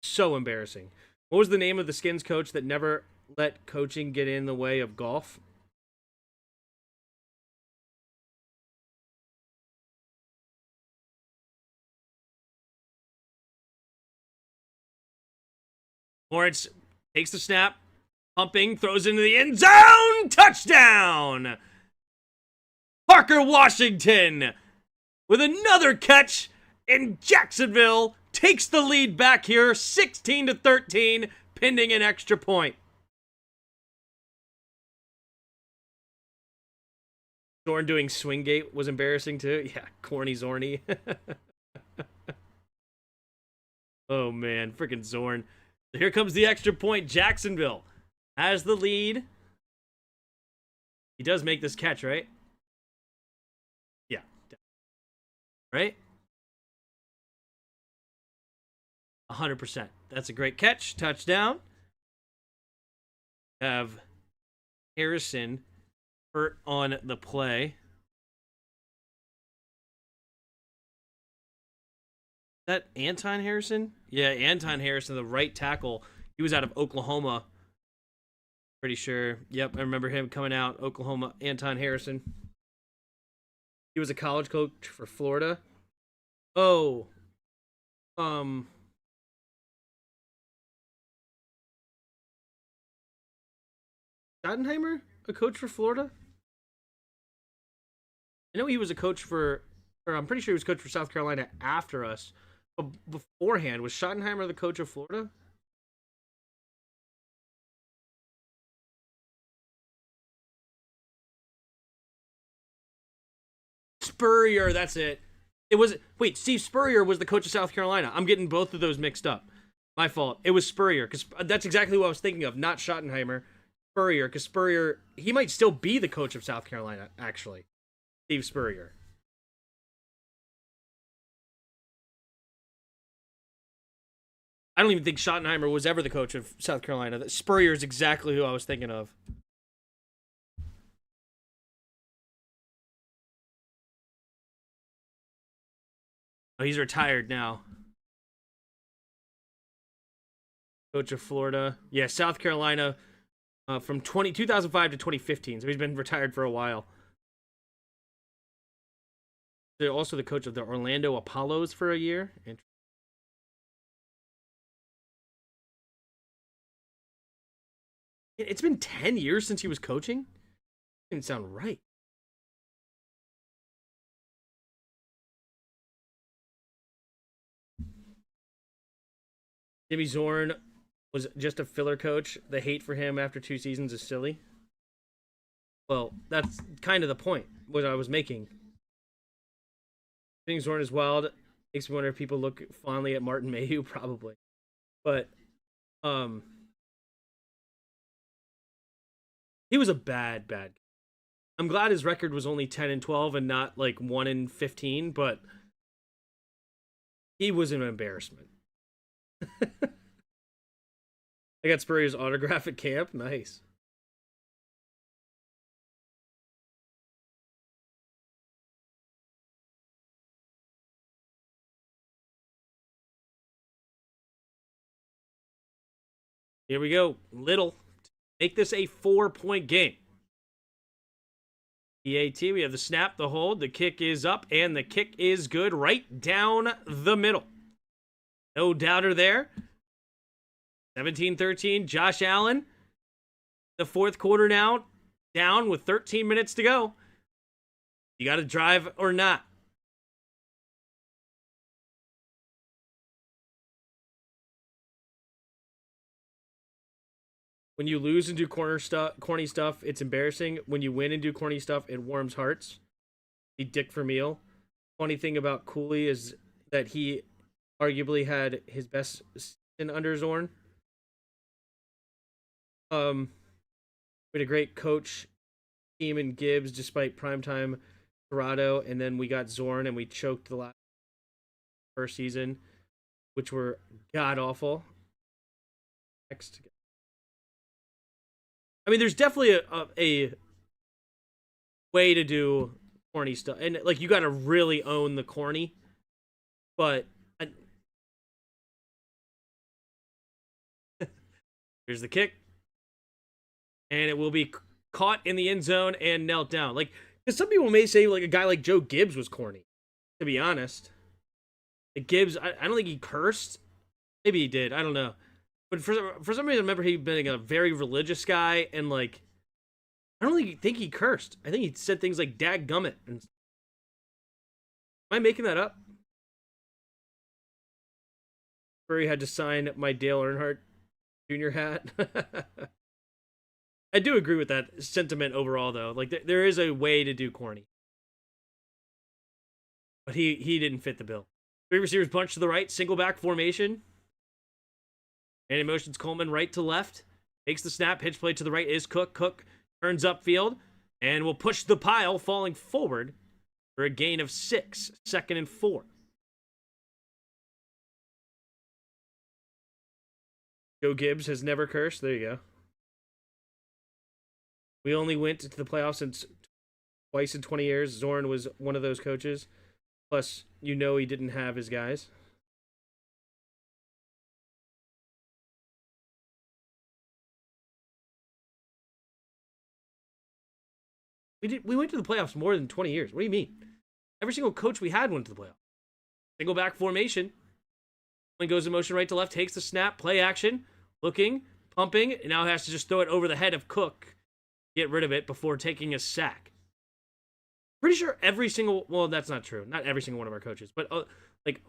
so embarrassing. What was the name of the Skins coach that never let coaching get in the way of golf? Lawrence takes the snap, pumping, throws into the end zone. Touchdown! Parker Washington with another catch, and Jacksonville takes the lead back here, 16-13, pending an extra point. Zorn doing Swinggate was embarrassing too. Yeah, corny Zorny. Oh man, freaking Zorn. So here comes the extra point. Jacksonville has the lead. He does make this catch, right? right? 100%. That's a great catch. Touchdown. Have Harrison hurt on the play. That Anton Harrison? Yeah, Anton Harrison, the right tackle. He was out of Oklahoma. Pretty sure. Yep, I remember him coming out. Oklahoma, Anton Harrison. He was a college coach for Florida. Oh. Schottenheimer? A coach for Florida? I know he was a coach for, or I'm pretty sure he was coach for South Carolina after us. But beforehand, was Schottenheimer the coach of Florida? Spurrier, that's it. It was wait, Steve Spurrier was the coach of South Carolina. I'm getting both of those mixed up. My fault. It was Spurrier because that's exactly what I was thinking of, not Schottenheimer. Spurrier, because Spurrier he might still be the coach of South Carolina. Actually, Steve Spurrier. I don't even think Schottenheimer was ever the coach of South Carolina. Spurrier is exactly who I was thinking of. Oh, he's retired now. Coach of Florida. Yeah, South Carolina from 2005 to 2015. So he's been retired for a while. They're also the coach of the Orlando Apollos for a year. It's been 10 years since he was coaching? Didn't sound right. Jimmy Zorn was just a filler coach. The hate for him after 2 seasons is silly. Well, that's kind of the point, what I was making. Jimmy Zorn is wild. Makes me wonder if people look fondly at Martin Mayhew, probably. But, he was a bad. I'm glad his record was only 10-12 and not like 1-15, but he was an embarrassment. I got Spurrier's autograph at camp. Nice. Here we go. Little. Make this a 4-point game. EAT, we have the snap, the hold, the kick is up, and the kick is good right down the middle. No doubter there. 17-13, Josh Allen. The fourth quarter now, down with 13 minutes to go. You got to drive or not. When you lose and do corny stuff, it's embarrassing. When you win and do corny stuff, it warms hearts. Be Dick Vermeil. Funny thing about Cooley is that he arguably had his best season under Zorn. We had a great coach team in Gibbs despite primetime Corrado, and then we got Zorn and we choked the first season, which were god awful. Next. I mean, there's definitely a way to do corny stuff, and like you got to really own the corny. But here's the kick, and it will be caught in the end zone and knelt down. Like, because some people may say like a guy like Joe Gibbs was corny. To be honest, like Gibbs, I don't think he cursed. Maybe he did. I don't know. But for some reason, I remember he being a very religious guy, and like, I don't really think he cursed. I think he said things like "dag gummit." And am I making that up? Where he had to sign my Dale Earnhardt Jr. hat. I do agree with that sentiment overall, though. Like, there is a way to do corny, but he didn't fit the bill. Three receivers bunch to the right, single back formation. And it motions Coleman right to left. Takes the snap. Pitch play to the right is Cook. Cook turns upfield and will push the pile, falling forward for a gain of 6. 2nd and 4. Joe Gibbs has never cursed. There you go. We only went to the playoffs twice in 20 years. Zorn was one of those coaches. Plus, he didn't have his guys. We went to the playoffs more than 20 years. What do you mean? Every single coach we had went to the playoffs. Single back formation. When goes in motion right to left, takes the snap, play action, looking, pumping, and now has to just throw it over the head of Cook. Get rid of it before taking a sack. Pretty sure that's not true. Not every single one of our coaches, but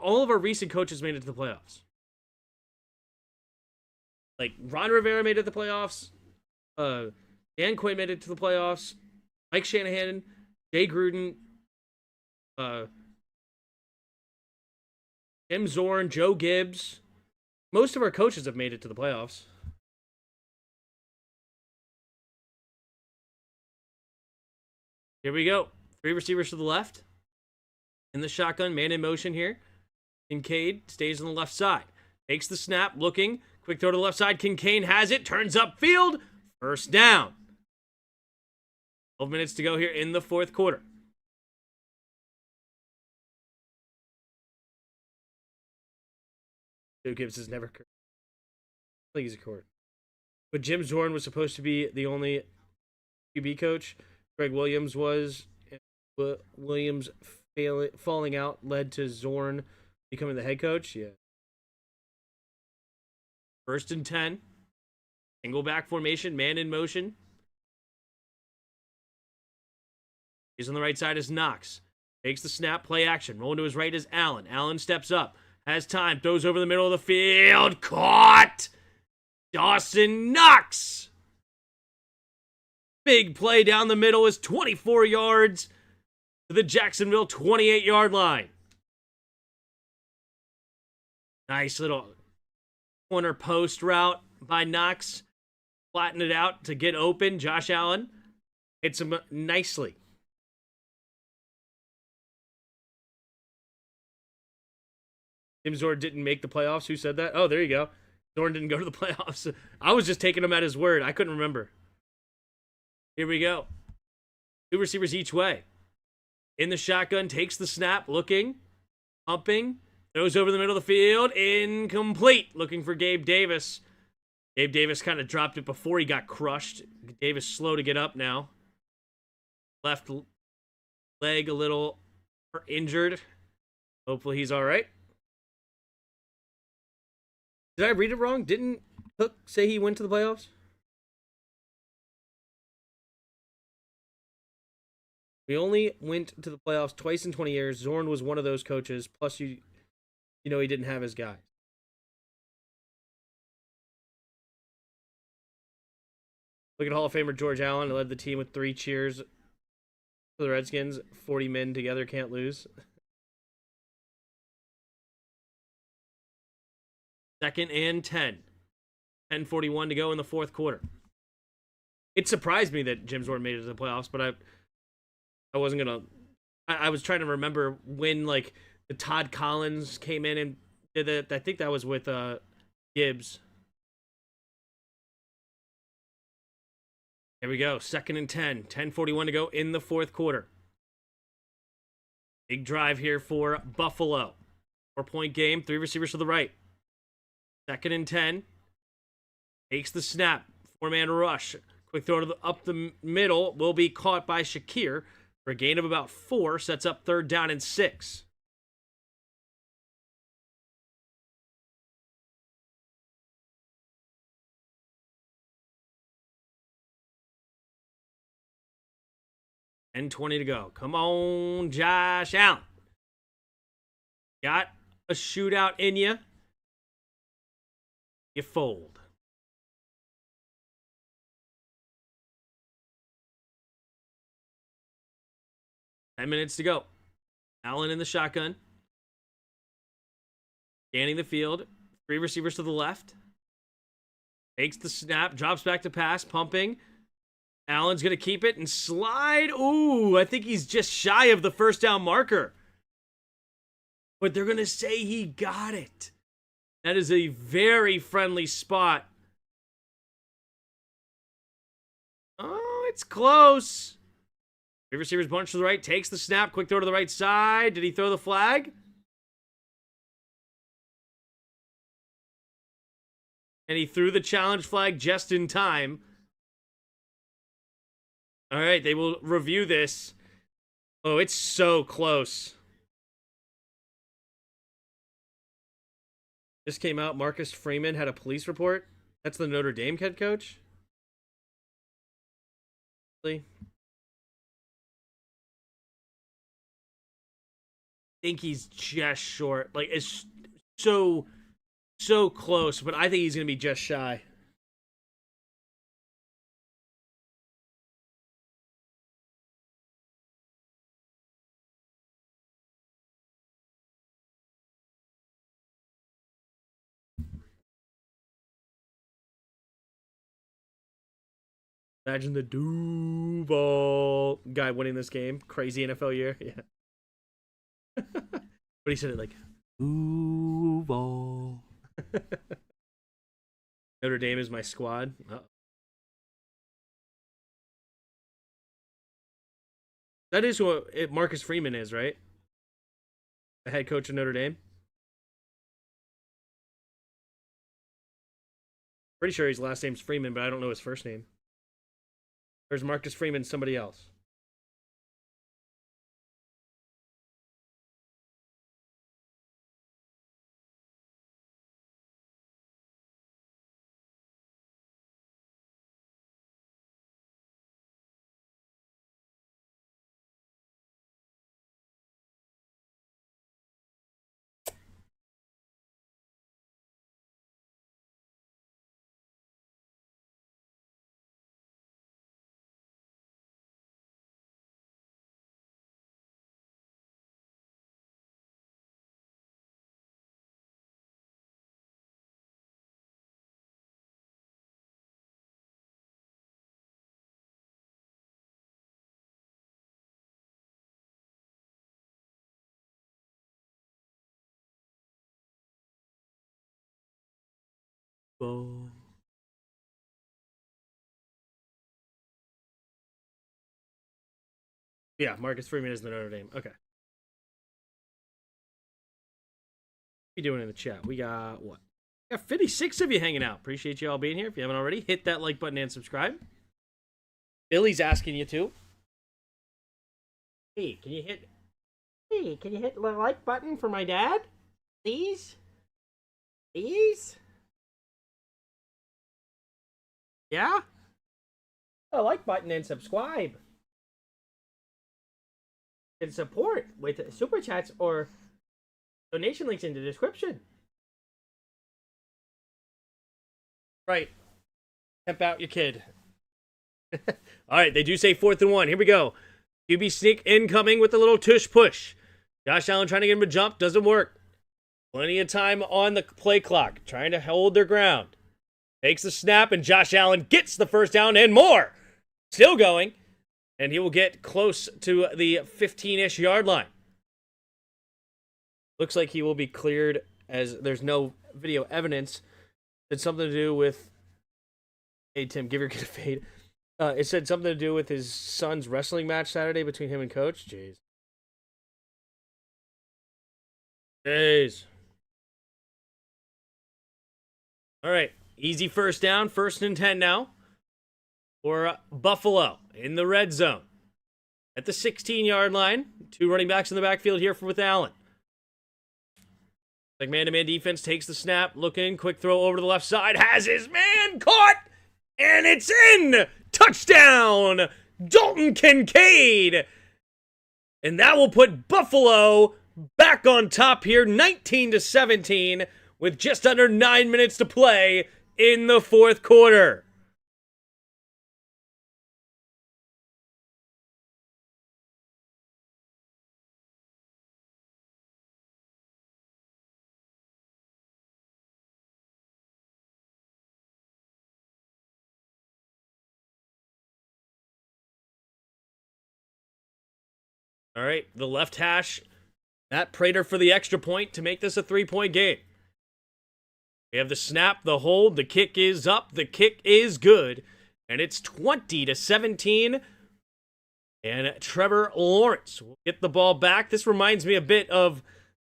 all of our recent coaches made it to the playoffs. Like Ron Rivera made it to the playoffs. Dan Quinn made it to the playoffs. Mike Shanahan, Jay Gruden, Tim Zorn, Joe Gibbs. Most of our coaches have made it to the playoffs. Here we go. 3 receivers to the left. In the shotgun, man in motion here. Kincaid stays on the left side. Takes the snap, looking. Quick throw to the left side. Kincaid has it. Turns upfield. First down. 12 minutes to go here in the 4th quarter. Joe Gibbs has never cursed. I think he's a court. But Jim Zorn was supposed to be the only QB coach. Greg Williams was. Williams falling out led to Zorn becoming the head coach. Yeah. 1st and 10. Single back formation, man in motion. He's on the right side is Knox. Takes the snap, play action. Rolling to his right is Allen. Allen steps up. Has time. Throws over the middle of the field. Caught! Dawson Knox! Big play down the middle is 24 yards to the Jacksonville 28-yard line. Nice little corner post route by Knox. Flatten it out to get open. Josh Allen hits him nicely. Tim Zorn didn't make the playoffs. Who said that? Oh, there you go. Zorn didn't go to the playoffs. I was just taking him at his word. I couldn't remember. Here we go. 2 receivers each way. In the shotgun, takes the snap, looking, pumping, throws over the middle of the field, incomplete. Looking for Gabe Davis. Gabe Davis kind of dropped it before he got crushed. Davis slow to get up now. Left leg a little injured. Hopefully he's all right. Did I read it wrong? Didn't Cook say he went to the playoffs? We only went to the playoffs twice in 20 years. Zorn was one of those coaches. Plus, he didn't have his guys. Look at Hall of Famer George Allen. He led the team with 3 cheers for the Redskins. 40 men together can't lose. 2nd and 10. 10:41 to go in the 4th quarter. It surprised me that Jim Zorn made it to the playoffs, but I wasn't going to... I was trying to remember when, the Todd Collins came in and did it. I think that was with Gibbs. Here we go. 2nd and 10. 10:41 to go in the 4th quarter. Big drive here for Buffalo. 4-point game. 3 receivers to the right. 2nd and 10. Takes the snap. 4-man rush. Quick throw up the middle. Will be caught by Shakir for a gain of about 4. Sets up 3rd down and 6. And 20 to go. Come on, Josh Allen. Got a shootout in you. You fold. Ten minutes to go. Allen in the shotgun. Scanning the field. 3 receivers to the left. Takes the snap. Drops back to pass. Pumping. Allen's going to keep it and slide. Ooh, I think he's just shy of the first down marker. But they're going to say he got it. That is a very friendly spot. Oh, it's close. Three receivers bunch to the right, takes the snap, quick throw to the right side. Did he throw the flag? And he threw the challenge flag just in time. All right, they will review this. Oh, it's so close. This came out. Marcus Freeman had a police report. That's the Notre Dame head coach. I think he's just short. Like, it's so close, but I think he's going to be just shy. Imagine the Duval guy winning this game. Crazy NFL year. Yeah. But he said it like, Duval. Notre Dame is my squad. Uh-oh. That is who Marcus Freeman is, right? The head coach of Notre Dame. Pretty sure his last name's Freeman, but I don't know his first name. There's Marcus Freeman, somebody else. Oh. Yeah, Marcus Freeman is the Notre Dame. Okay. What are you doing in the chat? We got what? We got 56 of you hanging out. Appreciate you all being here. If you haven't already, hit that like button and subscribe. Billy's asking you to. Hey, can you hit the like button for my dad? Please? Please? Yeah? The like button and subscribe. And support with super chats or donation links in the description. Right. Temp out your kid. All right, they do say 4th and 1. Here we go. QB sneak incoming with a little tush push. Josh Allen trying to get him a jump. Doesn't work. Plenty of time on the play clock. Trying to hold their ground. Takes the snap, and Josh Allen gets the first down and more. Still going. And he will get close to the 15-ish yard line. Looks like he will be cleared as there's no video evidence. It's something to do with... Hey, Tim, give your kid a fade. It said something to do with his son's wrestling match Saturday between him and coach. Jeez. All right. Easy first down. 1st and 10 now. For Buffalo in the red zone. At the 16-yard line. 2 running backs in the backfield here with Allen. Like man-to-man defense takes the snap. Looking. Quick throw over to the left side. Has his man caught. And it's in. Touchdown. Dalton Kincaid. And that will put Buffalo back on top here. 19-17 with just under 9 minutes to play in the 4th quarter. All right, the left hash, Matt Prater for the extra point to make this a 3-point game. We have the snap, the hold, the kick is up, the kick is good, and it's 20-17. And Trevor Lawrence will get the ball back. This reminds me a bit of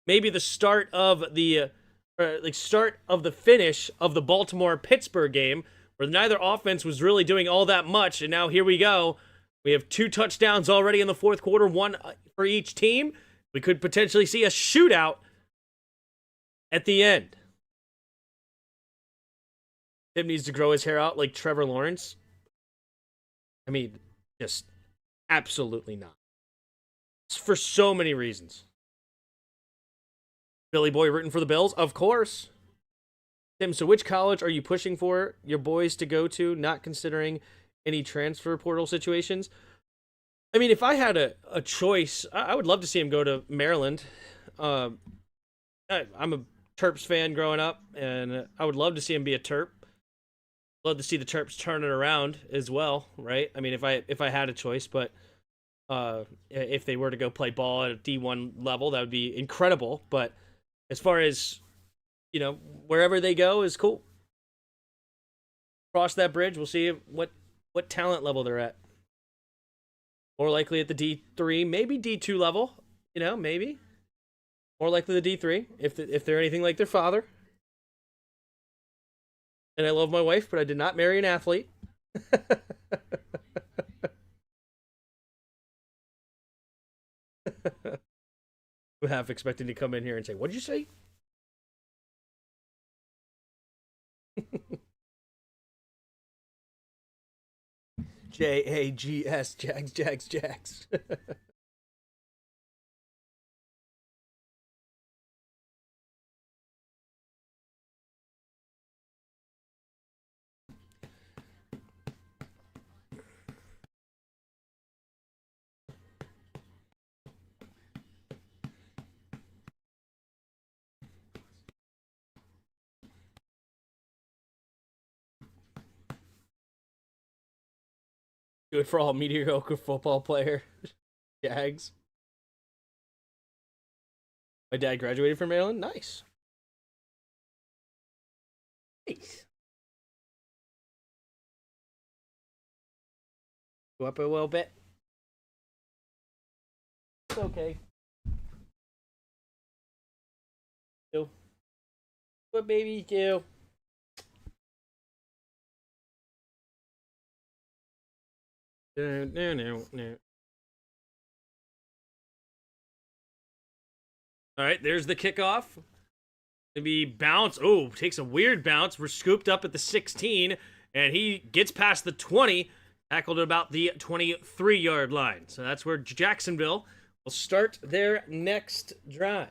maybe the start of the finish of the Baltimore-Pittsburgh game, where neither offense was really doing all that much, and now here we go. We have 2 touchdowns already in the fourth quarter, 1 for each team. We could potentially see a shootout at the end. Tim needs to grow his hair out like Trevor Lawrence. I mean, just absolutely not. It's for so many reasons. Billy Boy rooting for the Bills? Of course. Tim, so which college are you pushing for your boys to go to, not considering any transfer portal situations? I mean, if I had a choice, I would love to see him go to Maryland. I'm a Terps fan growing up, and I would love to see him be a Terp. Love to see the Terps turn it around as well, right? I mean, if I had a choice, but if they were to go play ball at a D1 level, that would be incredible. But as far as, wherever they go is cool. Cross that bridge, we'll see what talent level they're at. More likely at the D3, maybe D2 level, maybe. More likely the D3, if they're anything like their father. And I love my wife, but I did not marry an athlete. I'm half expecting to come in here and say, "What did you say?" Jags, Jags. Good for all mediocre football player. Jags. My dad graduated from Maryland. Nice. Nice. Go up a little bit. It's okay. Do what babies do. No. All right, there's the kickoff. Maybe bounce. Oh, takes a weird bounce. We're scooped up at the 16, and he gets past the 20, tackled at about the 23-yard line. So that's where Jacksonville will start their next drive.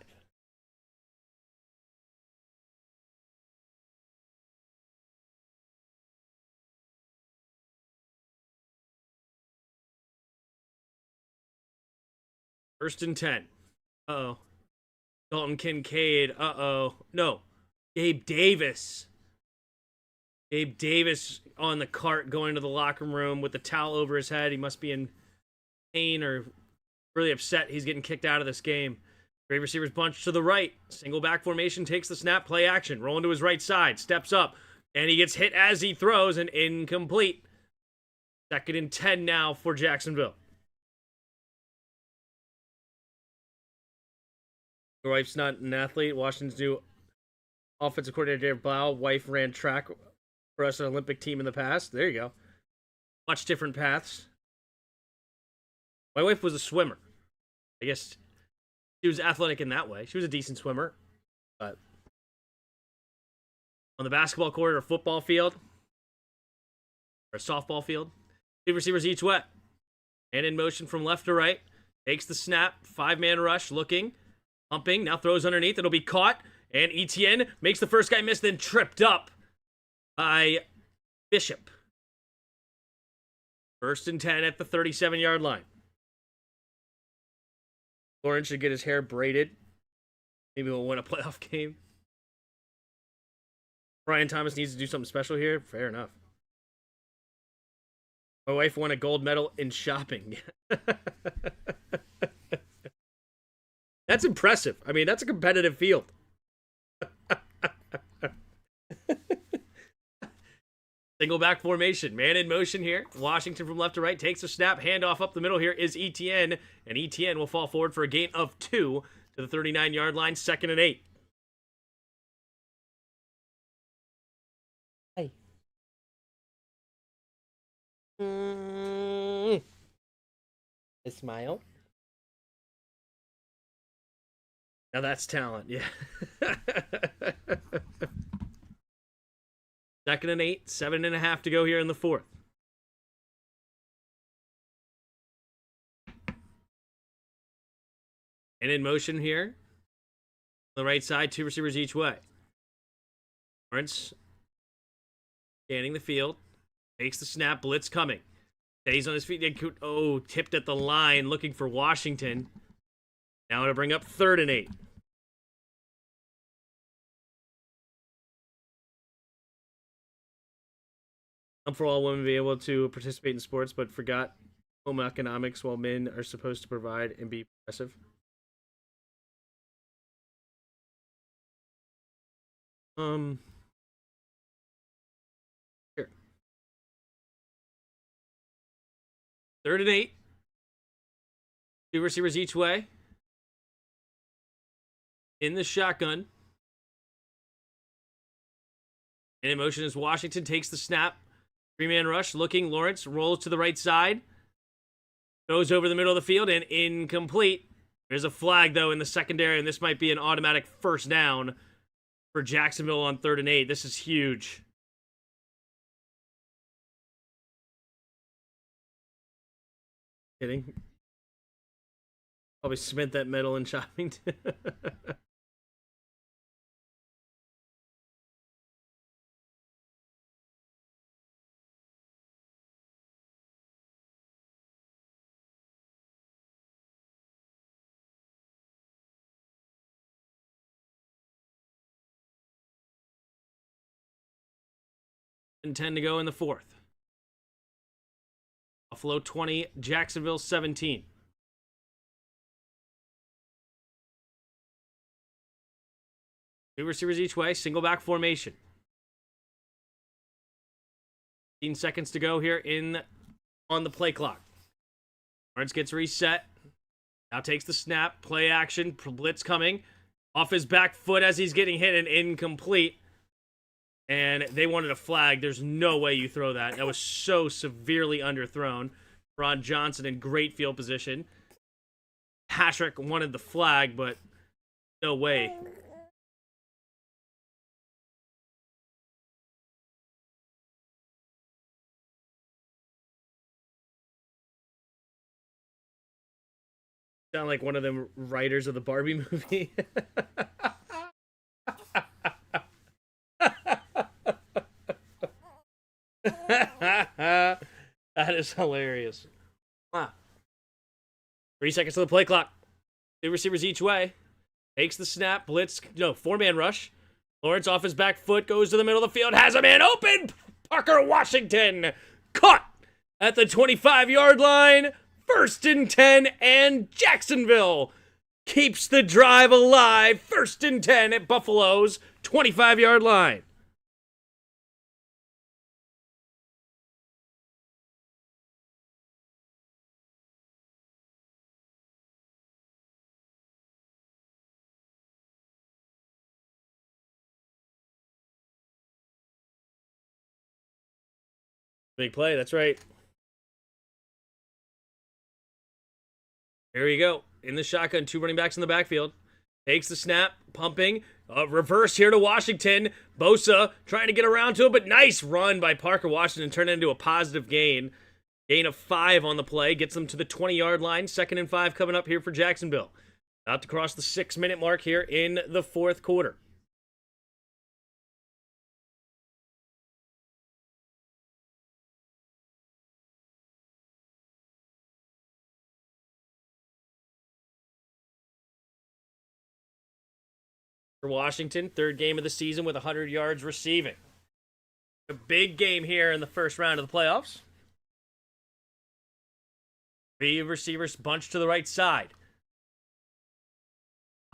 First and 10. Uh-oh. Dalton Kincaid. Uh-oh. No. Gabe Davis. Gabe Davis on the cart going to the locker room with the towel over his head. He must be in pain or really upset he's getting kicked out of this game. Great receivers bunch to the right. Single back formation, takes the snap, play action. Rolling to his right side. Steps up. And he gets hit as he throws and incomplete. 2nd and 10 now for Jacksonville. Your wife's not an athlete. Washington's new offensive coordinator, Dave Blau. Wife ran track for us, an Olympic team in the past. There you go. Much different paths. My wife was a swimmer. I guess she was athletic in that way. She was a decent swimmer. But on the basketball court or football field, or a softball field, 2 receivers each way. And in motion from left to right. Takes the snap. 5-man rush. Looking. Pumping, now throws underneath. It'll be caught. And Etienne makes the first guy miss, then tripped up by Bishop. 1st and 10 at the 37-yard line. Lawrence should get his hair braided. Maybe we'll win a playoff game. Brian Thomas needs to do something special here. Fair enough. My wife won a gold medal in shopping. That's impressive. I mean, that's a competitive field. Single back formation. Man in motion here. Washington from left to right takes a snap. Handoff up the middle here is Etienne. And Etienne will fall forward for a gain of 2 to the 39-yard line. 2nd and 8. Hey. A smile. Now that's talent, yeah. 2nd and 8, 7.5 to go here in the 4th. And in motion here. On the right side, 2 receivers each way. Lawrence scanning the field. Takes the snap, blitz coming. Stays on his feet. Oh, tipped at the line, looking for Washington. Now to bring up 3rd and 8. For all women to be able to participate in sports, but forgot home economics while men are supposed to provide and be progressive. Here. 3rd and 8. 2 receivers each way. In the shotgun. And in motion is Washington. Takes the snap. 3-man rush. Looking. Lawrence rolls to the right side. Goes over the middle of the field and incomplete. There's a flag, though, in the secondary, and this might be an automatic first down for Jacksonville on 3rd and 8. This is huge. Kidding. Probably cement that metal in Shoppington. And 10 to go in the 4th. Buffalo 20, Jacksonville 17. Two receivers each way, single back formation. 15 seconds to go here on the play clock. Lawrence gets reset. Now takes the snap, play action, blitz coming. Off his back foot as he's getting hit and incomplete. And they wanted a flag. There's no way you throw that. That was so severely underthrown. Ron Johnson in great field position. Patrick wanted the flag, but no way. Sound like one of them writers of the Barbie movie. That is hilarious. 3 seconds to the play clock. 2 receivers each way. Takes the snap, blitz, 4-man rush. Lawrence off his back foot, goes to the middle of the field, has a man open. Parker Washington caught at the 25-yard line. 1st and 10, and Jacksonville keeps the drive alive. 1st and 10 at Buffalo's 25-yard line. Big play, that's right. There you go. In the shotgun, 2 running backs in the backfield. Takes the snap, pumping. Reverse here to Washington. Bosa trying to get around to it, but nice run by Parker Washington. Turned it into a positive gain. Gain of 5 on the play. Gets them to the 20-yard line. 2nd and 5 coming up here for Jacksonville. About to cross the 6-minute mark here in the 4th quarter. For Washington, 3rd game of the season with 100 yards receiving. A big game here in the first round of the playoffs. 3 receivers bunched to the right side.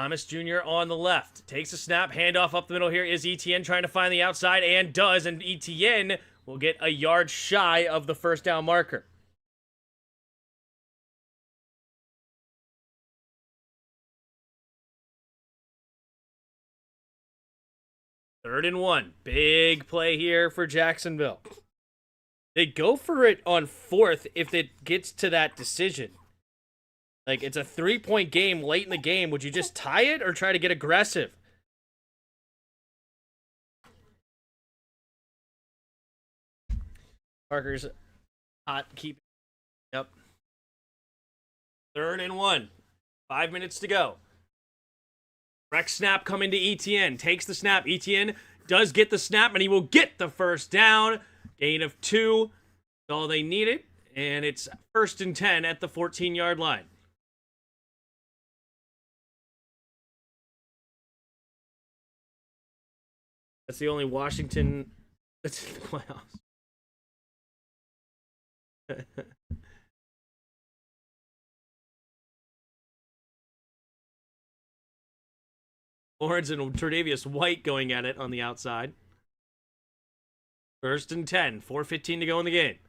Thomas Jr. on the left. Takes a snap. Handoff up the middle here is Etienne trying to find the outside and does. And Etienne will get a yard shy of the first down marker. Third and 1. Big play here for Jacksonville. They go for it on 4th if it gets to that decision. Like, it's a 3-point game late in the game. Would you just tie it or try to get aggressive? Parker's hot. Yep. Third and 1. 5 minutes to go. Rex snap coming to Etienne. Takes the snap. Etienne does get the snap, and he will get the first down. Gain of 2. That's all they needed. And it's 1st and 10 at the 14-yard line. That's the only Washington that's in the playoffs. Lawrence and Tre'Davious White going at it on the outside. 1st and 10. 4:15 to go in the game.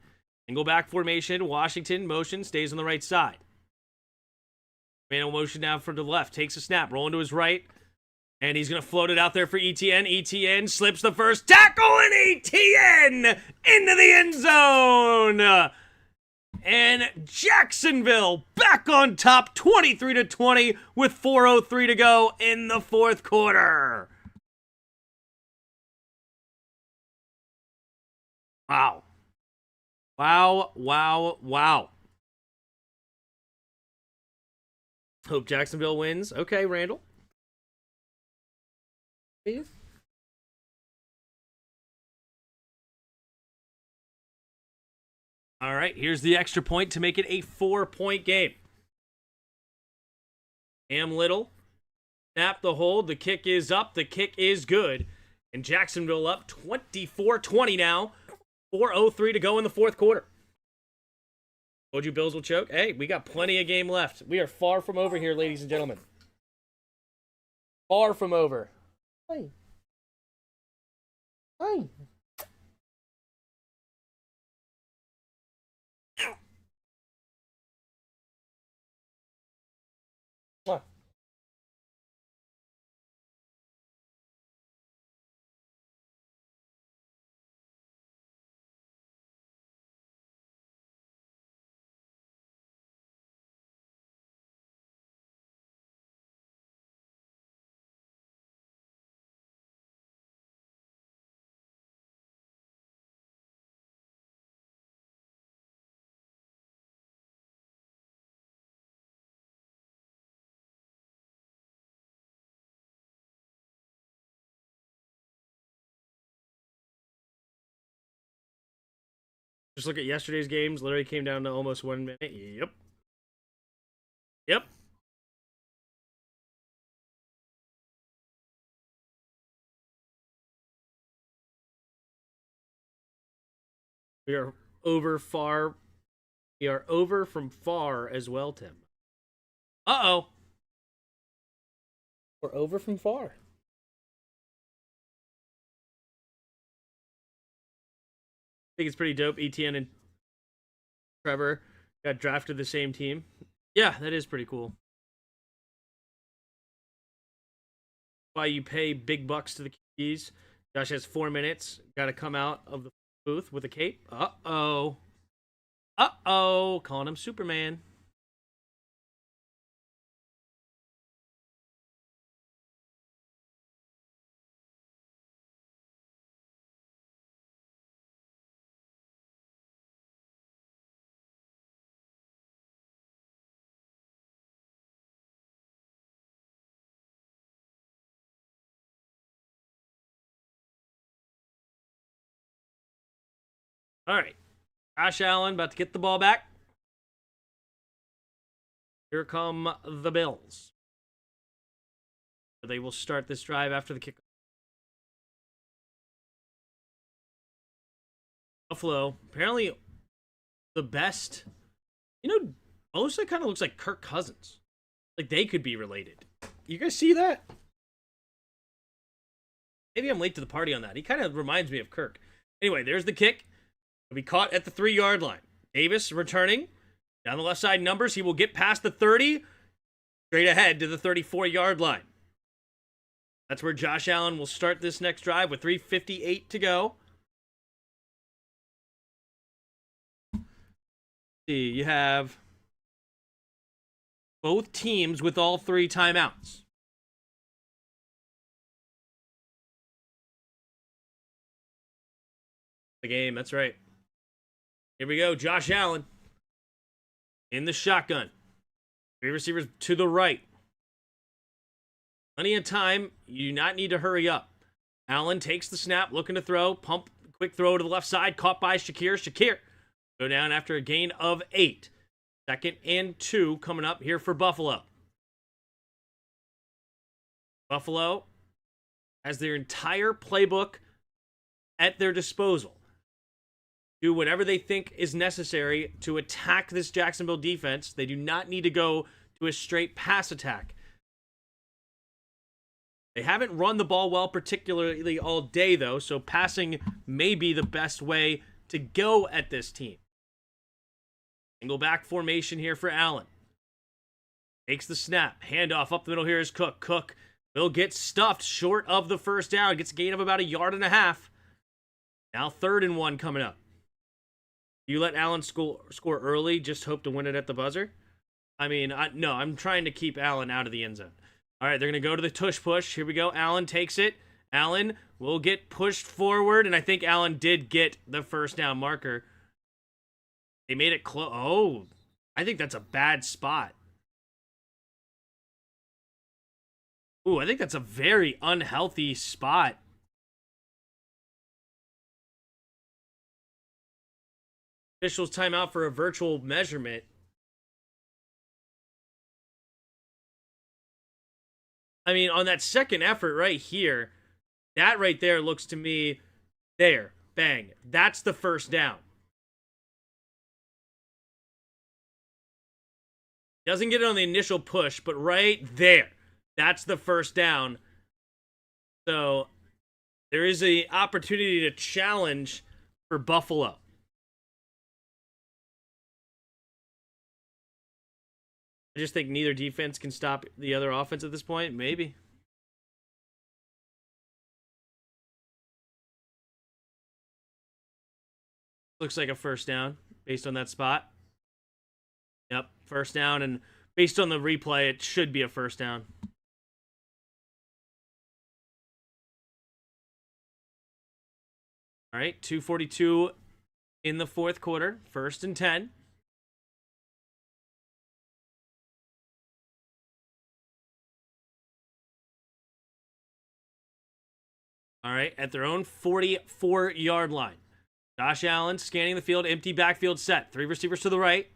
Single back formation. Washington motion stays on the right side. Manual motion now from the left. Takes a snap. Rolling to his right. And he's going to float it out there for Etienne. Etienne slips the first tackle, and Etienne into the end zone. And Jacksonville back on top, 23-20 with 4:03 to go in the 4th quarter. Wow. Wow, wow, wow. Hope Jacksonville wins. Okay, Randall. Please. All right, here's the extra point to make it a 4-point game. Cam Little, snap the hold. The kick is up. The kick is good. And Jacksonville up 24-20 now. 4:03 to go in the 4th quarter. Told you Bills will choke. Hey, we got plenty of game left. We are far from over here, ladies and gentlemen. Far from over. Hey. Hey. What? Just look at yesterday's games. Literally came down to almost 1 minute. Yep. Yep. We are over far. We are over from far as well, Tim. Uh-oh. We're over from far. I think it's pretty dope. Etienne and Trevor got drafted the same team. Yeah, that is pretty cool. Why you pay big bucks to the keys. Josh has 4 minutes. Got to come out of the booth with a cape. Uh-oh. Uh-oh. Calling him Superman. All right. Josh Allen about to get the ball back. Here come the Bills. They will start this drive after the kickoff. Buffalo, apparently the best. You know, Bosa kind of looks like Kirk Cousins. Like they could be related. You guys see that? Maybe I'm late to the party on that. He kind of reminds me of Kirk. Anyway, there's the kick. He'll be caught at the 3-yard line. Davis returning. Down the left side numbers. He will get past the 30. Straight ahead to the 34-yard line. That's where Josh Allen will start this next drive with 3:58 to go. See, you have both teams with all 3 timeouts. The game, that's right. Here we go, Josh Allen in the shotgun. 3 receivers to the right. Plenty of time. You do not need to hurry up. Allen takes the snap, looking to throw. Pump, quick throw to the left side. Caught by Shakir. Shakir go down after a gain of 8. 2nd and 2 coming up here for Buffalo. Buffalo has their entire playbook at their disposal. Do whatever they think is necessary to attack this Jacksonville defense. They do not need to go to a straight pass attack. They haven't run the ball well, particularly all day, though, so passing may be the best way to go at this team. Single back formation here for Allen. Takes the snap. Handoff up the middle here is Cook. Cook will get stuffed short of the first down. Gets a gain of about 1.5 yards. Now 3rd and 1 coming up. You let Allen score early, just hope to win it at the buzzer? I mean, no, I'm trying to keep Allen out of the end zone. All right, they're going to go to the tush push. Here we go. Allen takes it. Allen will get pushed forward, and I think Allen did get the first down marker. They made it close. Oh, I think that's a bad spot. Ooh, I think that's a very unhealthy spot. Officials timeout for a virtual measurement. I mean, on that second effort right here, that right there looks to me, there, bang. That's the first down. Doesn't get it on the initial push, but right there, that's the first down. So there is an opportunity to challenge for Buffalo. I just think neither defense can stop the other offense at this point. Maybe. Looks like a first down based on that spot. Yep, first down. And based on the replay, it should be a first down. All right, 2:42 in the 4th quarter. 1st and 10. All right, at their own 44-yard line. Josh Allen scanning the field, empty backfield set. 3 receivers to the right.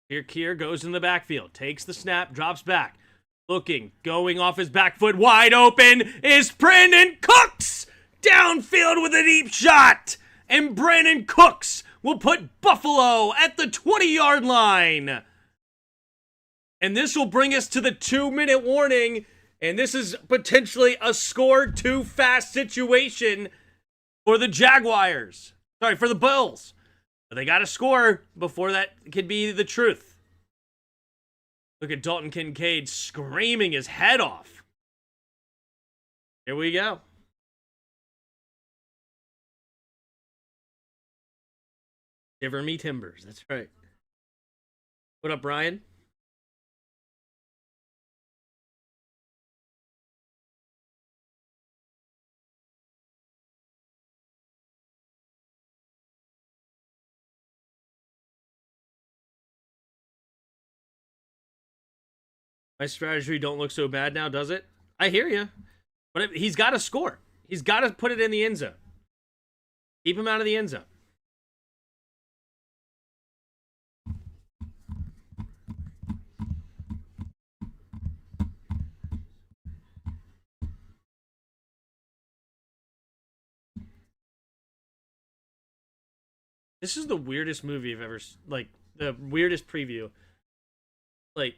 Here, Kier goes in the backfield, takes the snap, drops back. Looking, going off his back foot, wide open is Brandon Cooks! Downfield with a deep shot! And Brandon Cooks will put Buffalo at the 20-yard line. And this will bring us to the 2-minute warning. And this is potentially a score too fast situation for the Jaguars. Sorry, for the Bills. But they got to score before that could be the truth. Look at Dalton Kincaid screaming his head off. Here we go. Shiver me timbers. That's right. What up, Brian? My strategy don't look so bad now, does it? I hear you. But he's got to score. He's got to put it in the end zone. Keep him out of the end zone. This is the weirdest movie I've ever, like, the weirdest preview. Like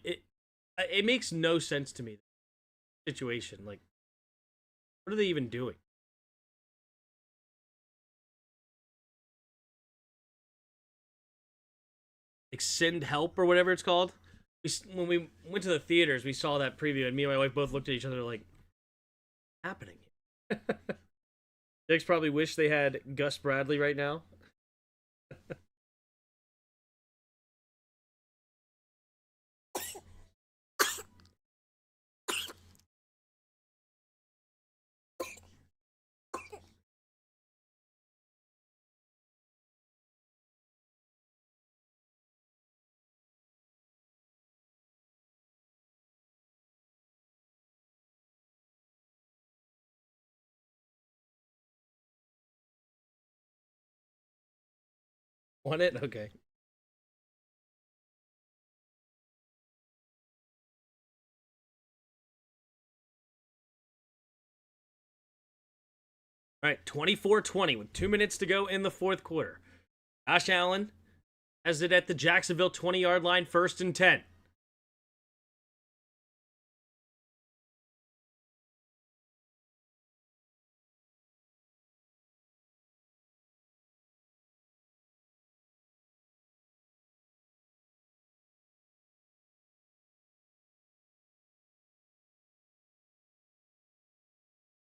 it makes no sense to me. Situation, like, what are they even doing? Like send help or whatever it's called. When we went to the theaters, we saw that preview, and me and my wife both looked at each other like, happening. Jake's probably wish they had Gus Bradley right now. Want it? Okay. All right, 24-20 with 2 minutes to go in the fourth quarter. Josh Allen has it at the Jacksonville 20-yard line, 1st and 10.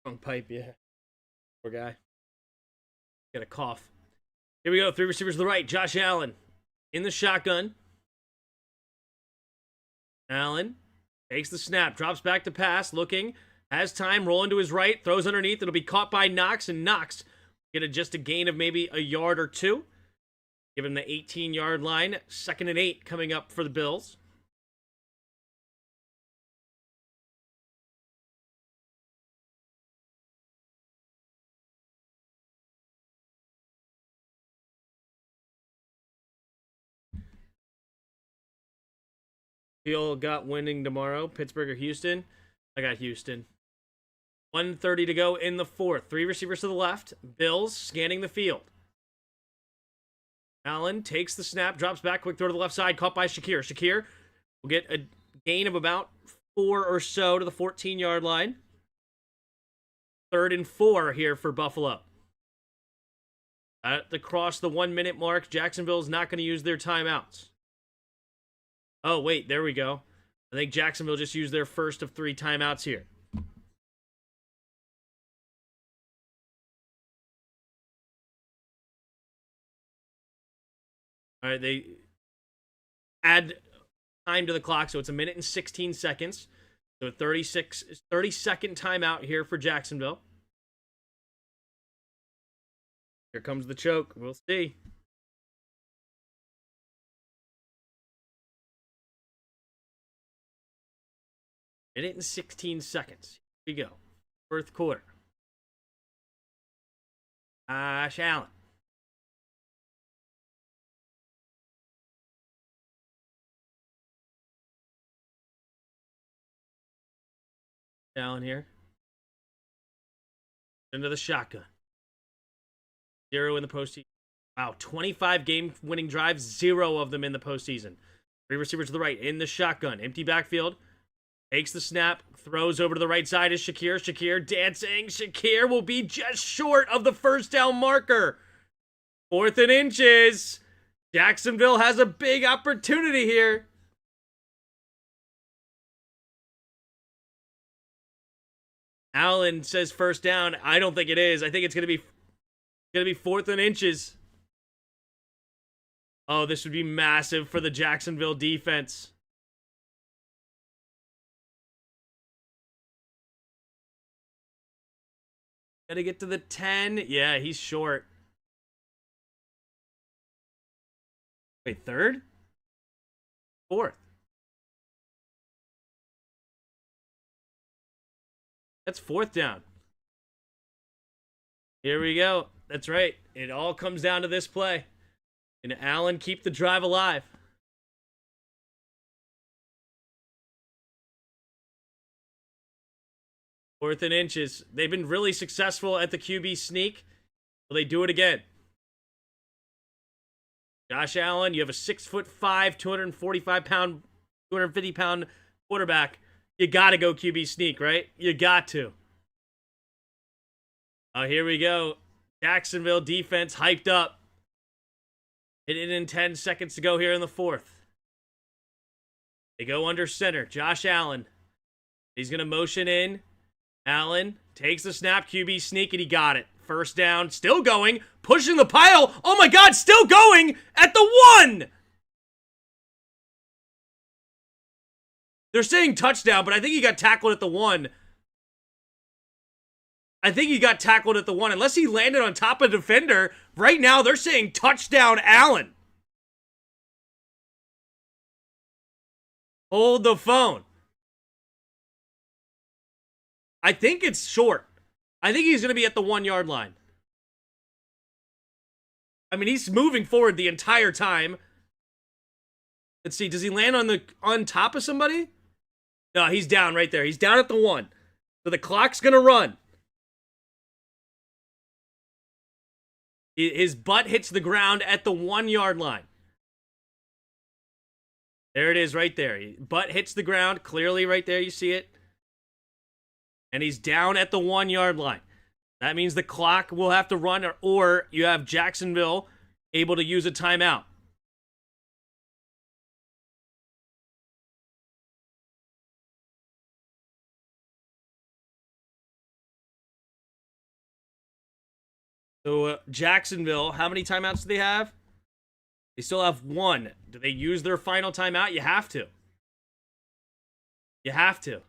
Wrong pipe, yeah. Poor guy. Got a cough. Here we go. 3 receivers to the right. Josh Allen in the shotgun. Allen takes the snap, drops back to pass, looking, has time, rolling to his right, throws underneath. It'll be caught by Knox, and Knox get just a gain of maybe a yard or two. Give him the 18-yard line. 2nd and 8 coming up for the Bills. Feel got winning tomorrow. Pittsburgh or Houston? I got Houston. 1:30 to go in the fourth. 3 receivers to the left. Bills scanning the field. Allen takes the snap, drops back, quick throw to the left side, caught by Shakir. Shakir will get a gain of about 4 or so to the 14-yard line. 3rd and 4 here for Buffalo. At the cross the 1-minute mark, Jacksonville's not going to use their timeouts. Oh, wait, there we go. I think Jacksonville just used their first of 3 timeouts here. All right, they add time to the clock, so it's 1 minute and 16 seconds. So 30-second timeout here for Jacksonville. Here comes the choke. We'll see. Minute and 16 seconds. Here we go. Fourth quarter. Josh Allen. Allen here. Into the shotgun. 0 in the postseason. Wow, 25 game-winning drives, 0 of them in the postseason. 3 receivers to the right in the shotgun. Empty backfield. Takes the snap, throws over to the right side is Shakir. Shakir dancing. Shakir will be just short of the first down marker. 4th and inches. Jacksonville has a big opportunity here. Allen says first down. I don't think it is. I think it's going to be 4th and inches. Oh, this would be massive for the Jacksonville defense. Gotta get to the 10. Yeah, he's short. Wait, 3rd? 4th. That's 4th down. Here we go. That's right. It all comes down to this play. Can Allen keep the drive alive? Fourth and inches. They've been really successful at the QB sneak. Will they do it again? Josh Allen, you have a 6'5", 245-pound, 250-pound quarterback. You got to go QB sneak, right? You got to. Oh, here we go. Jacksonville defense hyped up. Hit it in 10 seconds to go here in the fourth. They go under center. Josh Allen. He's going to motion in. Allen takes the snap. QB sneak, and he got it. First down. Still going. Pushing the pile. Oh, my God. Still going at the 1. They're saying touchdown, but I think he got tackled at the 1. I think he got tackled at the 1. Unless he landed on top of the defender. Right now, they're saying touchdown Allen. Hold the phone. I think it's short. I think he's going to be at the 1-yard line. I mean, he's moving forward the entire time. Let's see. Does he land on top of somebody? No, he's down right there. He's down at the 1. So the clock's going to run. His butt hits the ground at the 1-yard line. There it is right there. Butt hits the ground. Clearly right there. You see it. And he's down at the 1-yard line. That means the clock will have to run, or you have Jacksonville able to use a timeout. So Jacksonville, how many timeouts do they have? They still have 1. Do they use their final timeout? You have to. You have to.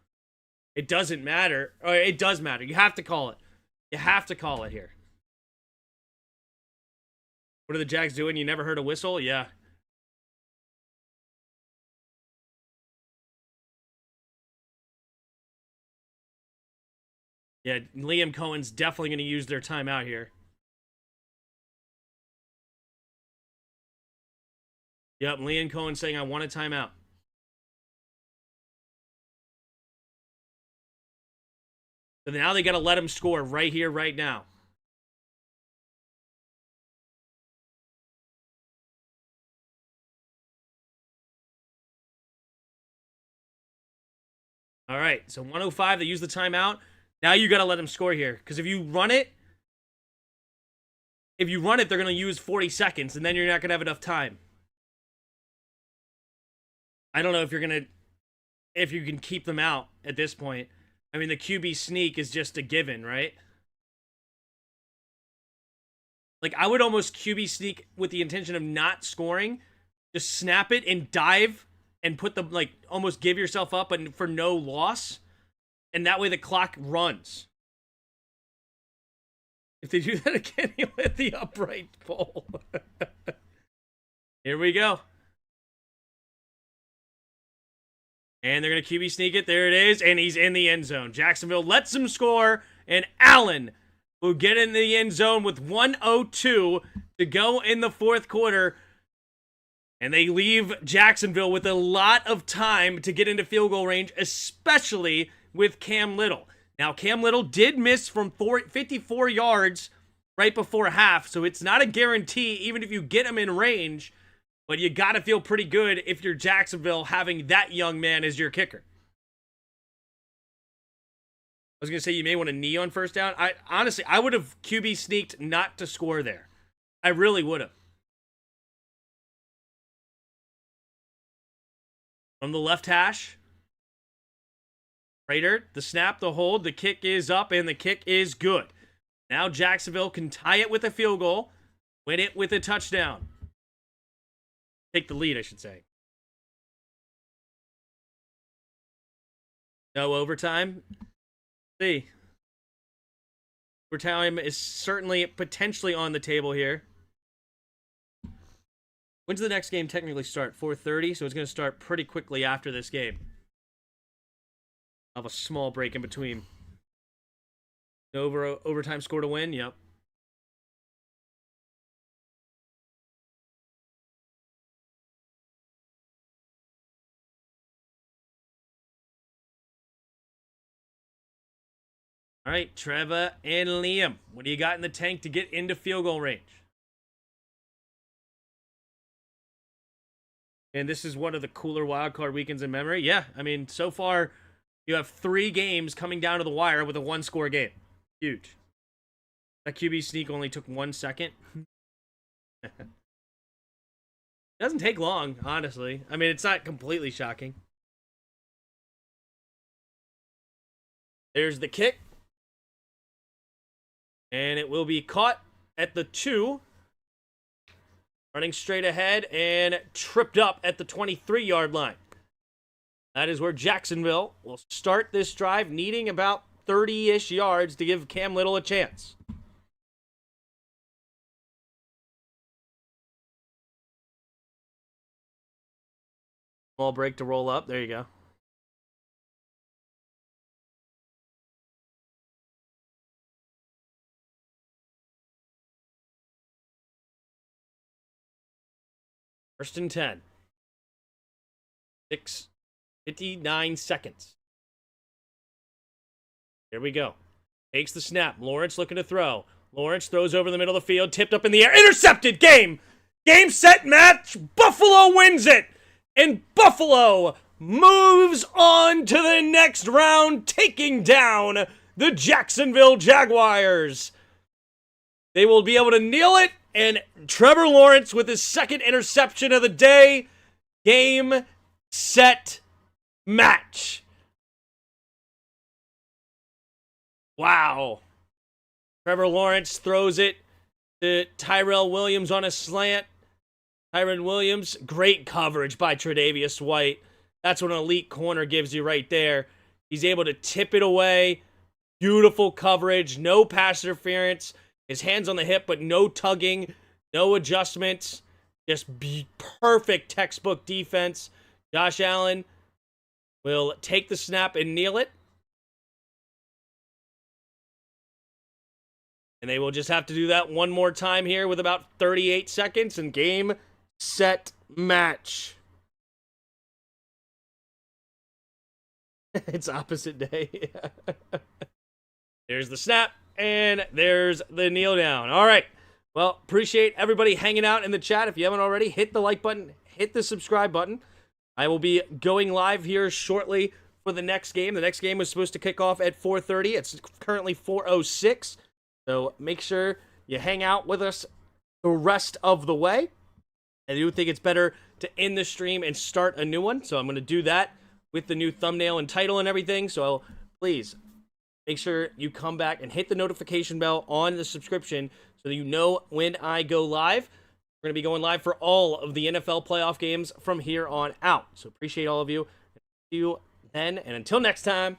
It doesn't matter. Or it does matter. You have to call it. You have to call it here. What are the Jags doing? You never heard a whistle? Yeah. Yeah, Liam Cohen's definitely going to use their timeout here. Yep, Liam Cohen saying, I want a timeout. So now they got to let him score right here, right now. All right, so 105, they use the timeout. Now you got to let him score here. Because if you run it, they're going to use 40 seconds, and then you're not going to have enough time. I don't know if you can keep them out at this point. I mean, the QB sneak is just a given, right? Like, I would almost QB sneak with the intention of not scoring. Just snap it and dive and put the, like, almost give yourself up but for no loss. And that way the clock runs. If they do that again, he'll hit the upright pole. Here we go. And they're going to QB sneak it. There it is. And he's in the end zone. Jacksonville lets him score. And Allen will get in the end zone with 1:02 to go in the fourth quarter. And they leave Jacksonville with a lot of time to get into field goal range, especially with Cam Little. Now, Cam Little did miss from 54 yards right before half. So it's not a guarantee, even if you get him in range. But you got to feel pretty good if you're Jacksonville having that young man as your kicker. I was going to say you may want a knee on first down. Honestly, I would have QB sneaked not to score there. I really would have. From the left hash. Prater, the snap, the hold, the kick is up, and the kick is good. Now Jacksonville can tie it with a field goal, win it with a touchdown. Take the lead, I should say. No overtime. See. Overtime is certainly potentially on the table here. When's the next game technically start? 4:30, so it's going to start pretty quickly after this game. I'll have a small break in between. Overtime score to win? Yep. All right, Trevor and Liam, what do you got in the tank to get into field goal range? And this is one of the cooler wildcard weekends in memory. Yeah, I mean, so far, you have 3 games coming down to the wire with a 1-score game. Huge. That QB sneak only took 1 second. It doesn't take long, honestly. I mean, it's not completely shocking. There's the kick. And it will be caught at the 2. Running straight ahead and tripped up at the 23-yard line. That is where Jacksonville will start this drive, needing about 30-ish yards to give Cam Little a chance. Small break to roll up. There you go. First and 10. 59 seconds. Here we go. Takes the snap. Lawrence looking to throw. Lawrence throws over the middle of the field. Tipped up in the air. Intercepted. Game, set, match. Buffalo wins it. And Buffalo moves on to the next round, taking down the Jacksonville Jaguars. They will be able to kneel it. And Trevor Lawrence with his 2nd interception of the day. Game, set, match. Wow. Trevor Lawrence throws it to Tyrell Williams on a slant. Tyron Williams, great coverage by Tre'Davious White. That's what an elite corner gives you right there. He's able to tip it away. Beautiful coverage. No pass interference. His hands on the hip, but no tugging, no adjustments. Just perfect textbook defense. Josh Allen will take the snap and kneel it. And they will just have to do that one more time here with about 38 seconds. And game, set, match. It's opposite day. There's the snap. And there's the kneel down. All right. Well, appreciate everybody hanging out in the chat. If you haven't already, hit the like button, hit the subscribe button. I will be going live here shortly for the next game. The next game was supposed to kick off at 4:30. It's currently 4:06. So make sure you hang out with us the rest of the way. I do think it's better to end the stream and start a new one. So I'm going to do that with the new thumbnail and title and everything. So please make sure you come back and hit the notification bell on the subscription so that you know when I go live. We're going to be going live for all of the NFL playoff games from here on out. So appreciate all of you. See you then, and until next time,